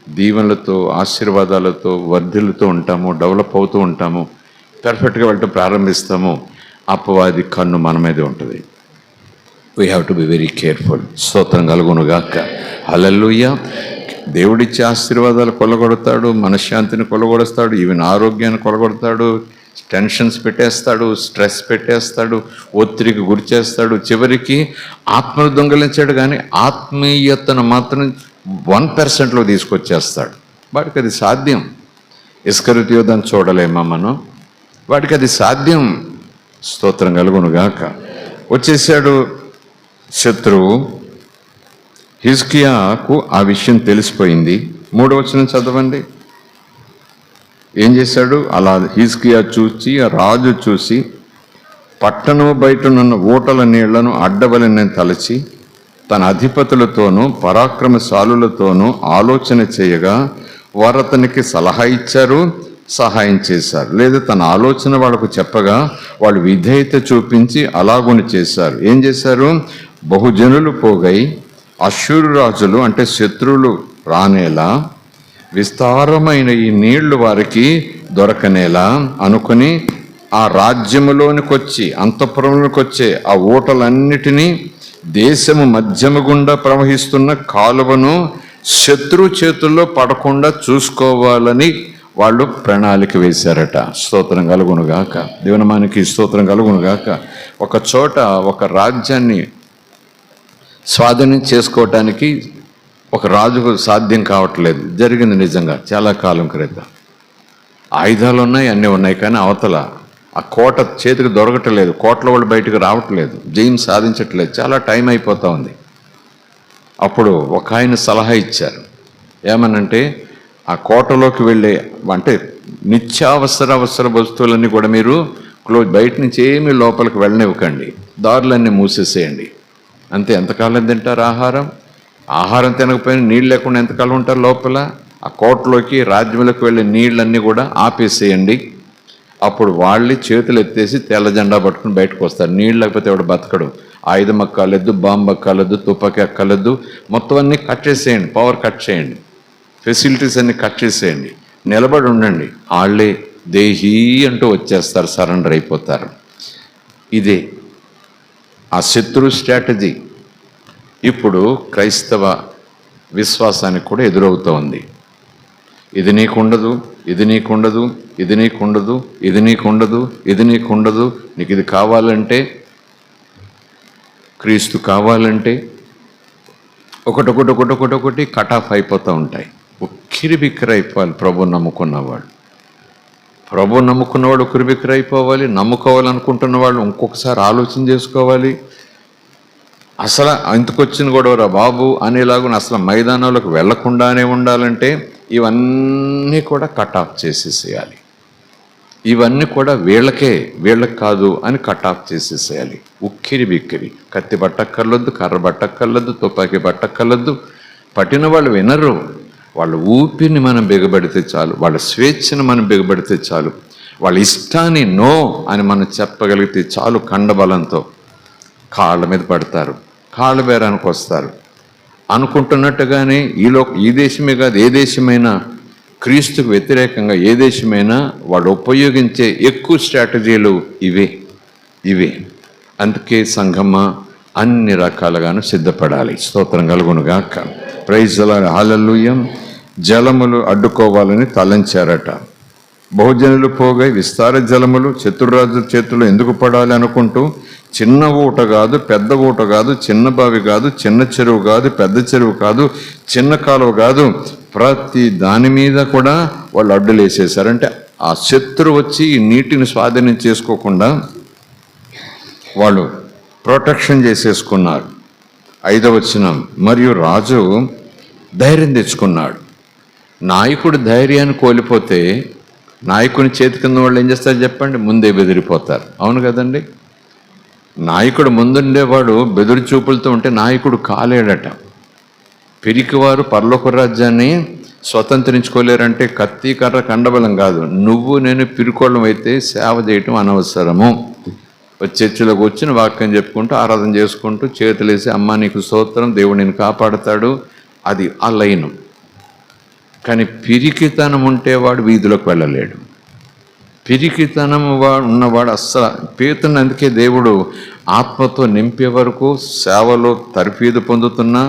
దీవెనలతో ఆశీర్వాదాలతో వర్ధిల్లుతూ ఉంటామో, డెవలప్ అవుతూ ఉంటామో, పర్ఫెక్ట్గా వెళ్ళటం ప్రారంభిస్తామో, అపవాది కన్ను మన మీదే ఉంటుంది. We have to be very careful. స్తోత్రం కలుగునుగాక. హల్లెలూయా. దేవుడిచ్చే ఆశీర్వాదాలు కొల్లగొడతాడు, మనశ్శాంతిని కొల్లగొడతాడు, ఈవెన్ ఆరోగ్యాన్ని కొల్లగొడతాడు, టెన్షన్స్ పెట్టేస్తాడు, స్ట్రెస్ పెట్టేస్తాడు, ఒత్తిడికి గురి చేస్తాడు. చివరికి ఆత్మను దొంగలించాడు, కానీ ఆత్మీయతను మాత్రం 1% తీసుకొచ్చేస్తాడు. వాడికి అది సాధ్యం. ఇస్కరియోతు యోధాన్ని చూడలేమా మనం? వాడికి అది సాధ్యం. స్తోత్రం కలుగునుగాక. వచ్చేసాడు శత్రువు. హిజ్కియాకు ఆ విషయం తెలిసిపోయింది. 3వ వచనం చదవండి. ఏం చేశాడు? అలా హిజ్కియా చూసి, ఆ రాజు చూసి, పట్టణము బయటనున్న ఊటల నీళ్లను అడ్డవలని తలచి తన అధిపతులతోనూ పరాక్రమశాలులతోనూ ఆలోచన చేయగా వారు అతనికి సలహా ఇచ్చారు, సహాయం చేశారు. లేదా తన ఆలోచన వాళ్ళకు చెప్పగా వాళ్ళు విధేయత చూపించి అలాగుని చేశారు. ఏం చేశారు? బహుజనులు పోగై అశ్షూరు రాజులు అంటే శత్రువులు రానేలా, విస్తారమైన ఈ నీళ్లు వారికి దొరకనేలా అనుకుని ఆ రాజ్యములోనికి వచ్చి, అంతఃపురంలోకి వచ్చే ఆ ఊటలన్నిటినీ, దేశము మధ్యము గుండా ప్రవహిస్తున్న కాలువను శత్రు చేతుల్లో పడకుండా చూసుకోవాలని వాళ్ళు ప్రణాళిక వేశారట. స్తోత్రం కలుగునుగాక. దేవునమానికి స్తోత్రం కలుగునుగాక. ఒక చోట ఒక రాజ్యాన్ని స్వాధీనం చేసుకోవటానికి ఒక రాజుకు సాధ్యం కావట్లేదు. జరిగింది నిజంగా చాలా కాలం క్రితం. ఆయుధాలు ఉన్నాయి, అన్నీ ఉన్నాయి, కానీ అవతల ఆ కోట చేతికి దొరకట్లేదు, కోటలో వాళ్ళు బయటకు రావట్లేదు, జయం సాధించట్లేదు, చాలా టైం అయిపోతూ ఉంది. అప్పుడు ఒక ఆయన సలహా ఇచ్చారు. ఏమనంటే, ఆ కోటలోకి వెళ్ళే అంటే నిత్యావసర వస్తువులన్నీ కూడా మీరు బయట నుంచి ఏమీ లోపలికి వెళ్ళనివ్వకండి, దారులన్నీ మూసేసేయండి. అంతే. ఎంతకాలం తింటారు ఆహారం తినకపోయినా నీళ్ళు లేకుండా ఎంతకాలం ఉంటారు లోపల? ఆ కోటలోకి రాజ్యంలోకి వెళ్ళే నీళ్ళన్నీ కూడా ఆపేసేయండి. అప్పుడు వాళ్ళే చేతులు ఎత్తేసి తెల్ల జెండా పట్టుకుని బయటకు వస్తారు. నీళ్ళు లేకపోతే ఎవడు బతకడు. ఆయుధం అక్కర్లేదు, బాంబు అక్కర్లేదు, తుపాకీ అక్కర్లేదు, మొత్తం అన్నీ కట్ చేసేయండి, పవర్ కట్ చేయండి, ఫెసిలిటీస్ అన్నీ కట్ చేసేయండి, నిలబడి ఉండండి. వాళ్ళే దేహీ అంటూ వచ్చేస్తారు, సరెండర్ అయిపోతారు. ఇదే ఆ శత్రు స్ట్రాటజీ ఇప్పుడు క్రైస్తవ విశ్వాసానికి కూడా ఎదురవుతూ ఉంది. ఇది నీకుండదు, ఇది నీకుండదు, ఇది నీకుండదు, ఇది నీకుండదు, ఇది నీకుండదు, నీకు ఇది కావాలంటే, క్రీస్తు కావాలంటే ఒకటొకటి కట్ ఆఫ్ అయిపోతూ ఉంటాయి. ఉక్కిరి బిక్కిరి అయిపోవాలి. ప్రభు నమ్ముకున్నవాడు ఉక్కిరి బిక్కిరి అయిపోవాలి. నమ్ముకోవాలనుకుంటున్న వాళ్ళు ఇంకొకసారి ఆలోచన చేసుకోవాలి. అసలు ఇంతకొచ్చిన గొడవరా బాబు అనేలాగా అసలు మైదానంలోకి వెళ్లకుండానే ఉండాలంటే ఇవన్నీ కూడా కట్ ఆఫ్ చేసేసేయాలి. ఇవన్నీ కూడా వీళ్ళకి కాదు అని కట్ ఆఫ్ చేసేసేయాలి. ఉక్కిరి బిక్కిరి, కత్తి పట్టక్కర్లొద్దు, కర్ర పట్టక్కర్లొద్దు, తుపాకీ పట్టక్కర్లొద్దు. పట్టిన వాళ్ళు వినరు. వాళ్ళ ఊపిరిని మనం బిగబడితే చాలు, వాళ్ళ స్వేచ్ఛను మనం బిగబడితే చాలు, వాళ్ళ ఇష్టాన్ని నో అని మనం చెప్పగలిగితే చాలు. కండబలంతో కాళ్ళ మీద పడతారు, కాళ్ళ బేరానికి వస్తారు. అనుకుంటున్నట్టుగానే ఈ దేశమే కాదు, ఏ దేశమైనా క్రీస్తుకు వ్యతిరేకంగా ఏ దేశమైనా వాళ్ళు ఉపయోగించే ఎక్కువ స్ట్రాటజీలు ఇవే. అందుకే సంఘమ్మ అన్ని రకాలుగాను సిద్ధపడాలి. స్తోత్రం కలుగునుగాక. Praise the lord. హల్లెలూయా. జలములు అడ్డుకోవాలని తలంచారట. బహుజనులు పోగై విస్తార జలములు శత్రురాజు చేతులు ఎందుకు పడాలి అనుకుంటూ చిన్న ఊట కాదు, పెద్ద ఊట కాదు, చిన్న బావి కాదు, చిన్న చెరువు కాదు, పెద్ద చెరువు కాదు, చిన్న కాలువ కాదు, ప్రతి దాని మీద కూడా వాళ్ళు అడ్డులు వేసేసారు. అంటే ఆ శత్రువు వచ్చి ఈ నీటిని స్వాధీనం చేసుకోకుండా వాళ్ళు ప్రొటెక్షన్ చేసేసుకున్నారు. 5వ వచనం, మరియు రాజు ధైర్యం తెచ్చుకున్నాడు. నాయకుడు ధైర్యాన్ని కోల్పోతే నాయకుని చేతి కింద వాళ్ళు ఏం చేస్తారు చెప్పండి? ముందే బెదిరిపోతారు. అవును కదండి? నాయకుడు ముందుండేవాడు బెదిరి చూపులతో ఉంటే నాయకుడు కాలేడట. పిరికివారు పరలోక రాజ్యాన్ని స్వతంత్రించుకోలేరంటే కత్తి కర్ర కండబలం కాదు, నువ్వు నేను పిరికోళ్ళం అయితే సేవ చేయటం అనవసరము. చర్చిలోకి వచ్చిన వాక్యం చెప్పుకుంటూ ఆరాధన చేసుకుంటూ చేతులేసి అమ్మ నీకు స్తోత్రం, దేవుడు నేను కాపాడుతాడు, అది ఆ లైను. కానీ పిరికితనం ఉంటేవాడు వీధిలోకి వెళ్ళలేడు. పిరికితనం ఉన్నవాడు అస్సలు పేతుని అందుకే దేవుడు ఆత్మతో నింపే వరకు సేవలో తర్ఫీదు పొందుతున్నా,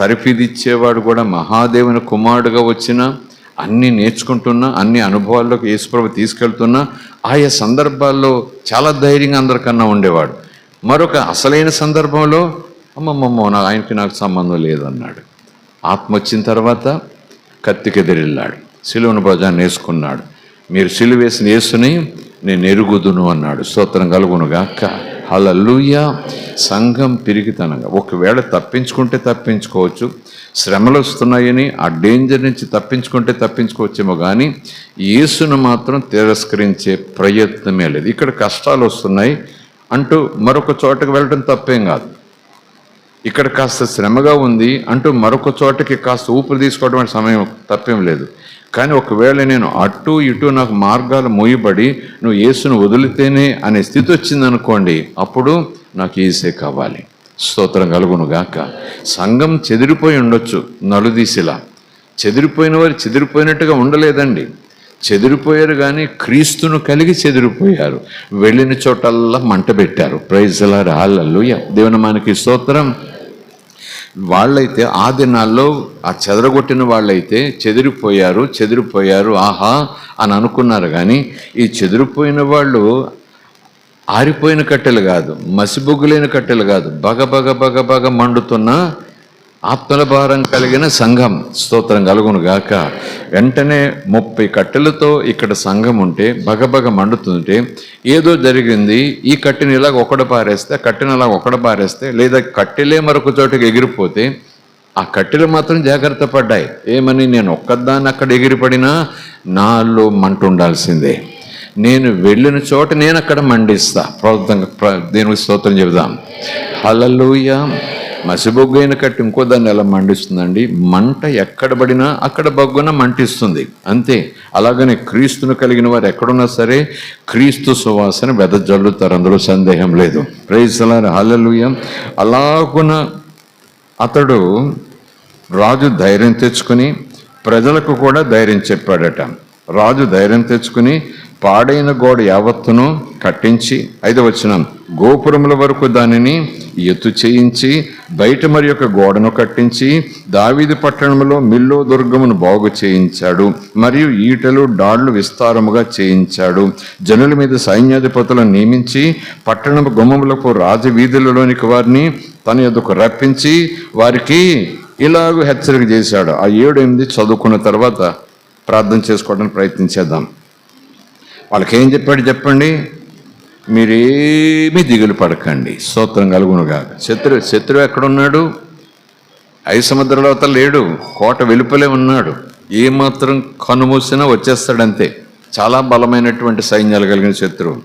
తర్ఫీదు ఇచ్చేవాడు కూడా మహాదేవుని కుమారుడుగా వచ్చిన అన్నీ నేర్చుకుంటున్నా, అన్ని అనుభవాల్లోకి యేసుప్రభు తీసుకెళ్తున్నా, ఆయా సందర్భాల్లో చాలా ధైర్యంగా అందరికన్నా ఉండేవాడు. మరొక అసలైన సందర్భంలో అమ్మమ్మమ్మో ఆయనకి నాకు సంబంధం లేదన్నాడు. ఆత్మ వచ్చిన తర్వాత కత్తికెదిరిల్లాడు, సిలువను భుజాన్ని వేసుకున్నాడు. మీరు సిలువ వేసిన యేసుని నేను ఎరుగుదును అన్నాడు. స్తోత్రం కలుగునుగాక. హల్లెలూయా. సంఘం పిరికితనంగా ఒకవేళ తప్పించుకుంటే తప్పించుకోవచ్చు, శ్రమలు వస్తున్నాయని ఆ డేంజర్ నుంచి తప్పించుకోవచ్చేమో, కానీ యేసును మాత్రం తిరస్కరించే ప్రయత్నమే లేదు. ఇక్కడ కష్టాలు వస్తున్నాయి అంటూ మరొక చోటకు వెళ్ళడం తప్పేం కాదు. ఇక్కడ కాస్త శ్రమగా ఉంది అంటూ మరొక చోటకి కాస్త ఊపిరి తీసుకోవడం సమయం తప్పేం లేదు. కానీ ఒకవేళ నేను అటు ఇటు నాకు మార్గాలు మూయబడి నువ్వు యేసును వదిలితేనే అనే స్థితి వచ్చిందనుకోండి, అప్పుడు నాకు యేసే కావాలి. స్తోత్రం కలుగునుగాక. సంఘం చెదిరిపోయి ఉండొచ్చు, నలుదీసిలా. చెదిరిపోయిన వారు చెదిరిపోయినట్టుగా ఉండలేదండి, చెదిరిపోయారు కానీ క్రీస్తును కలిగి చెదిరిపోయారు. వెళ్ళిన చోటల్లా మంట పెట్టారు. Praise the lord. హల్లెలూయా. దేవుని మనకి స్తోత్రం. వాళ్ళైతే ఆ దినాల్లో ఆ చెదరగొట్టిన వాళ్ళైతే చెదిరిపోయారు ఆహా అని అనుకున్నారు. కానీ ఈ చెదిరిపోయిన వాళ్ళు ఆరిపోయిన కట్టెలు కాదు, మసిబొగ్గులైన కట్టెలు కాదు, బగ మండుతున్న ఆత్మల భారం కలిగిన సంఘం. స్తోత్రం కలుగునుగాక. వెంటనే 30 కట్టెలతో ఇక్కడ సంఘం ఉంటే బగబగ మండుతుంటే ఏదో జరిగింది. ఈ కట్టెని ఇలాగ ఒకడ పారేస్తే, కట్టెని అలాగ ఒకడ పారేస్తే, లేదా కట్టెలే మరొక చోటకి ఎగిరిపోతే ఆ కట్టెలు మాత్రం జాగ్రత్త పడ్డాయి. ఏమని? నేను ఒక్కదాన్ని అక్కడ ఎగిరిపడినా నాలో మంట ఉండాల్సిందే, నేను వెళ్ళిన చోట నేను అక్కడ మండిస్తా. దేవునికి స్తోత్రం చెబుదాం. హల్లెలూయా. మసిబొగ్గైన కట్టి ఇంకో దాన్ని ఎలా మండిస్తుందండి? మంట ఎక్కడ పడినా అక్కడ బొగ్గున మంటిస్తుంది, అంతే. అలాగనే క్రీస్తును కలిగిన వారు ఎక్కడున్నా సరే క్రీస్తు సువాసన వెదజల్లుతారు, అందులో సందేహం లేదు. Praise the lord. హల్లెలూయా. అలాగున అతడు రాజు ధైర్యం తెచ్చుకుని ప్రజలకు కూడా ధైర్యం చెప్పాడట. రాజు ధైర్యం తెచ్చుకుని పాడైన గోడ యావత్తును కట్టించి 5వ వచనం, గోపురముల వరకు దానిని ఎత్తు చేయించి బయట మరి యొక్క గోడను కట్టించి దావీదు పట్టణంలో మిల్లో దుర్గమును బాగు చేయించాడు. మరియు ఈటలు డాళ్లు విస్తారముగా చేయించాడు. జనుల మీద సైన్యాధిపతులను నియమించి పట్టణము గుమ్మములకు రాజవీధులలోనికి వారిని తన యొద్దకు రప్పించి వారికి ఇలాగూ హెచ్చరిక చేశాడు. ఆ 7-8 చదువుకున్న తర్వాత ప్రార్థన చేసుకోవడానికి ప్రయత్నించేద్దాం. వాళ్ళకి ఏం చెప్పాడు చెప్పండి? మీరేమీ దిగులు పడకండి, స్తోత్రం కలుగునుగా. శత్రువు ఎక్కడున్నాడు? 5 సముద్రాల అవతల లేడు, కోట వెలుపలే ఉన్నాడు. ఏమాత్రం కనుమూసినా వచ్చేస్తాడంతే. చాలా బలమైనటువంటి సైన్యాలు కలిగిన శత్రువు.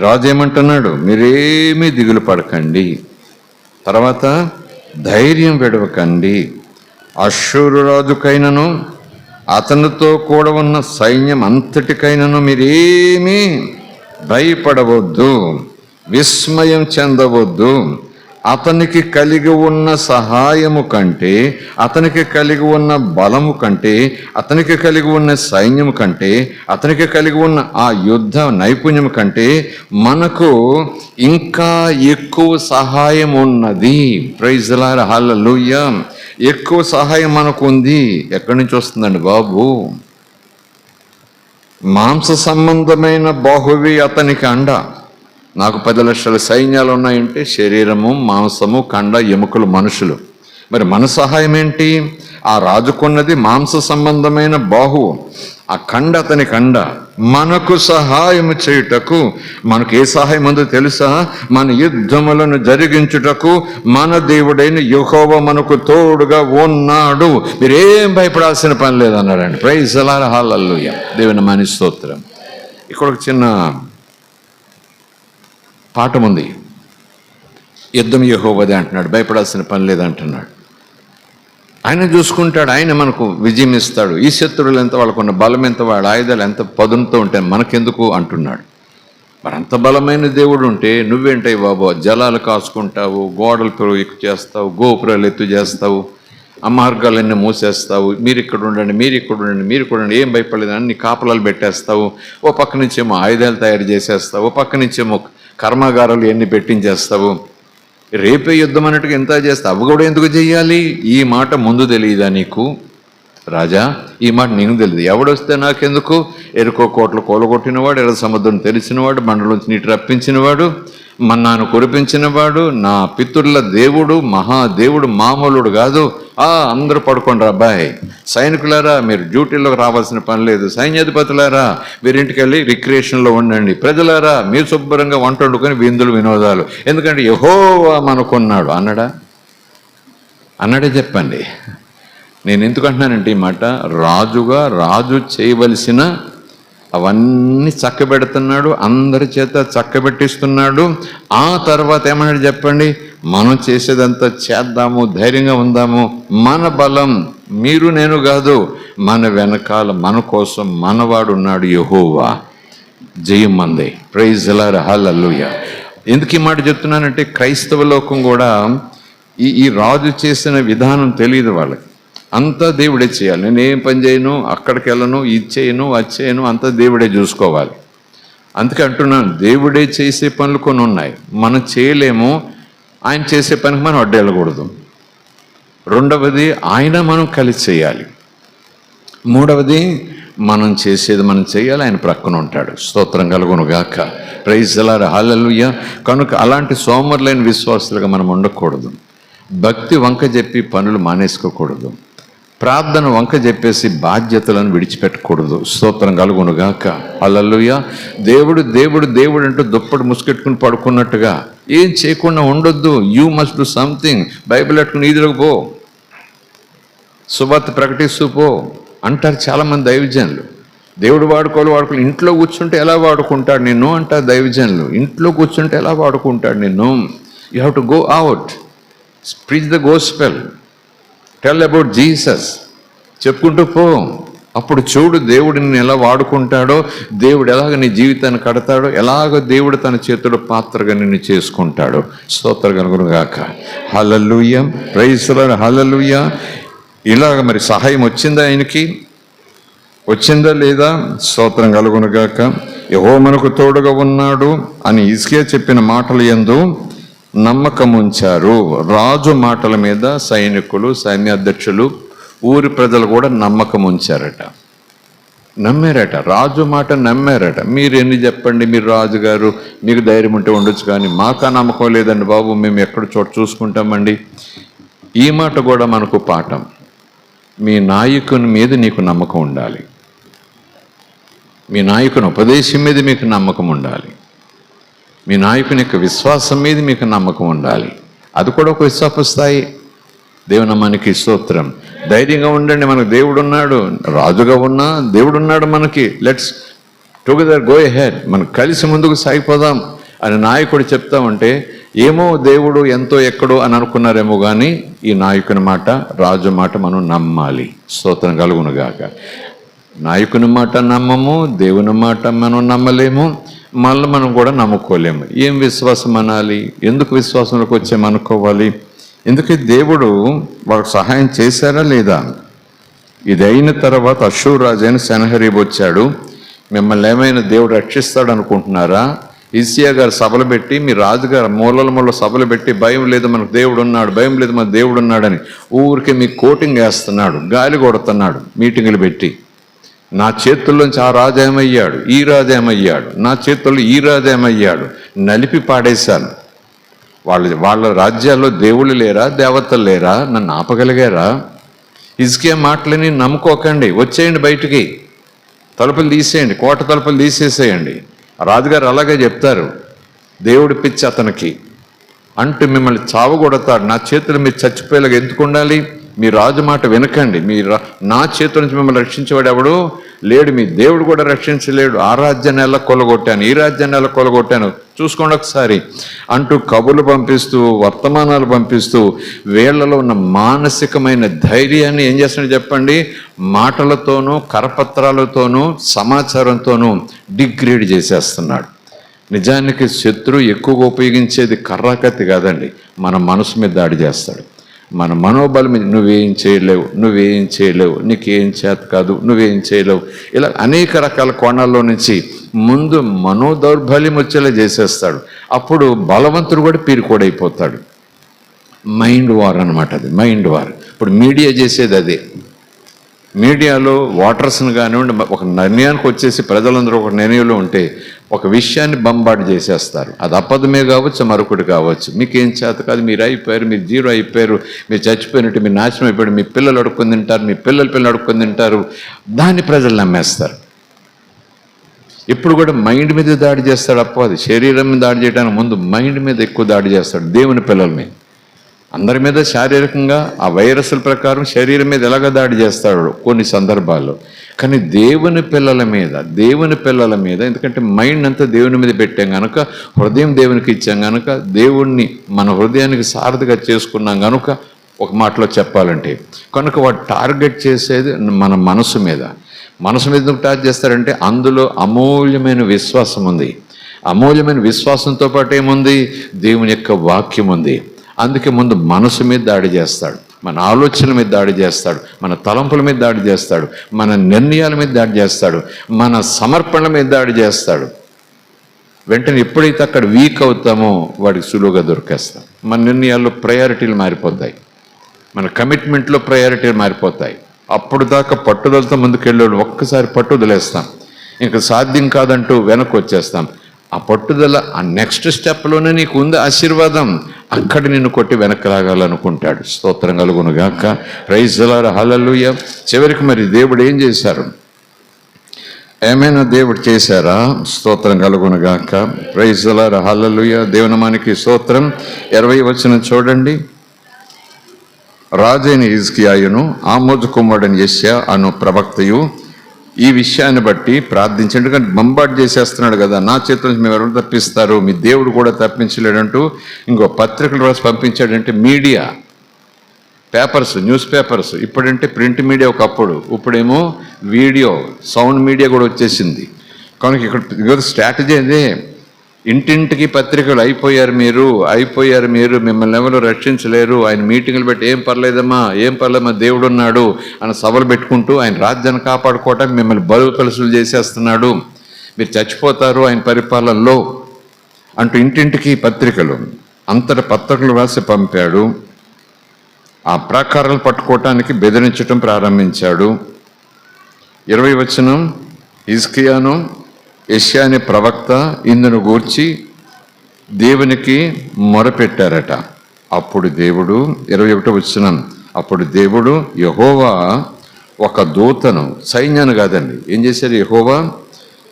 రాజు ఏమంటున్నాడు? మీరేమీ దిగులు పడకండి, తర్వాత ధైర్యం విడవకండి. అష్షూరు రాజుకైనను అతనితో కూడా ఉన్న సైన్యం అంతటికైనను మీరేమీ భయపడవద్దు, విస్మయం చెందవద్దు. అతనికి కలిగి ఉన్న సహాయము కంటే, అతనికి కలిగి ఉన్న బలము కంటే, అతనికి కలిగి ఉన్న సైన్యము కంటే, అతనికి కలిగి ఉన్న ఆ యుద్ధ నైపుణ్యం కంటే మనకు ఇంకా ఎక్కువ సహాయం ఉన్నది. ప్రైజ్ ది లార్డ్, హల్లెలూయా. ఎక్కువ సహాయం మనకు ఉంది. ఎక్కడి నుంచి వస్తుందండి బాబు? మాంస సంబంధమైన బాహువి అతనికి అండ. నాకు 10 లక్షల సైన్యాలు ఉన్నాయంటే శరీరము, మాంసము, కండ, ఎముకలు, మనుషులు. మరి మన సహాయం ఏంటి? ఆ రాజుకున్నది మాంస సంబంధమైన బాహువు, ఆ కండ అతని కండ. మనకు సహాయం చేయుటకు, మనకు ఏ సహాయం ఉందో తెలుసా? మన యుద్ధములను జరిగించుటకు మన దేవుడైన యెహోవా మనకు తోడుగా ఉన్నాడు. మీరేం భయపడాల్సిన పని లేదన్నాడండి. Praise the lord, hallelujah. దేవుని నామానికి స్తోత్రం. ఇక్కడ ఒక చిన్న పాఠం ఉంది. యుద్ధం యెహోవాదే అంటున్నాడు, భయపడాల్సిన పని లేదంటున్నాడు. ఆయన చూసుకుంటాడు, ఆయన మనకు విజయం ఇస్తాడు. ఈ శత్రువులు ఎంత, వాళ్ళకున్న బలం ఎంత, వాళ్ళ ఆయుధాలు ఎంత పదునుతో ఉంటాయి, మనకెందుకు అంటున్నాడు. మరి అంత బలమైన దేవుడు ఉంటే నువ్వేంటాయి బాబు? జలాలు కాసుకుంటావు, గోడలు ఎక్కువ చేస్తావు, గోపురాలు ఎత్తు చేస్తావు, ఆ మార్గాలన్నీ మూసేస్తావు. మీరు ఇక్కడ ఉండండి, మీరు ఇక్కడ ఉండండి, మీరు ఇక్కడ ఉండండి, ఏం భయపడలేదు అన్ని కాపలాలు పెట్టేస్తావు. ఓ పక్క నుంచేమో ఆయుధాలు తయారు చేసేస్తావు, ఓ పక్క నుంచేమో కర్మాగారాలు ఎన్ని పెట్టించేస్తావు. రేపే యుద్ధం అన్నట్టుగా ఎంత చేస్తావు. అవి కూడా ఎందుకు చెయ్యాలి? ఈ మాట ముందు తెలియదా నీకు రాజా? ఈ మాట నీకు తెలియదు. ఎవడొస్తే నాకెందుకు? ఎరుకో కోట్లు కూలగొట్టినవాడు, ఎర్ర సముద్రం తెలిసినవాడు, మండలోంచి నీటి రప్పించినవాడు, మన్నాను కురిపించినవాడు, నా పితరుల దేవుడు, మహాదేవుడు, మామూలుడు కాదు. అందరూ పడుకోండి అబ్బాయి. సైనికులారా మీరు డ్యూటీలోకి రావాల్సిన పని లేదు. సైన్యాధిపతులారా మీరింటికి వెళ్ళి రిక్రియేషన్లో ఉండండి. ప్రజలారా మీరు శుభ్రంగా వంట వండుకొని విందులు వినోదాలు. ఎందుకంటే యెహోవా మనకున్నాడు అన్నాడే చెప్పండి. నేను ఎందుకు అంటున్నానంటే ఈ మాట, రాజు చేయవలసిన అవన్నీ చక్కబెడుతున్నాడు, అందరి చేత చక్కబెట్టిస్తున్నాడు. ఆ తర్వాత ఏమన్నాడు చెప్పండి? మనం చేసేదంతా చేద్దాము, ధైర్యంగా ఉందాము. మన బలం మీరు నేను కాదు, మన వెనకాల మన కోసం మనవాడు ఉన్నాడు యెహోవా. జయం మందే. ప్రైజ్ ది లార్డ్, హల్లెలూయా. ఎందుకు ఈ మాట చెప్తున్నానంటే క్రైస్తవ లోకం కూడా ఈ రాజు చేసిన విధానం తెలియదు వాళ్ళకి. అంతా దేవుడే చేయాలి. నేను ఏం పని చేయను, అక్కడికి వెళ్ళను, ఇది చేయను, అది చేయను, అంతా దేవుడే చూసుకోవాలి. అందుకే అంటున్నాను, దేవుడే చేసే పనులు కొన్ని ఉన్నాయి, మనం చేయలేము. ఆయన చేసే పనికి మనం అడ్డెళ్ళకూడదు. రెండవది, ఆయన మనం కలిసి చేయాలి. మూడవది, మనం చేసేది మనం చేయాలి, ఆయన ప్రక్కన ఉంటాడు. స్తోత్రం కలుగును గాక. Praise the lord, hallelujah. కనుక అలాంటి సోమరులైన విశ్వాసులుగా మనం ఉండకూడదు. భక్తి వంక చెప్పి పనులు మానేసుకోకూడదు. ప్రార్థన వంక చెప్పేసి బాధ్యతలను విడిచిపెట్టకూడదు. స్తోత్రం కలుగునుగాక. హల్లెలూయా. దేవుడు దేవుడు దేవుడు అంటూ దుప్పటి ముసుకెట్టుకుని పడుకున్నట్టుగా ఏం చేయకుండా ఉండొద్దు. You must do something. Bible పెట్టుకుని ఈదులకు పో, సువార్త ప్రకటిస్తూ పో అంటారు చాలామంది దైవజనులు. దేవుడు వాడుకోవాలి. ఇంట్లో కూర్చుంటే ఎలా వాడుకుంటాడు నిన్ను అంటారు దైవజనులు. ఇంట్లో కూర్చుంటే ఎలా వాడుకుంటాడు నిన్ను? You have to go out, preach the gospel, tell about Jesus, చెప్పుకుంటూ పో. అప్పుడు చూడు దేవుడు నిన్ను ఎలా వాడుకుంటాడో, దేవుడు ఎలాగ నీ జీవితాన్ని కడతాడో, ఎలాగో దేవుడు తన చేతుడు పాత్రగా నిన్ను చేసుకుంటాడు. స్తోత్రం కలుగును గాక. హల్లెలూయా. ప్రైజ్ ది లార్డ్, హల్లెలూయా. ఇలాగ మరి సహాయం వచ్చిందా ఆయనకి? వచ్చిందా లేదా? స్తోత్రం కలుగును గాక. యెహోవా మనకు తోడుగా ఉన్నాడు అని హిజ్కియా చెప్పిన మాటలు యందు నమ్మకం ఉంచారు. రాజు మాటల మీద సైనికులు, సైన్యాధ్యక్షులు, ఊరి ప్రజలు కూడా నమ్మకం ఉంచారట, నమ్మారట. రాజు మాట నమ్మారట. మీరు ఎన్ని చెప్పండి, మీరు రాజుగారు, మీకు ధైర్యం ఉంటే ఉండొచ్చు, కానీ మాకా నమ్మకం లేదండి బాబు, మేము ఎక్కడ చోట చూసుకుంటామండి. ఈ మాట కూడా మనకు పాఠం. మీ నాయకుని మీద నీకు నమ్మకం ఉండాలి. మీ నాయకుని ఉపదేశం మీద మీకు నమ్మకం ఉండాలి. మీ నాయకుని యొక్క విశ్వాసం మీద మీకు నమ్మకం ఉండాలి. అది కూడా ఒక విశ్వాస స్థాయి. దేవుని మనకి స్తోత్రం. ధైర్యంగా ఉండండి, మనకు దేవుడు ఉన్నాడు. రాజుగా ఉన్నా దేవుడు ఉన్నాడు మనకి. లెట్స్ టుగెదర్ గో ఎహెడ్, మనం కలిసి ముందుకు సాగిపోదాం అని నాయకుడు చెప్తా ఉంటే, ఏమో దేవుడు ఎంతో ఎక్కడో అని అనుకున్నారేమో కానీ ఈ నాయకుని మాట, రాజు మాట మనం నమ్మాలి. స్తోత్రం కలుగునుగాక. నాయకుని మాట నమ్మము, దేవుని మాట మనం నమ్మలేము, మళ్ళీ మనం కూడా నమ్ముకోలేము. ఏం విశ్వాసం అనాలి? ఎందుకు విశ్వాసంలోకి వచ్చామనుకోవాలి? ఎందుకంటే దేవుడు వాళ్ళకు సహాయం చేశారా లేదా? ఇది అయిన తర్వాత అష్షూరు రాజు అయిన సెనహరీబు వచ్చాడు. మిమ్మల్ని ఏమైనా దేవుడు రక్షిస్తాడు అనుకుంటున్నారా? హిజ్కియా గారు సభలు పెట్టి, మీ రాజుగారు మూల సభలు పెట్టి, భయం లేదు మనకు దేవుడు ఉన్నాడు, భయం లేదు మన దేవుడు ఉన్నాడని ఊరికి మీకు కోటింగ్ వేస్తున్నాడు, గాలి కొడుతున్నాడు మీటింగులు పెట్టి. నా చేతుల్లోంచి ఆ రాజు ఏమయ్యాడు, ఈ రాజు ఏమయ్యాడు, నా చేతుల్లో ఈ రాజు ఏమయ్యాడు, నలిపి పాడేశాను. వాళ్ళ రాజ్యాల్లో దేవుళ్ళు లేరా, దేవతలు లేరా? నన్ను ఆపగలిగారా? హిజ్కియా మాటలని నమ్ముకోకండి, వచ్చేయండి బయటికి, తలుపులు తీసేయండి, కోట తలుపులు తీసేసేయండి. రాజుగారు అలాగే చెప్తారు. దేవుడి పిచ్చి అతనికి అంటూ మిమ్మల్ని చావగొడతాడు. నా చేతులు మీరు చచ్చిపోయేలాగా ఎందుకు ఉండాలి? మీ రాజు మాట వినకండి. నా చేతుల నుంచి మిమ్మల్ని రక్షించేవాడు ఎవడు లేడు, మీ దేవుడు కూడా రక్షించలేడు. ఆ రాజ్యాన్ని ఎలా కొలగొట్టాను, ఈ రాజ్యాన్ని ఎలా కొలగొట్టాను చూసుకోండి ఒకసారి అంటూ కబుర్లు పంపిస్తూ, వర్తమానాలు పంపిస్తూ, వీళ్లలో ఉన్న మానసికమైన ధైర్యాన్ని ఏం చేస్తున్నాడు చెప్పండి? మాటలతోనూ, కరపత్రాలతోనూ, సమాచారంతోనూ డిగ్రేడ్ చేసేస్తున్నాడు. నిజానికి శత్రువు ఎక్కువగా ఉపయోగించేది కర్రాకత్తి కాదండి, మన మనసు మీద దాడి చేస్తాడు. మన మనోబలం మీద నువ్వేం చేయలేవు, నువ్వేం చేయలేవు, నీకేం చేత కాదు, నువ్వేం చేయలేవు, ఇలా అనేక రకాల కోణాల్లో నుంచి ముందు మనోదౌర్బల్యం వచ్చేలా చేసేస్తాడు. అప్పుడు బలవంతుడు కూడా పీరుకోడైపోతాడు. మైండ్ వార్ అనమాట అది, మైండ్ వార్. ఇప్పుడు మీడియా చేసేది అదే. మీడియాలో వాటర్స్ని కానివ్వండి, ఒక నిర్ణయానికి వచ్చేసి ప్రజలందరూ ఒక నిర్ణయంలో ఉంటే ఒక విషయాన్ని బంబాటు చేసేస్తారు. అది అబద్ధమే కావచ్చు, మరొకటి కావచ్చు. మీకేం చేత కాదు, మీరు అయిపోయారు, మీరు జీరో అయిపోయారు, మీరు చచ్చిపోయినట్టు, మీరు నాశనం అయిపోయారు, మీ పిల్లలు అడుక్కొని తింటారు, మీ పిల్లలు అడుక్కొని తింటారు. దాన్ని ప్రజలు నమ్మేస్తారు. ఇప్పుడు కూడా మైండ్ మీద దాడి చేస్తాడు అపవాది. శరీరం మీద దాడి చేయడానికి ముందు మైండ్ మీద ఎక్కువ దాడి చేస్తాడు, దేవుని పిల్లల మీద. అందరి మీద శారీరకంగా ఆ వైరస్ల ప్రకారం శరీరం మీద ఎలాగ దాడి చేస్తాడు కొన్ని సందర్భాల్లో. కానీ దేవుని పిల్లల మీద ఎందుకంటే మైండ్ అంతా దేవుని మీద పెట్టాం కనుక, హృదయం దేవునికి ఇచ్చాం కనుక, దేవుణ్ణి మన హృదయానికి సారథిగా చేసుకున్నాం కనుక, ఒక మాటలో చెప్పాలంటే కనుక వాడు టార్గెట్ చేసేది మన మనసు మీద. మనసు మీద ఎందుకు టార్గెట్ చేస్తారంటే అందులో అమూల్యమైన విశ్వాసం ఉంది. అమూల్యమైన విశ్వాసంతో పాటు ఏముంది? దేవుని యొక్క వాక్యం ఉంది. అందుకే ముందు మనసు మీద దాడి చేస్తాడు, మన ఆలోచనల మీద దాడి చేస్తాడు, మన తలంపుల మీద దాడి చేస్తాడు, మన నిర్ణయాల మీద దాడి చేస్తాడు, మన సమర్పణ మీద దాడి చేస్తాడు. వెంటనే ఎప్పుడైతే అక్కడ వీక్ అవుతామో వాడికి సులువుగా దొరికేస్తాం. మన నిర్ణయాల్లో ప్రయారిటీలు మారిపోతాయి, మన కమిట్మెంట్లో ప్రయారిటీలు మారిపోతాయి. అప్పుడు దాకా పట్టుదలతో ముందుకెళ్ళాడు, ఒక్కసారి పట్టుదలేస్తాం, ఇంకా సాధ్యం కాదంటూ వెనక్కి వచ్చేస్తాం. ఆ పట్టుదల ఆ నెక్స్ట్ స్టెప్లోనే నీకు ఉంది ఆశీర్వాదం, అక్కడ నిన్ను కొట్టి వెనక్కి రాగాలనుకుంటాడు. స్తోత్రం కలుగునుగాక. ప్రైజ్ ది లార్డ్, హల్లెలూయా. చివరికి మరి దేవుడు ఏం చేశారు? ఏమైనా దేవుడు చేశారా? స్తోత్రం కలుగునుగాక. Praise the lord, hallelujah. దేవుని నామానికి స్తోత్రం. 20వ వచనం చూడండి. రాజైన హిజ్కియాయును ఆమోజు కుమారుడైన యెషయా అను ప్రవక్తయు ఈ విషయాన్ని బట్టి ప్రార్థించి, ఎందుకంటే బంబాట్ చేసేస్తున్నాడు కదా, నా చేతుల నుంచి మేము ఎవరు తప్పిస్తారు, మీ దేవుడు కూడా తప్పించలేడంటూ ఇంకో పత్రికలు రాసి పంపించాడంటే మీడియా, పేపర్స్, న్యూస్ పేపర్స్. ఇప్పుడంటే ప్రింట్ మీడియా ఒకప్పుడు, ఇప్పుడేమో వీడియో, సౌండ్ మీడియా కూడా వచ్చేసింది. కనుక ఇక్కడ స్ట్రాటజీ అదే. ఇంటింటికి పత్రికలు అయిపోయారు మీరు, మిమ్మల్ని ఎవరు రక్షించలేరు, ఆయన మీటింగులు పెట్టి ఏం పర్లేదమ్మా దేవుడు ఉన్నాడు అని సభలు పెట్టుకుంటూ ఆయన రాజ్యాన్ని కాపాడుకోవటానికి మిమ్మల్ని బరువు కలుసులు చేసేస్తున్నాడు, మీరు చచ్చిపోతారు ఆయన పరిపాలనలో అంటూ ఇంటింటికి పత్రికలు, అంతటి పత్రికలు రాసి పంపాడు. ఆ ప్రాకారాలు పట్టుకోవటానికి బెదిరించటం ప్రారంభించాడు. 20వ వచనం. హిజ్కియాను యెషయా అనే ప్రవక్త ఇందును గూర్చి దేవునికి మొరపెట్టారట. అప్పుడు దేవుడు 21 వచనం, అప్పుడు దేవుడు యెహోవా ఒక దూతను, సైన్యాన్ని కాదండి, ఏం చేశారు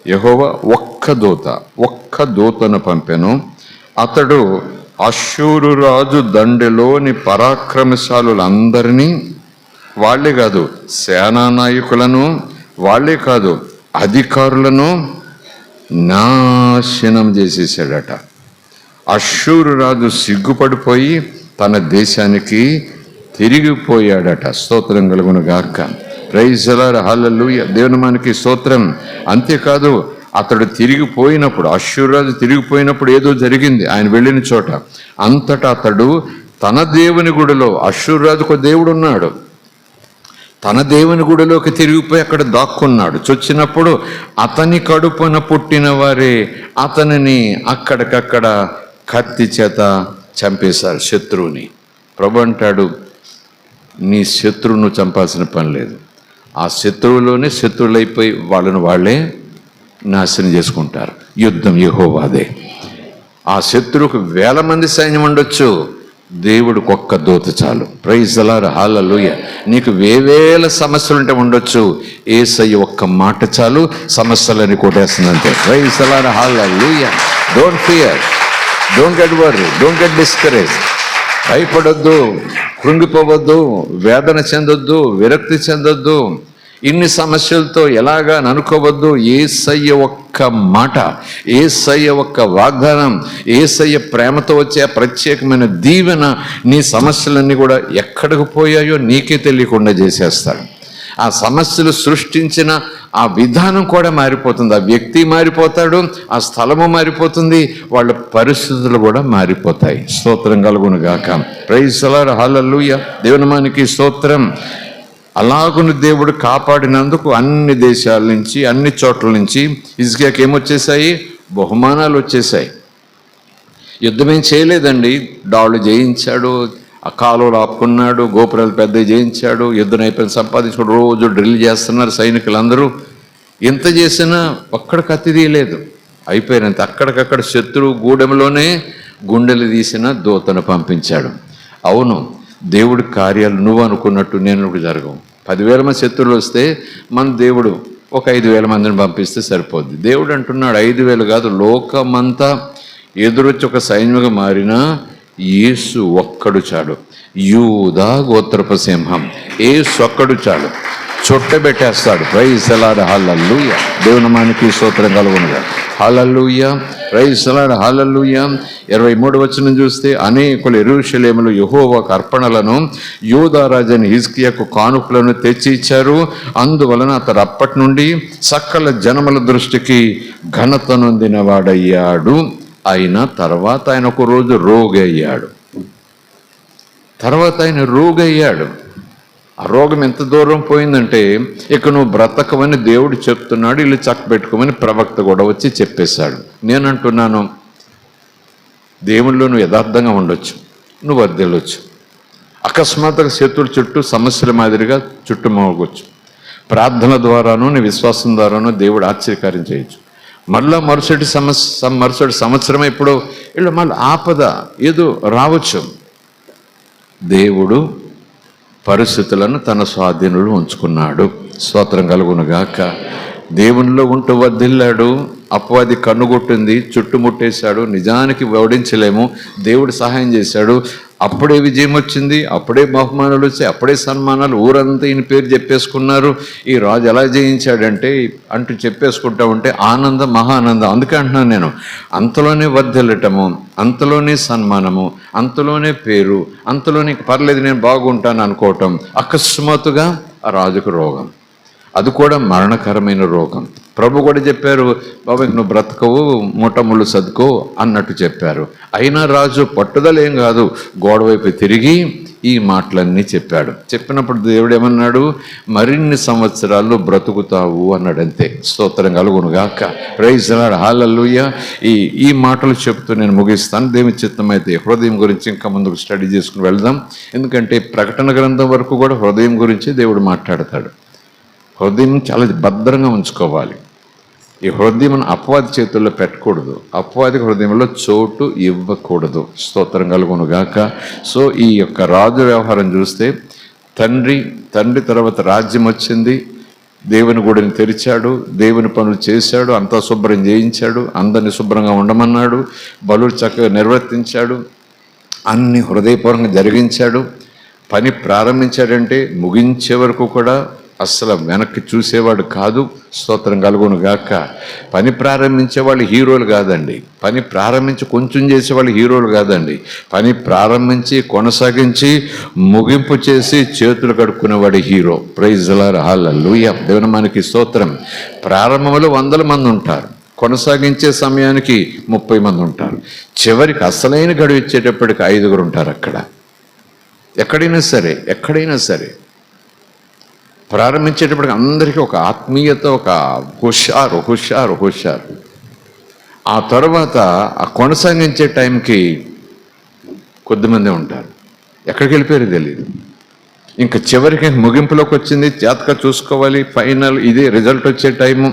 యెహోవా ఒక్క దూతను పంపెను. అతడు అష్షూరు రాజు దండెలోని పరాక్రమశాలులందరినీ, వాళ్ళే కాదు సేనా నాయకులను, వాళ్ళే కాదు అధికారులను నాశనం చేసేసాడట. అష్షూరు రాజు సిగ్గుపడిపోయి తన దేశానికి తిరిగిపోయాడట. స్తోత్రం కలుగును గాక. Praise the lord, hallelujah. దేవుని మనకి స్తోత్రం. అంతేకాదు, అతడు తిరిగిపోయినప్పుడు, అష్షూరు రాజు తిరిగిపోయినప్పుడు ఏదో జరిగింది ఆయన వెళ్ళిన చోట. అంతటా అతడు తన దేవుని గుడిలో, అష్షూరు రాజుకు దేవుడు ఉన్నాడు, తన దేవుని గుడిలోకి తిరిగిపోయి అక్కడ దాక్కున్నాడు. చొచ్చినప్పుడు అతని కడుపున పుట్టిన వారే అతనిని అక్కడికక్కడ కత్తి చేత చంపేశారు, శత్రువుని. ప్రభు అంటాడు, నీ శత్రువును చంపాల్సిన పని లేదు. ఆ శత్రువులోనే శత్రువులైపోయి వాళ్ళను వాళ్ళే నాశనం చేసుకుంటారు. యుద్ధం యెహోవాదే. ఆ శత్రువుకు 1000 మంది సైన్యం ఉండొచ్చు, దేవుడికి ఒక్క దూత చాలు. Praise the lord, hallelujah. నీకు వేవేల సమస్యలుంటే ఉండొచ్చు, యేసయ్య ఒక్క మాట చాలు, సమస్యలని కొట్టేస్తుందంటే. Praise the lord, hallelujah. Don't fear, don't get worry, don't get discourage. భయపడొద్దు, కృంగిపోవద్దు, వేదన చెందొద్దు, విరక్తి చెందొద్దు, ఇన్ని సమస్యలతో ఎలాగా అనుకోవద్దు. యేసయ్య ఒక్క మాట, యేసయ్య ఒక్క వాగ్దానం, యేసయ్య ప్రేమతో వచ్చే ప్రత్యేకమైన దీవెన నీ సమస్యలన్నీ కూడా ఎక్కడికి పోయాయో నీకే తెలియకుండా చేసేస్తాడు. ఆ సమస్యలు సృష్టించిన ఆ విధానం కూడా మారిపోతుంది. ఆ వ్యక్తి మారిపోతాడు, ఆ స్థలము మారిపోతుంది, వాళ్ళ పరిస్థితులు కూడా మారిపోతాయి. స్తోత్రం కలుగును గాక. Praise the lord, hallelujah. దేవుని మనకి స్తోత్రం. అలాగును దేవుడు కాపాడినందుకు అన్ని దేశాల నుంచి, అన్ని చోట్ల నుంచి హిజ్కియాకి ఏమొచ్చేసాయి? బహుమానాలు వచ్చేసాయి. యుద్ధమేం చేయలేదండి, డాళ్ళు జయించాడు, ఆ కాలువలు ఆపుకున్నాడు, గోపురాలు పెద్ద జయించాడు, యుద్ధం అయిపోయిన సంపాదించుకుని రోజు డ్రిల్ చేస్తున్నారు సైనికులందరూ. ఎంత చేసినా ఒక్కడ కత్తి తీయలేదు. అయిపోయినంత అక్కడికక్కడ శత్రువు గూడెంలోనే గుండెలు తీసిన దూతను పంపించాడు. అవును, దేవుడి కార్యాలు నువ్వు అనుకున్నట్టు నేను జరగవు. 10,000 మంది శత్రువులు వస్తే మన దేవుడు ఒక 5,000 మందిని పంపిస్తే సరిపోద్ది. దేవుడు అంటున్నాడు 5,000 కాదు, లోకమంతా ఎదురొచ్చి ఒక సైన్యంగా మారినా యేసు ఒక్కడు చాలు. యూదా గోత్రపు సింహం, యేసు ఒక్కడు చాలు, చుట్టబెట్టేస్తాడు. Praise the lord, hallelujah. దేవుని మనకి స్తోత్రం కలుగునుగా. హల్లెలూయా, ప్రైజ్ ది లార్డ్, హల్లెలూయా. 23 వచనం చూస్తే, అనేకులు యెరూషలేములో యెహోవాకు అర్పణలను, యూదా రాజైన హిజ్కియాకు కానుకలను తెచ్చి ఇచ్చారు. అందువలన అతడు అప్పటి నుండి సకల జనముల దృష్టికి ఘనత నొందిన వాడయ్యాడు. అయినా తర్వాత ఆయన ఒక రోజు రోగయ్యాడు. ఆ రోగం ఎంత దూరం పోయిందంటే, ఇక నువ్వు బ్రతకమని దేవుడు చెప్తున్నాడు, ఇల్లు చక్కబెట్టుకోమని ప్రవక్త కూడా వచ్చి చెప్పేశాడు. నేనంటున్నాను, దేవుళ్ళు నువ్వు యథార్థంగా ఉండొచ్చు, నువ్వు వర్ధిల్లొచ్చు. అకస్మాత్తుగా శత్రుడు చుట్టూ సమస్యల మాదిరిగా చుట్టుమోగొచ్చు. ప్రార్థన ద్వారానో నీ విశ్వాసం ద్వారానో దేవుడు ఆశ్చర్యకార్యం చేయొచ్చు. మళ్ళా మరుసటి సంవత్సరం ఇప్పుడు వీళ్ళు మళ్ళీ ఆపద ఏదో రావచ్చు. దేవుడు పరిస్థితులను తన స్వాధీనంలో ఉంచుకున్నాడు. స్తోత్రం కలుగునుగాక. దేవునిలో ఉంటూ వర్ధిల్లాడు. అపవాది కన్నుగొట్టింది, చుట్టుముట్టేశాడు, నిజానికి ఓడించలేము, దేవుడు సహాయం చేశాడు. అప్పుడే విజయం వచ్చింది, అప్పుడే బహుమానాలు వచ్చాయి, అప్పుడే సన్మానాలు. ఊరంతా ఈయన పేరు చెప్పేసుకున్నారు. ఈ రాజు ఎలా జయించాడంటే అంటూ చెప్పేసుకుంటా ఉంటే ఆనందం, మహానందం. అందుకే అంటున్నాను నేను, అంతలోనే వర్ధిల్లటము, అంతలోనే సన్మానము, అంతలోనే పేరు, అంతలోనే పర్లేదు నేను బాగుంటాను అనుకోవటం. అకస్మాత్తుగా ఆ రాజుకు రోగం, అది కూడా మరణకరమైన రోగం. ప్రభు కూడా చెప్పారు, బాబా నువ్వు బ్రతకవు, ముఠముళ్ళు సర్దుకో అన్నట్టు చెప్పారు. అయినా రాజు పట్టుదల ఏం కాదు, గోడవైపు తిరిగి ఈ మాటలన్నీ చెప్పాడు. చెప్పినప్పుడు దేవుడు ఏమన్నాడు? మరిన్ని సంవత్సరాలు బ్రతుకుతావు అన్నాడు. అంతే. స్తోత్రం కలుగునుగాక. ప్రైజ్ ది లార్డ్, హల్లెలూయా. ఈ మాటలు చెప్తూ నేను ముగిస్తాను. దేవుని చిత్తమైతే హృదయం గురించి ఇంకా ముందుకు స్టడీ చేసుకుని వెళ్దాం. ఎందుకంటే ప్రకటన గ్రంథం వరకు కూడా హృదయం గురించి దేవుడు మాట్లాడతాడు. హృదయం చాలా భద్రంగా ఉంచుకోవాలి. ఈ హృదయం అపవాది చేతుల్లో పెట్టకూడదు, అపవాది హృదయంలో చోటు ఇవ్వకూడదు. స్తోత్రం కలుగును గాక. సో ఈ యొక్క రాజు వ్యవహారం చూస్తే తండ్రి తర్వాత రాజ్యం వచ్చింది, దేవుని గుడిని తెరిచాడు, దేవుని పనులు చేశాడు, అంతా శుభ్రం చేయించాడు, అందరినీ శుభ్రంగా ఉండమన్నాడు, బలులు చక్కగా నిర్వర్తించాడు, అన్ని హృదయపూర్వకంగా జరిగించాడు. పని ప్రారంభించాడంటే ముగించే వరకు కూడా అస్సలు వెనక్కి చూసేవాడు కాదు. స్తోత్రం కలుగును గాక. పని ప్రారంభించే వాళ్ళు హీరోలు కాదండి, పని ప్రారంభించి కొంచెం చేసేవాళ్ళు హీరోలు కాదండి, పని ప్రారంభించి కొనసాగించి ముగింపు చేసి చేతులు కడుక్కునేవాడు హీరో. Praise lord, hallelujah. దేవుని మనకి స్తోత్రం. ప్రారంభంలో 100 మంది ఉంటారు, కొనసాగించే సమయానికి 30 మంది ఉంటారు, చివరికి అసలైన గడువు ఇచ్చేటప్పటికి 5 ఉంటారు. అక్కడ ఎక్కడైనా సరే ప్రారంభించేటప్పటికి అందరికీ ఒక ఆత్మీయత, ఒక హుషారు. ఆ తర్వాత ఆ కొనసాగించే టైంకి కొద్దిమంది ఉంటారు, ఎక్కడికి వెళ్ళిపోయారు తెలియదు. ఇంకా చివరికి ముగింపులోకి వచ్చింది, జాతక చూసుకోవాలి, ఫైనల్ ఇదే రిజల్ట్ వచ్చే టైము.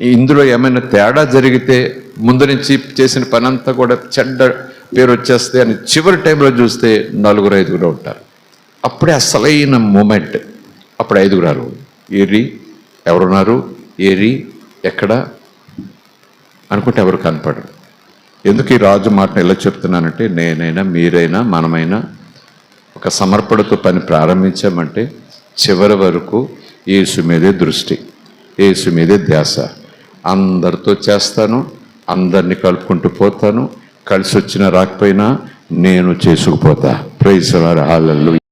ఇందులో ఏమైనా తేడా జరిగితే ముందు నుంచి చేసిన పని అంతా కూడా చెడ్డ పేరు వచ్చేస్తే అని చివరి టైంలో చూస్తే 4-5 ఉంటారు. అప్పుడే అసలైన మూమెంట్. అప్పుడు 5 రారు. ఏరి ఎవరున్నారు, ఏరి ఎక్కడ అనుకుంటే ఎవరు కనపడరు. ఎందుకు ఈ రాజు మాటను ఎలా చెప్తున్నానంటే, నేనైనా మీరైనా మనమైనా ఒక సమర్పణతో పని ప్రారంభించామంటే చివరి వరకు యేసు మీదే దృష్టి, యేసు మీదే ధ్యాస. అందరితో చేస్తాను, అందరినీ కలుపుకుంటూ పోతాను, కలిసి వచ్చినా రాకపోయినా నేను చేసుకుపోతా. ప్రైజ్ లార్డ్, హల్లెలూయా.